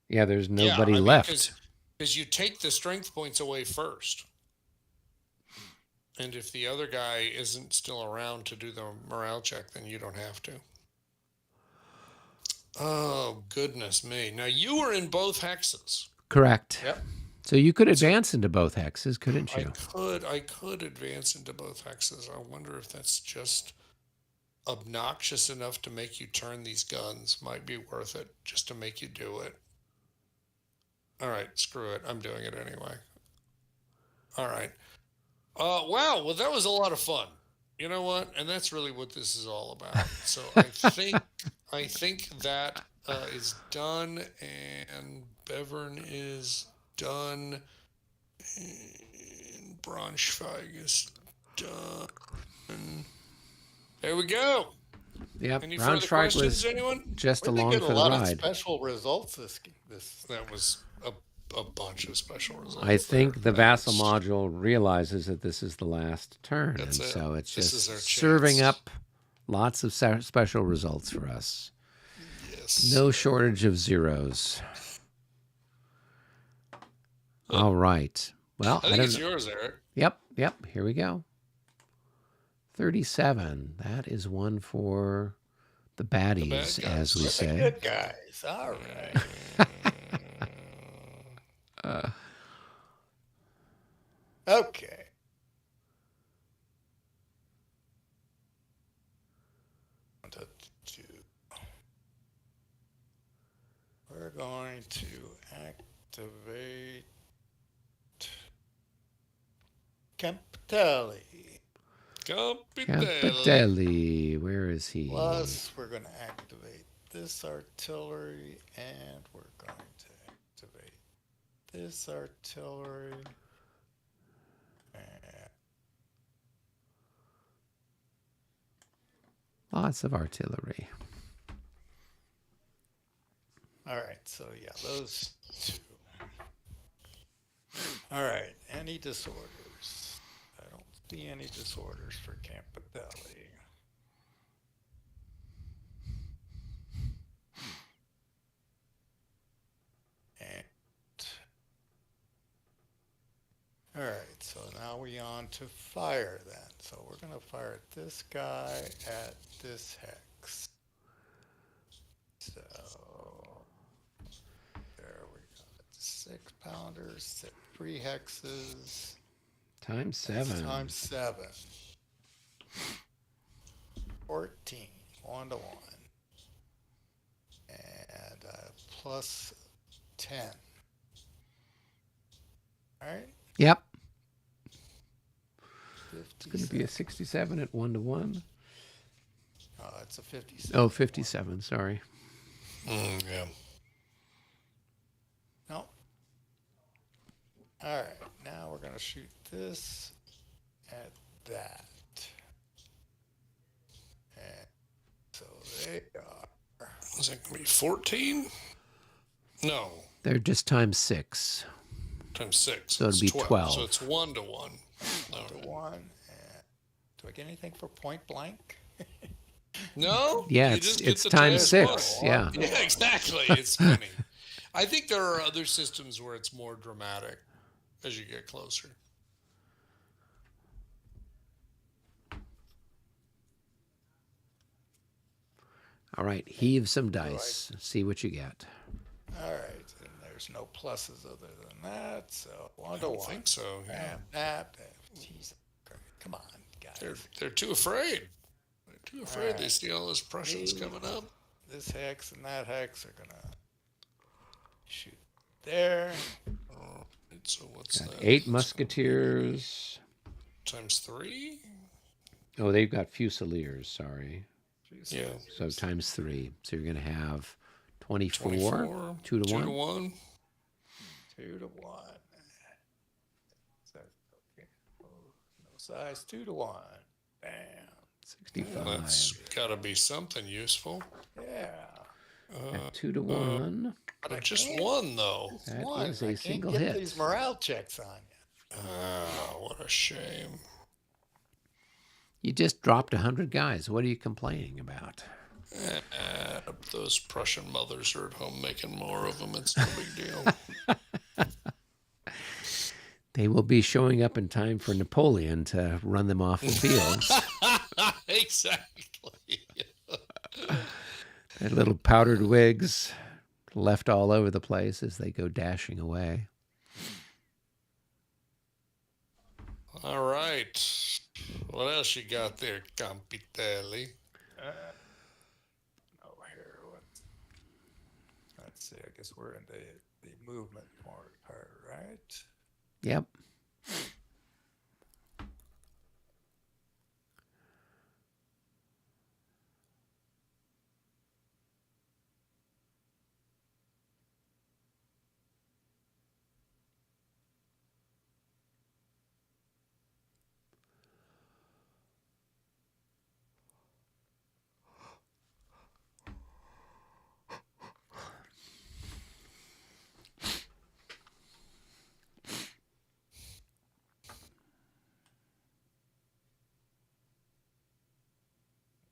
Yeah, there's Yeah, nobody I mean, left. because you take the strength points away first. And if the other guy isn't still around to do the morale check, then you don't have to. Oh, goodness me. Now, you were in both hexes. Correct. Yep. So you could advance into both hexes, couldn't you? I could advance into both hexes. I wonder if that's just obnoxious enough to make you turn these guns. Might be worth it just to make you do it. All right, screw it. I'm doing it anyway. All right. Wow. Well, that was a lot of fun. You know what? And that's really what this is all about. So I think that is done, and Bevern is done. And Braunschweig is done. There we go. Yep, Any further Braunschweig questions, was anyone? just We've been along getting a for the lot of ride. special results this. That was a bunch of special I results there. think the vassal module realizes that this is the last turn, That's and it. so it's This is our just serving chance. up lots of special results for us. Yes. No shortage of zeros. All right. Well, I think it's yours, Eric. Yep. Here we go. 37. That is one for the baddies, as we We're the say. good guys. All right. Okay. We're going to activate Campitelli. Campitelli. Where is he? Plus, we're going to activate this artillery, and we're going to activate this artillery. Lots of artillery. All right, so yeah, those two. All right, any disorders? I don't see any disorders for Campitelli. And all right, so now we on to fire then. So we're gonna fire this guy at this hex. So there we go. 6-pounders, 3 hexes. Times 7. Times 7. 14. 1 to 1. And plus 10. All right. Yep. 57. It's going to be a 67 at 1 to 1. It's a 57. Oh, 57. Sorry. Yeah. No. All right. Now we're going to shoot this at that. And so they are. Is that going to be 14? No. They're just times 6. Times 6. So it'd be 12. So it's 1 to 1. 1 to 1. And do I get anything for point blank? No? Yeah, You just it's get the times 6. plus. Yeah. Yeah, exactly. It's funny. I think there are other systems where it's more dramatic as you get closer. All right. Heave some dice. See what you get. All right. And there's no pluses other than that. So 1 to I 1. don't think so. Yeah. Jesus. Come on, guys. They're too afraid. They're too afraid. They see all those Prussians coming up. This hex and that hex are going to shoot there. Oh, so what's Got that? 8 musketeers. Times 3? Oh, they've got fusiliers. Sorry. Yeah. So times 3. So you're going to have 24. 24. 2 to 1. 2 to 1. 2 to 1. So, okay. No size. 2 to 1. Bam. 65. Well, that's got to be something useful. Yeah. At 2 to 1. But just one, though. That One. is a I can't single get hit. these morale checks on you. What a shame. You just dropped 100 guys. What are you complaining about? Those Prussian mothers are at home making more of them. It's no big deal. They will be showing up in time for Napoleon to run them off the field. Exactly. Their little powdered wigs left all over the place as they go dashing away. All right. What else you got there, Campitelli? Here. Let's see. I guess we're in the movement part, right? Yep.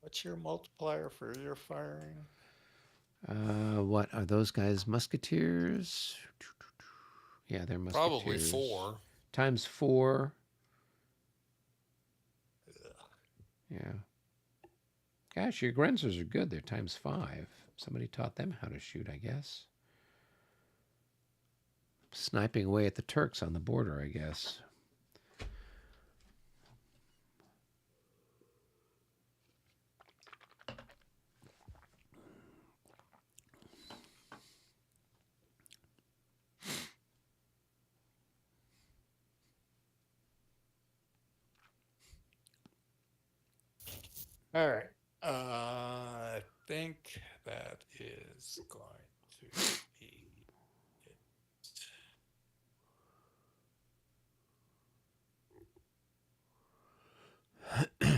What's your multiplier for your firing? What are those guys? Musketeers? Yeah, they're Probably musketeers. 4. Times 4. Ugh. Yeah. Gosh, your Grenzers are good. They're times 5. Somebody taught them how to shoot, I guess. Sniping away at the Turks on the border, I guess. All right. I think that is going to be it. Uh,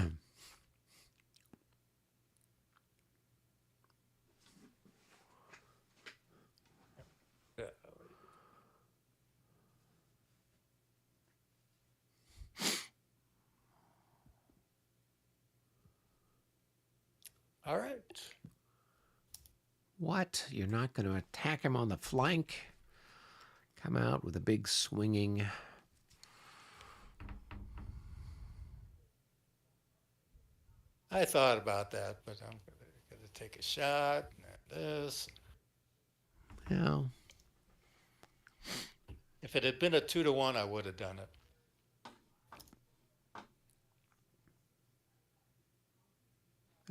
All right. What? You're not going to attack him on the flank? Come out with a big swinging. I thought about that, but I'm going to take a shot. And this. Well, If it had been a 2-to-1, I would have done it.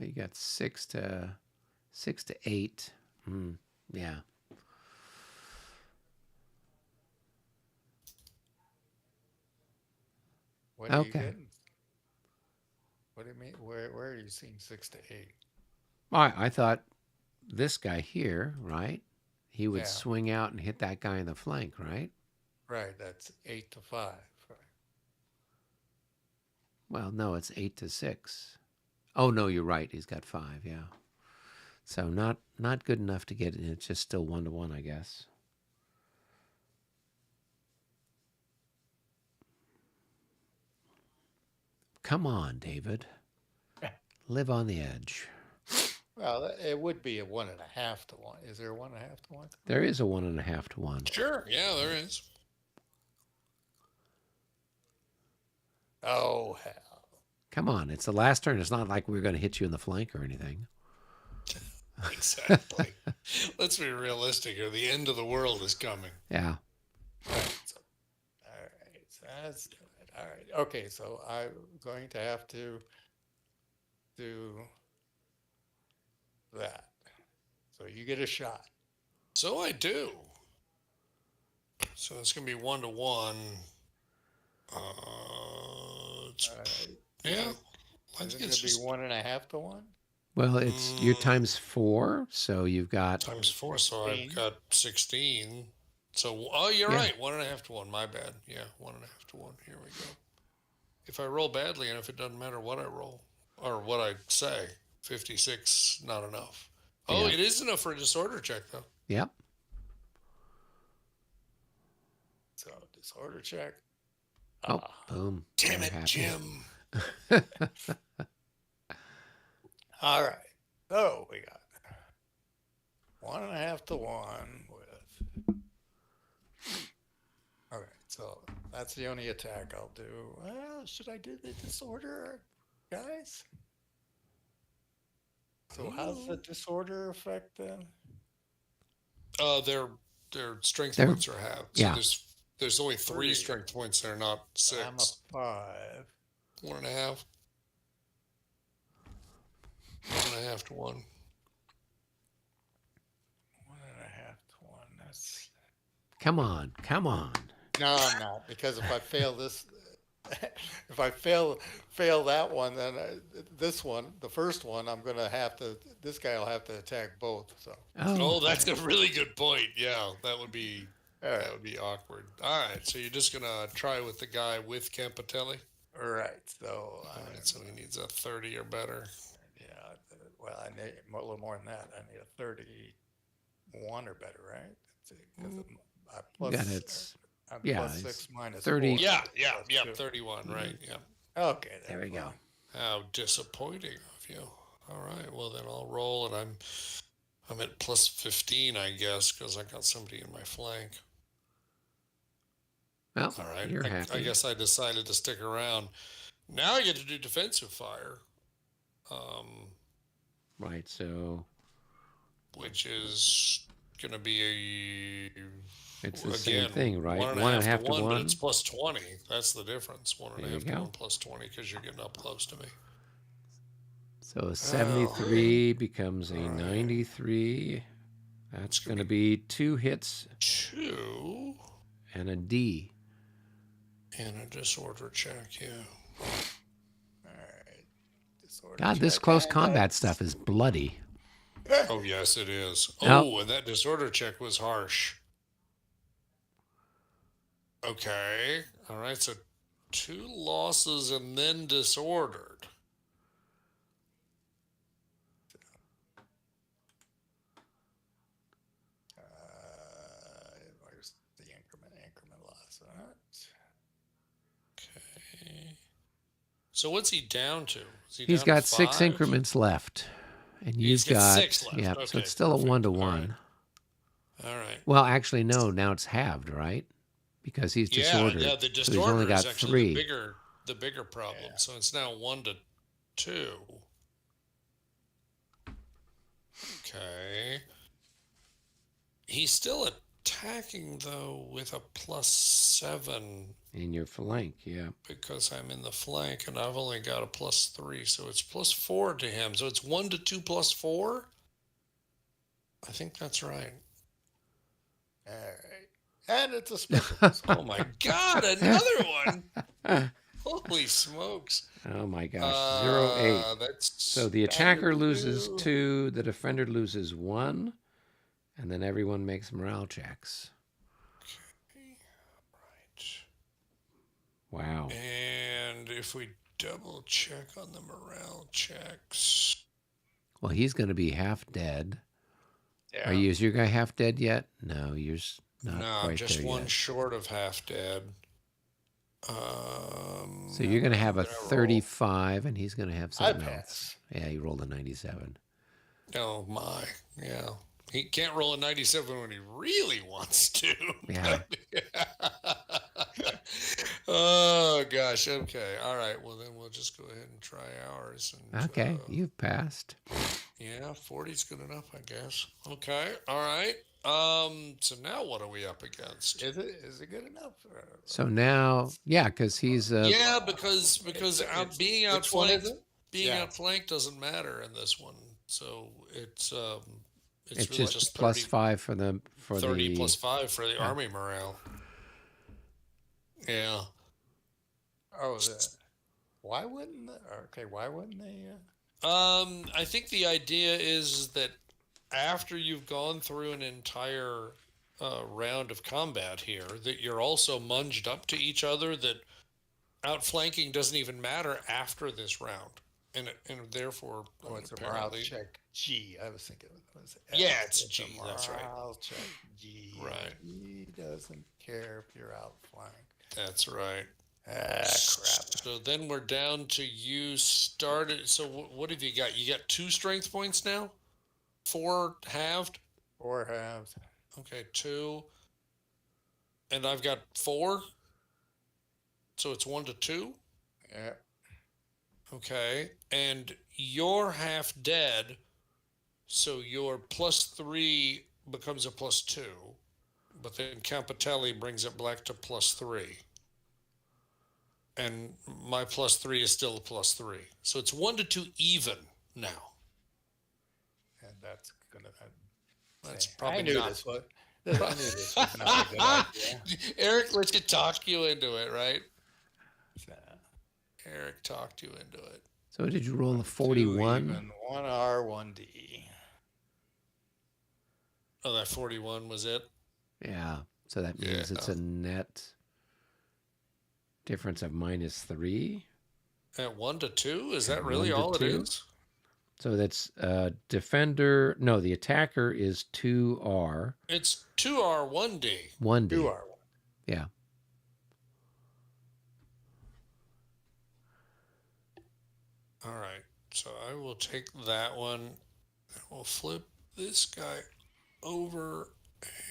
you got 6 to 8. Yeah. What are you Okay. getting? What do you mean? Where are you seeing 6 to 8? I thought this guy here, right? He would Yeah, swing out and hit that guy in the flank, right? right. That's 8 to 5. Right. Well, no, it's 8 to 6. Oh no, you're right. He's got 5. Yeah. So not good enough to get it. It's just still 1 to 1, I guess. Come on, David. Live on the edge. Well, it would be a 1.5 to 1. Is there a 1.5 to 1? There is a 1.5 to 1. Sure. Yeah, there is. Oh, hell. Come on, it's the last turn. It's not like we're going to hit you in the flank or anything. Exactly. Let's be realistic here. The end of the world is coming. Yeah. All right. So that's good. All right. Okay. So I'm going to have to do that. So you get a shot. So I do. So it's going to be 1 to 1. All right. Yeah. Is Let's it get going to be just 1.5 to 1? Well, it's your mm, times 4, so you've got times 4. So I've 16. got 16. So, oh, you're yeah. right. 1.5 to 1. My bad. Yeah. 1.5 to 1. Here we go. If I roll badly, and if it doesn't matter what I roll or what I say, 56, not enough. Oh, Yeah. it is enough for a disorder check, though. Yep. So disorder check. Oh, Ah. boom. Damn Never it, happened. Jim. All right. So we got 1.5 to 1 with. All right. So that's the only attack I'll do. Well, should I do the disorder, guys? So how's the disorder affect then? Their strength There. points are halved. So Yeah. there's only 3 3. strength points. They're not I'm a 6. 5. 1.5. 1.5 to 1. 1.5 to 1. That's Come on. Come on. no, I'm not, because if I fail this, if I fail that one, then this one, the first one, I'm gonna have to. This guy will have to attack both. So Oh, Oh, that's a really good point. Yeah, that would be all awkward. All right, so you're just gonna try with the guy with Campitelli. right. So All right, so he needs a 30 or better. yeah. Well, I need a little more than that. I need a 31 or better, right? Because I you got plus it's I'm yeah, plus it's 6 minus 30. 4. Yeah, So yeah, plus yeah. 2. 31, right? Yeah. Okay, There we go. How disappointing of you. All right. Well, then I'll roll, and I'm at plus 15, I guess, because I got somebody in my flank. Well, All right. you're I happy. guess I decided to stick around. Now I get to do defensive fire, Right, so which is going to be it's the same again thing, right? one and a One and a half to half to one, but it's one. plus 20. That's the difference. One and There a you half to go. one plus 20 because you're getting up close to me. So a Oh, 73 becomes a all right. 93. That's It's going gonna to be 2 hits 2 and a D. and a disorder check. Yeah. All right. Disorder God, this check. close And combat stuff is bloody. Oh yes, it is. Oh, Oh, and that disorder check was harsh. Okay. All right. So 2 losses and then disordered. Where's the increment loss? All right. Okay. So what's he down to? Is he he's down to got 6 5? increments left. And He's you've got got, 6 left. yeah, Okay, so it's still perfect. a 1 to All right. 1. All right. Well, actually, no, now it's halved, right? Because he's disordered. Yeah. The So he's disorder only got is actually 3. the bigger problem. Yeah. So it's now 1 to 2. Okay. He's still attacking though with a plus 7 In your flank, yeah. because I'm in the flank and I've only got a plus 3, so it's plus 4 to him. So it's 1 to 2 plus 4. I think that's right. All right. And it's a special. Oh my God, another one! Holy smokes! Oh my gosh, 0-8. That's So the attacker loses 2, the defender loses 1, and then everyone makes morale checks. Right. Wow. And if we double check on the morale checks, Well, he's going to be half dead. Yeah. Is your guy half dead yet? No, you're not no, I'm quite just there one yet. short of half dead. So you're going to have a I'm gonna roll. 35, and he's going to have I something else. pass. Yeah, he rolled a 97. Oh my, yeah. He can't roll a 97 when he really wants to. Yeah. Oh gosh. Okay. All right. Well, then we'll just go ahead and try ours. And, Okay, you've passed. Yeah, 40's good enough, I guess. Okay. All right. So now what are we up against? Is it good enough? So now, yeah, because he's Yeah, because being which one is outflanked, it? being Yeah. outflanked doesn't matter in this one. So it's it's really just 30, plus 5 for 30 the plus 5 for the army morale. Yeah. Oh, why wouldn't why wouldn't they? I think the idea is that after you've gone through an entire round of combat here, that you're also munged up to each other, that outflanking doesn't even matter after this round. And therefore, Oh, it's a morale check G. I was thinking it was F. Yeah, it's G. That's right. Morale check G. Right. He doesn't care if you're outflanked. That's right. Ah, crap. So then we're down to you started. So what have you got? You got 2 strength points now? 4 halved? 4 halves. Okay, 2. And I've got 4. So it's 1 to 2? Yeah. Okay. And you're half dead. So your plus 3 becomes a plus 2. But then Campitelli brings it back to plus 3. And my plus 3 is still a plus 3. So it's 1 to 2 even now. And that's gonna. That's I probably knew not. this was. I knew this was not a good idea. Eric let you talk you into it, right? So, Eric talked you into it. So did you roll a 2 41? even, 1 R, 1 D. Oh, that 41 was it? Yeah. So that means it's a net difference of -3. At 1 to 2? Is that At really 1 to all it 2? is? So that's defender. No, the attacker is 2R. It's 2R, 1D. 1D. 2 R. Yeah. All right. So I will take that one. We'll flip this guy over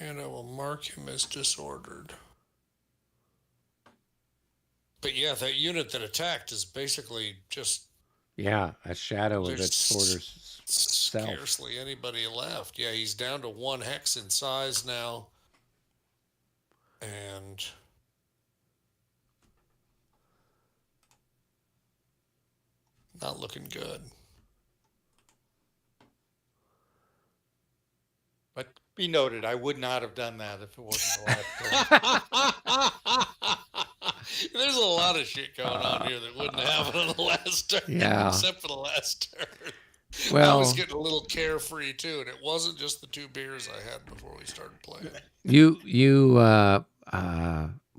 and I will mark him as disordered. But yeah, that unit that attacked is basically just Yeah, a shadow of its sort there's of self. scarcely anybody left. Yeah, he's down to one hex in size now, and not looking good. But be noted, I would not have done that if it wasn't the last turn. There's a lot of shit going on here that wouldn't happen on the last turn, Yeah. except for the last turn. I was Well, getting a little carefree too, and it wasn't just the two beers I had before we started playing.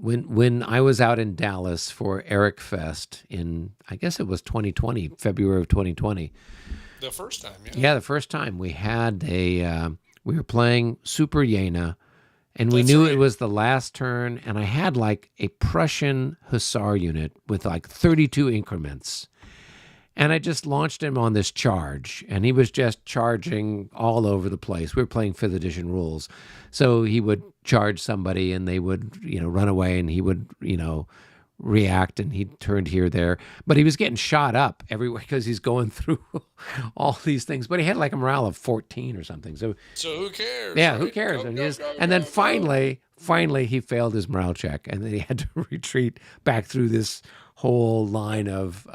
when I was out in Dallas for Eric Fest in, I guess it was 2020, February of 2020. The first time, yeah. Yeah, the first time we had we were playing Super Jena, and we That's knew right. it was the last turn, and I had like a Prussian hussar unit with like 32 increments. And I just launched him on this charge, and he was just charging all over the place. We were playing 5th edition rules. So he would charge somebody, and they would, run away, and he would, react, and he turned here, there. But he was getting shot up everywhere because he's going through all these things. But he had like a morale of 14 or something. So, who cares? yeah, right? who cares? Go, And, go, go, and then go, go. finally, he failed his morale check, and then he had to retreat back through this whole line of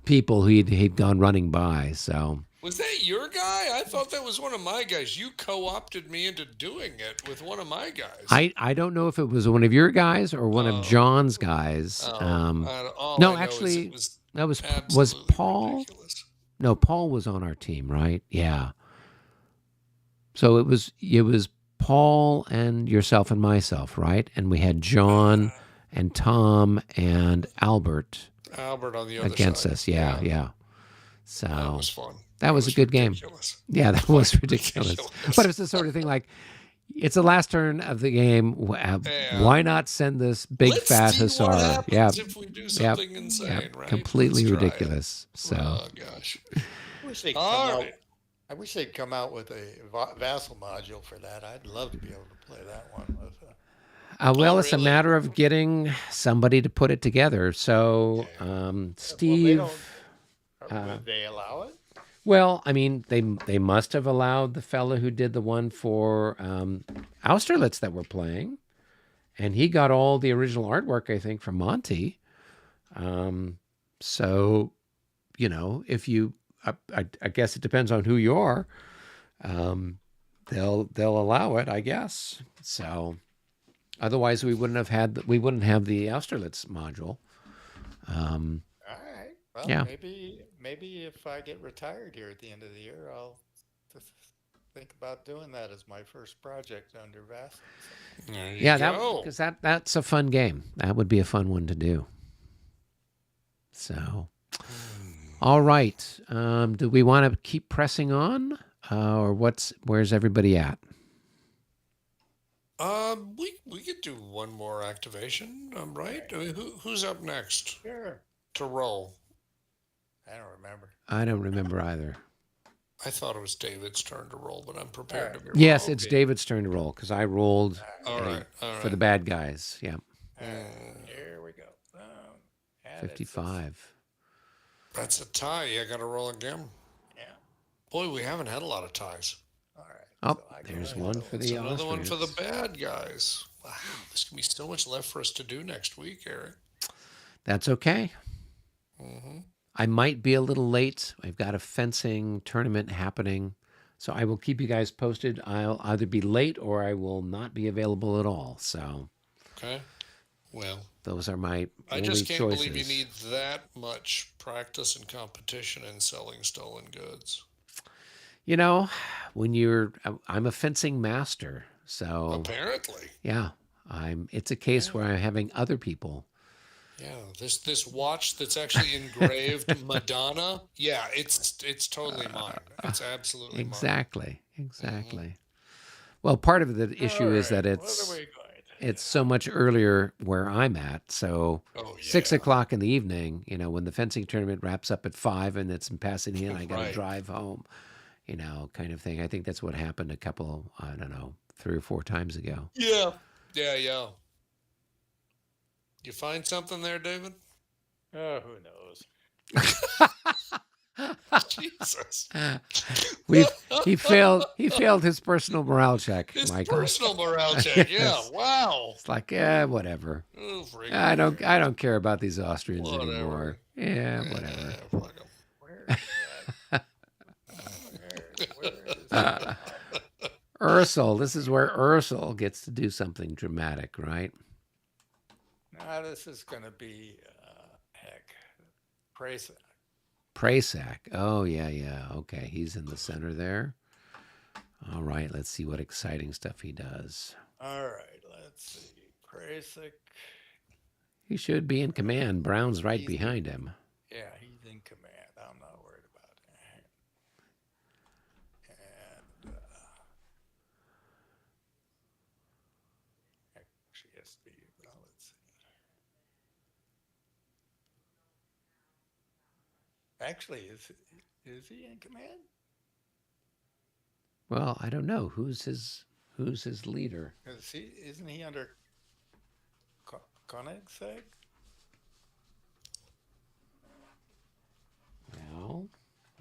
people he'd gone running by. So Was that your guy? I thought that was one of my guys. You co-opted me into doing it with one of my guys. I don't know if it was one of your guys or one of John's guys. All No, I know actually, is it was that was absolutely Paul. ridiculous. No, Paul was on our team, right? Yeah. So it was Paul and yourself and myself, right? And we had John and Tom and Albert Albert on the other against side. us. Yeah. So That was fun. that was a good ridiculous. game. Yeah, that was Fucking ridiculous. ridiculous. But it's the sort of thing like, it's the last turn of the game. Yeah. Why not send this big Let's fat see hussar? what happens Yeah, if we do something insane, right? completely Let's try it. ridiculous. So Oh gosh. I wish they'd come All out. right. I wish they'd come out with a vassal module for that. I'd love to be able to play that one with. well, it's really? a matter of getting somebody to put it together. So Steve. Would they allow it? Well, I mean, they must have allowed the fella who did the one for Austerlitz that we're playing, and he got all the original artwork, I think, from Monty. So, if you, I guess it depends on who you are. They'll allow it, I guess. So, otherwise, we wouldn't have the Austerlitz module. All right. Well, Yeah. maybe if I get retired here at the end of the year, I'll just think about doing that as my first project under vassal. There you Yeah, go. because that's a fun game. That would be a fun one to do. So, all right. Do we want to keep pressing on, or where's everybody at? We could do one more activation, right? I mean, who's up next Sure. to roll? I don't remember. I don't remember either. I thought it was David's turn to roll, but I'm prepared to be Yes, wrong. it's David's turn to roll because I rolled All right. for the bad guys. Yeah, Here we go. Add it. 55. That's a tie. I got to roll again. Yeah. Boy, we haven't had a lot of ties. All right. Oh, so I go there's ahead. one for It's the another one for the Austrians. bad guys. Wow, there's gonna be so much left for us to do next week, Eric. That's okay. Mm-hmm. I might be a little late. I've got a fencing tournament happening. So I will keep you guys posted. I'll either be late or I will not be available at all. So Okay. Well, those are my I only just can't choices. believe you need that much practice and competition in selling stolen goods. When I'm a fencing master. So Apparently. yeah, it's a case where I'm having other people. Yeah, this watch that's actually engraved Madonna. Yeah, it's totally mine. It's absolutely mine. Exactly. Well, part of the issue is that What are it's we going to it's so much earlier where I'm at. So Oh, 6 o'clock in the evening, when the fencing tournament wraps up at 5 and it's in Pasadena, yeah. I got to Right. drive home, kind of thing. I think that's what happened a couple, I don't know, 3 or 4 times ago. Yeah. Yeah, yeah. You find something there, David? Oh, who knows? Jesus. We've he failed his personal morale check, His Michael. personal morale check. Yeah. Yes. Wow. It's like, whatever. Oh, friggin' I don't care about these Austrians whatever. anymore. Yeah, whatever. Eh, fuck 'em. Where is that? Where is that? Ursel, this is where Ursel gets to do something dramatic, right? Now this is going to be heck. Praise. Prasak. Oh, yeah, yeah. Okay, he's in the center there. All right, let's see what exciting stuff he does. All right, let's see. Prasic. He should be in command. Brown's right He's in, behind him. yeah, he's in command. I'm not worried about it. And actually, yes, well, let's see. Actually, is he in command? Well, I don't know who's his leader. Isn't he under Koenigsegg? Well,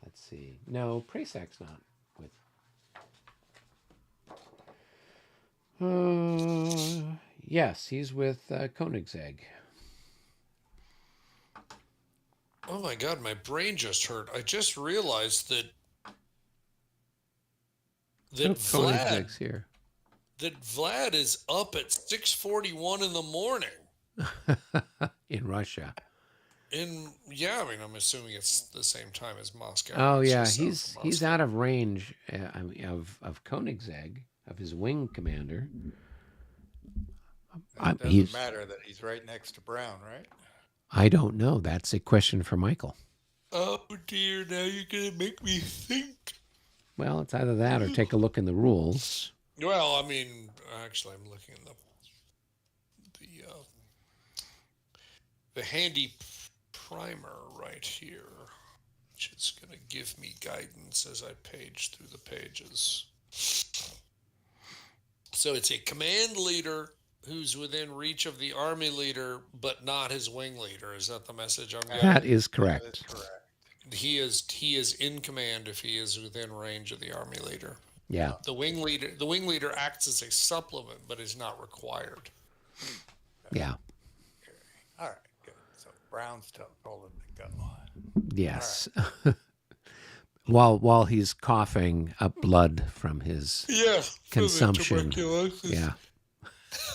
let's see. No, Prasak's not with. Yes, he's with Koenigsegg. Oh my God, my brain just hurt. I just realized that Oh, that Vlad Koenigsegg's here. that Vlad is up at 6:41 in the morning. In Russia. Yeah, I mean, I'm assuming it's the same time as Moscow. Oh It's yeah, just south he's of he's Moscow. out of range of Koenigsegg, of his wing commander. It doesn't He's matter that he's right next to Brown, right? I don't know. That's a question for Michael. Oh dear, now you're gonna make me think. Well, it's either that or take a look in the rules. Well, I mean, actually, I'm looking at the handy primer right here, which is going to give me guidance as I page through the pages. So it's a command leader who's within reach of the army leader, but not his wing leader. Is that the message I'm getting? That is That is correct. correct. He is in command if he is within range of the army leader. Yeah. The wing leader acts as a supplement, but is not required. Yeah. Okay. All right, good. So Brown's told him to go. Yes. while he's coughing up blood from his Yeah, for the consumption. tuberculosis. Yeah.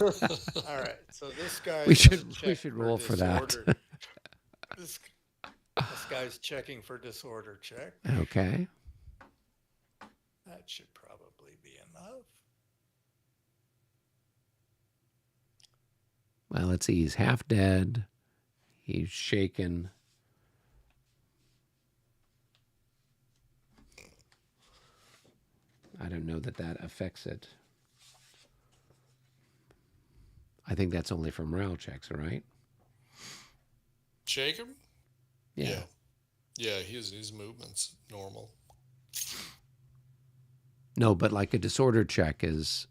All right. So this guy. We should roll for that. This guy's checking for disorder check. Okay. That should probably be enough. Well, let's see. He's half dead. He's shaken. I don't know that affects it. I think that's only for morale checks, right? Shake him? Yeah. Yeah, his movement's normal. No, but like a disorder check is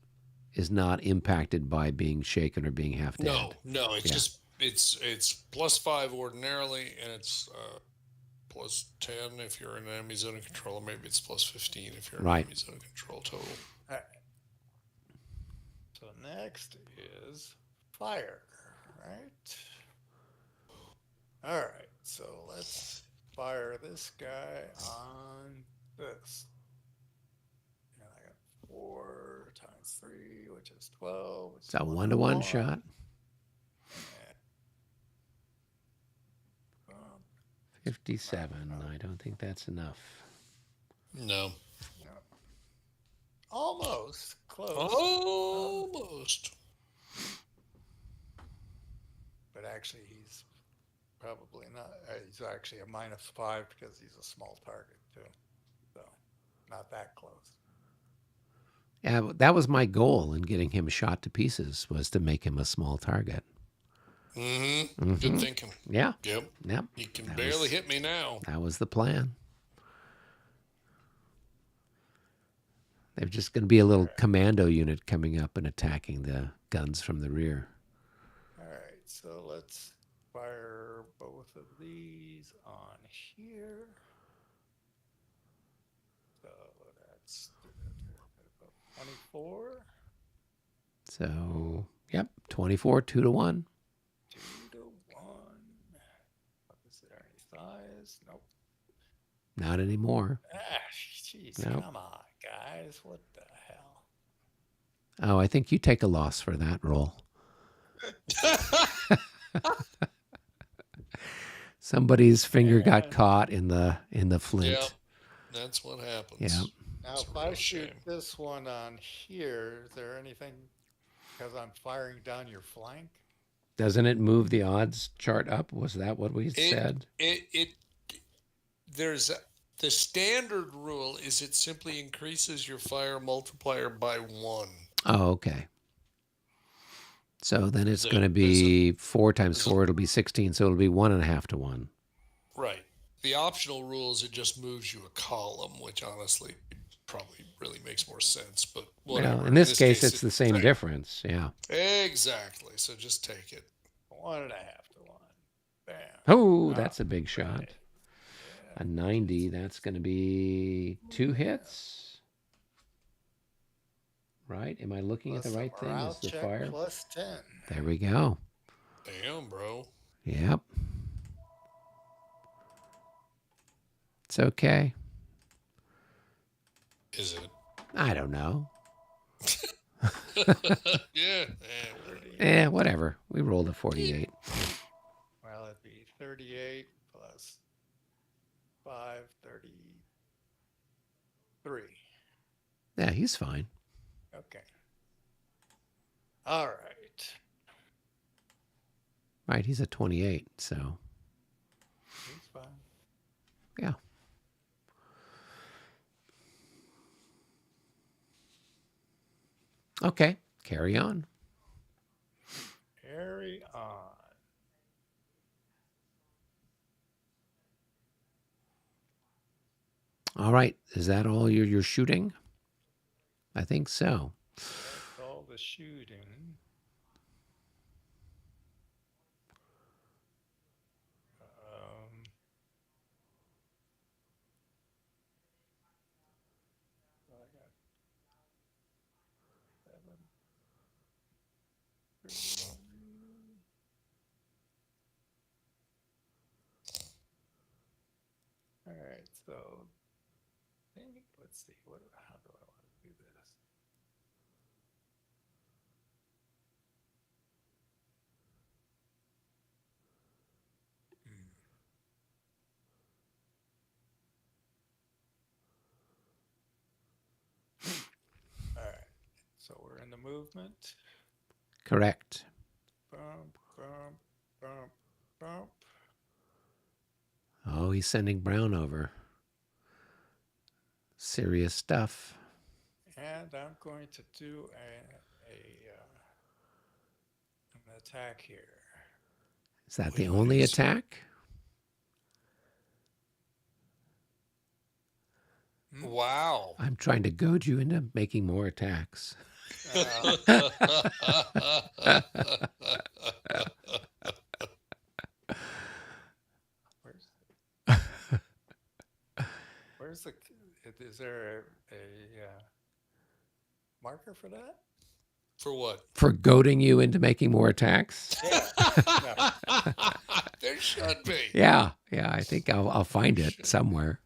not impacted by being shaken or being half dead. No, it's Yeah. just it's +5 ordinarily, and it's +10 if you're in an enemy zone of control, or maybe it's +15 if you're in Right. enemy zone of control total. All right. So next is fire, right? All right. So let's fire this guy on this. And I got 4 times 3, which is 12. It's a 1-to-1 1. shot. And, 57. I don't think that's enough. No. no. Almost close. Almost. But actually, he's probably not. He's actually a -5 because he's a small target too. So not that close. Yeah, that was my goal in getting him shot to pieces, was to make him a small target. Mm-hmm. Good Mm-hmm. thinking. Yeah. Yep. Yep. He can That barely was hit me now. that was the plan. There's just going to be a little commando unit coming up and attacking the guns from the rear. All right, so let's fire both of these on here. So that's 24. So, yep, 24, 2-1. 2-1. Is there any size? Nope. Not anymore. Ah, jeez, Nope. come on, guys. What the hell? Oh, I think you take a loss for that roll. Somebody's finger got And caught in the Yep. flint. That's what happens. Yeah. now, It's a if I real shoot shame. this one on here, is there anything because I'm firing down your flank? Doesn't it move the odds chart up? Was that what we It said? it there's the standard rule is it simply increases your fire multiplier by 1. Oh, okay. So then it's going to There's a be 4 times there's a 4. It'll be 16. So it'll be 1.5 to 1. right. The optional rule is it just moves you a column, which honestly probably really makes more sense, but Well, whatever. in this case, it's the same Right. difference. Yeah. Exactly. So just take it. 1.5 to 1. Bam. Oh, All that's a big shot. right. Yeah. A 90. That's going to be 2 hits. Right? Am I looking at the Plus a right thing? morale Is the check fire? plus 10. There we go. Damn, bro. Yep. It's okay. Is it? I don't know. Yeah. Eh, whatever. We rolled a 48. Well, it'd be 38 plus 5, 33. Yeah, he's fine. Okay. All right. Right, he's a 28, so He's fine. yeah. Okay, carry on. Carry on. All right, is that all you're shooting? I think so. That's all the shooting. So I got 7, 3. All right, so let's see. How do I want to do this? All right, so we're in the movement. Correct. Bump, bump, bump, bump. Oh, he's sending Brown over. Serious stuff. And I'm going to do an attack here. Is that the only attack? Wow. I'm trying to goad you into making more attacks. Where's the? Is there a marker for that? For what? For goading you into making more attacks? Yeah. There should be. Yeah, I think I'll find it somewhere.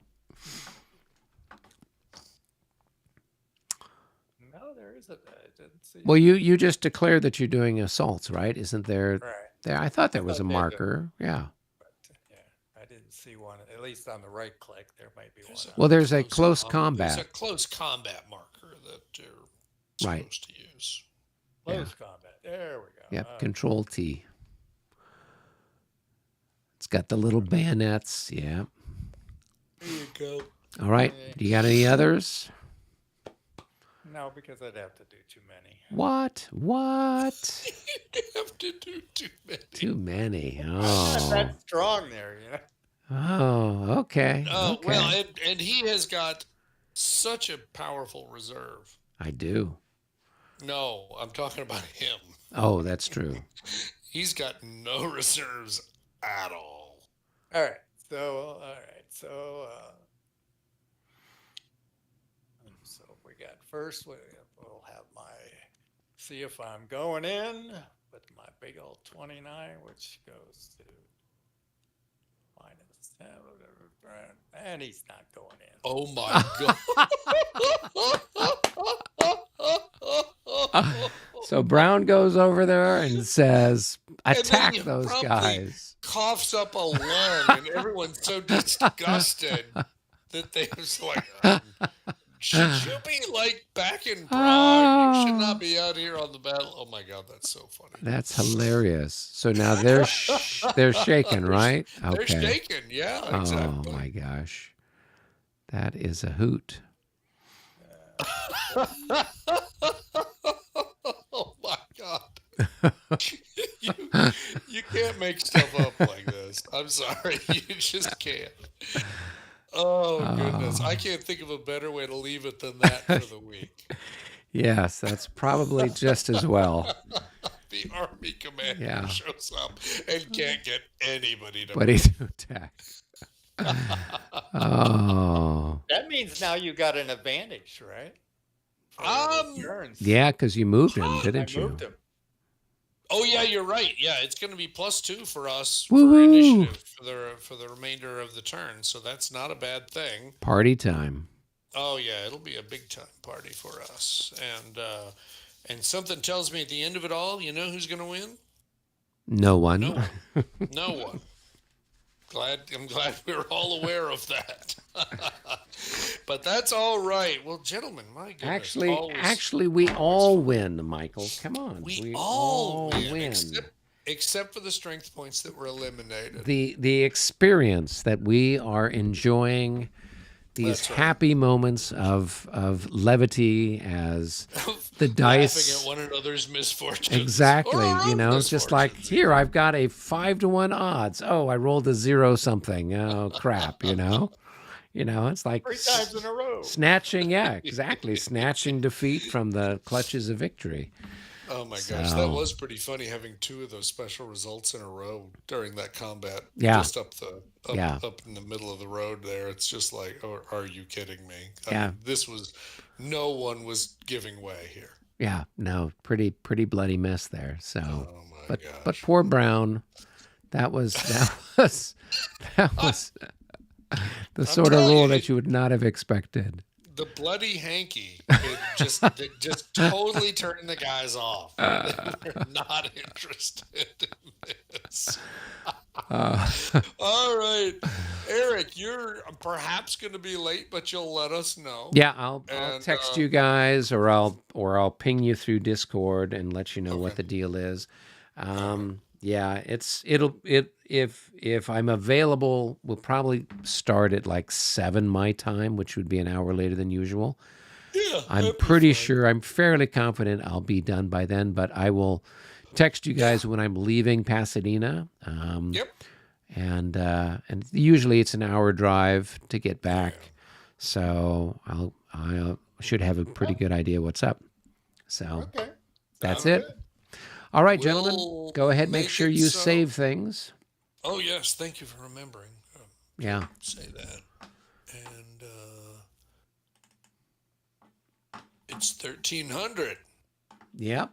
No, there isn't. I didn't see. Well, you just declared that you're doing assaults, right? Isn't there? Right. There, I thought there was a thought they did. marker. Yeah. But yeah, I didn't see one. At least on the right click, there might be one. Well, there's a close combat. There's a close combat marker that you're Right. supposed to use. Close combat. There we go. Yep. Control T. It's got the little bayonets. Yeah. There you go. All right. Do you got any others? No, because I'd have to do too many. What? What? You have to do too many. Too many. I'm not Oh. that strong there, Oh, okay. Well, Okay. and he has got such a powerful reserve. I do. No, I'm talking about him. Oh, that's true. He's got no reserves at all. All right. So we got first. We'll have see if I'm going in with my big old 29, which goes to minus 10, and he's not going in. Oh my god. So Brown goes over there and says, And then attack he those promptly guys. coughs up a lung, and everyone's so disgusted that they're just like, should you be like back in Prague? You should not be out here on the battle. Oh my god, that's so funny. That's hilarious. So now they're shaking, right? They're Okay. shaking, yeah, exactly. Oh my gosh. That is a hoot. Oh my god. you can't make stuff up like this. I'm sorry. You just can't. Oh goodness. I can't think of a better way to leave it than that for the week. Yes, that's probably just as well. The army commander Yeah. shows up and can't get anybody to But he's attack. Oh. That means now you got an advantage, right? Turns. Yeah, because you moved him, I didn't you? moved him. Oh yeah, you're right. Yeah, it's going to be +2 for us Woo-hoo. for initiative for the remainder of the turn. So that's not a bad thing. Party time. Oh yeah, it'll be a big time party for us. And something tells me at the end of it all, you know who's going to win? No one. No one. No one. I'm glad we're all aware of that. But that's all right. Well, gentlemen, my goodness. Actually, we all win, Michael. Come on. We all win. Except for the strength points that were eliminated. The experience that we are enjoying, these happy moments of levity as the dice laughing at one another's misfortunes. Exactly. It's just like, here, I've got a 5-to-1 odds. Oh, I rolled a 0 something. Oh crap, it's like 3 times in a row. Snatching, yeah, exactly. Snatching defeat from the clutches of victory. Oh my gosh, that was pretty funny having 2 of those special results in a row during that combat. Yeah. Just up in the middle of the road there. It's just like, oh, are you kidding me? Yeah. No one was giving way here. Yeah, no, pretty bloody mess there. So, oh my gosh. But poor Brown, that was the sort of rule that you would not have expected. The bloody hanky, it just totally turned the guys off. They're not interested in this. All right, Eric, you're perhaps going to be late, but you'll let us know. Yeah, I'll text you guys, or I'll ping you through Discord and let you know what the deal is. Yeah, if I'm available, we'll probably start at like 7 my time, which would be an hour later than usual. Yeah, I'm pretty sure, I'm fairly confident I'll be done by then, but I will text you guys when I'm leaving Pasadena. Yep. And usually it's an hour drive to get back, so I should have a pretty good idea what's up. So that's it. Good. All right, gentlemen, go ahead. Make sure you save things. Oh yes, thank you for remembering. Yeah. Say that. And it's 1300. Yep.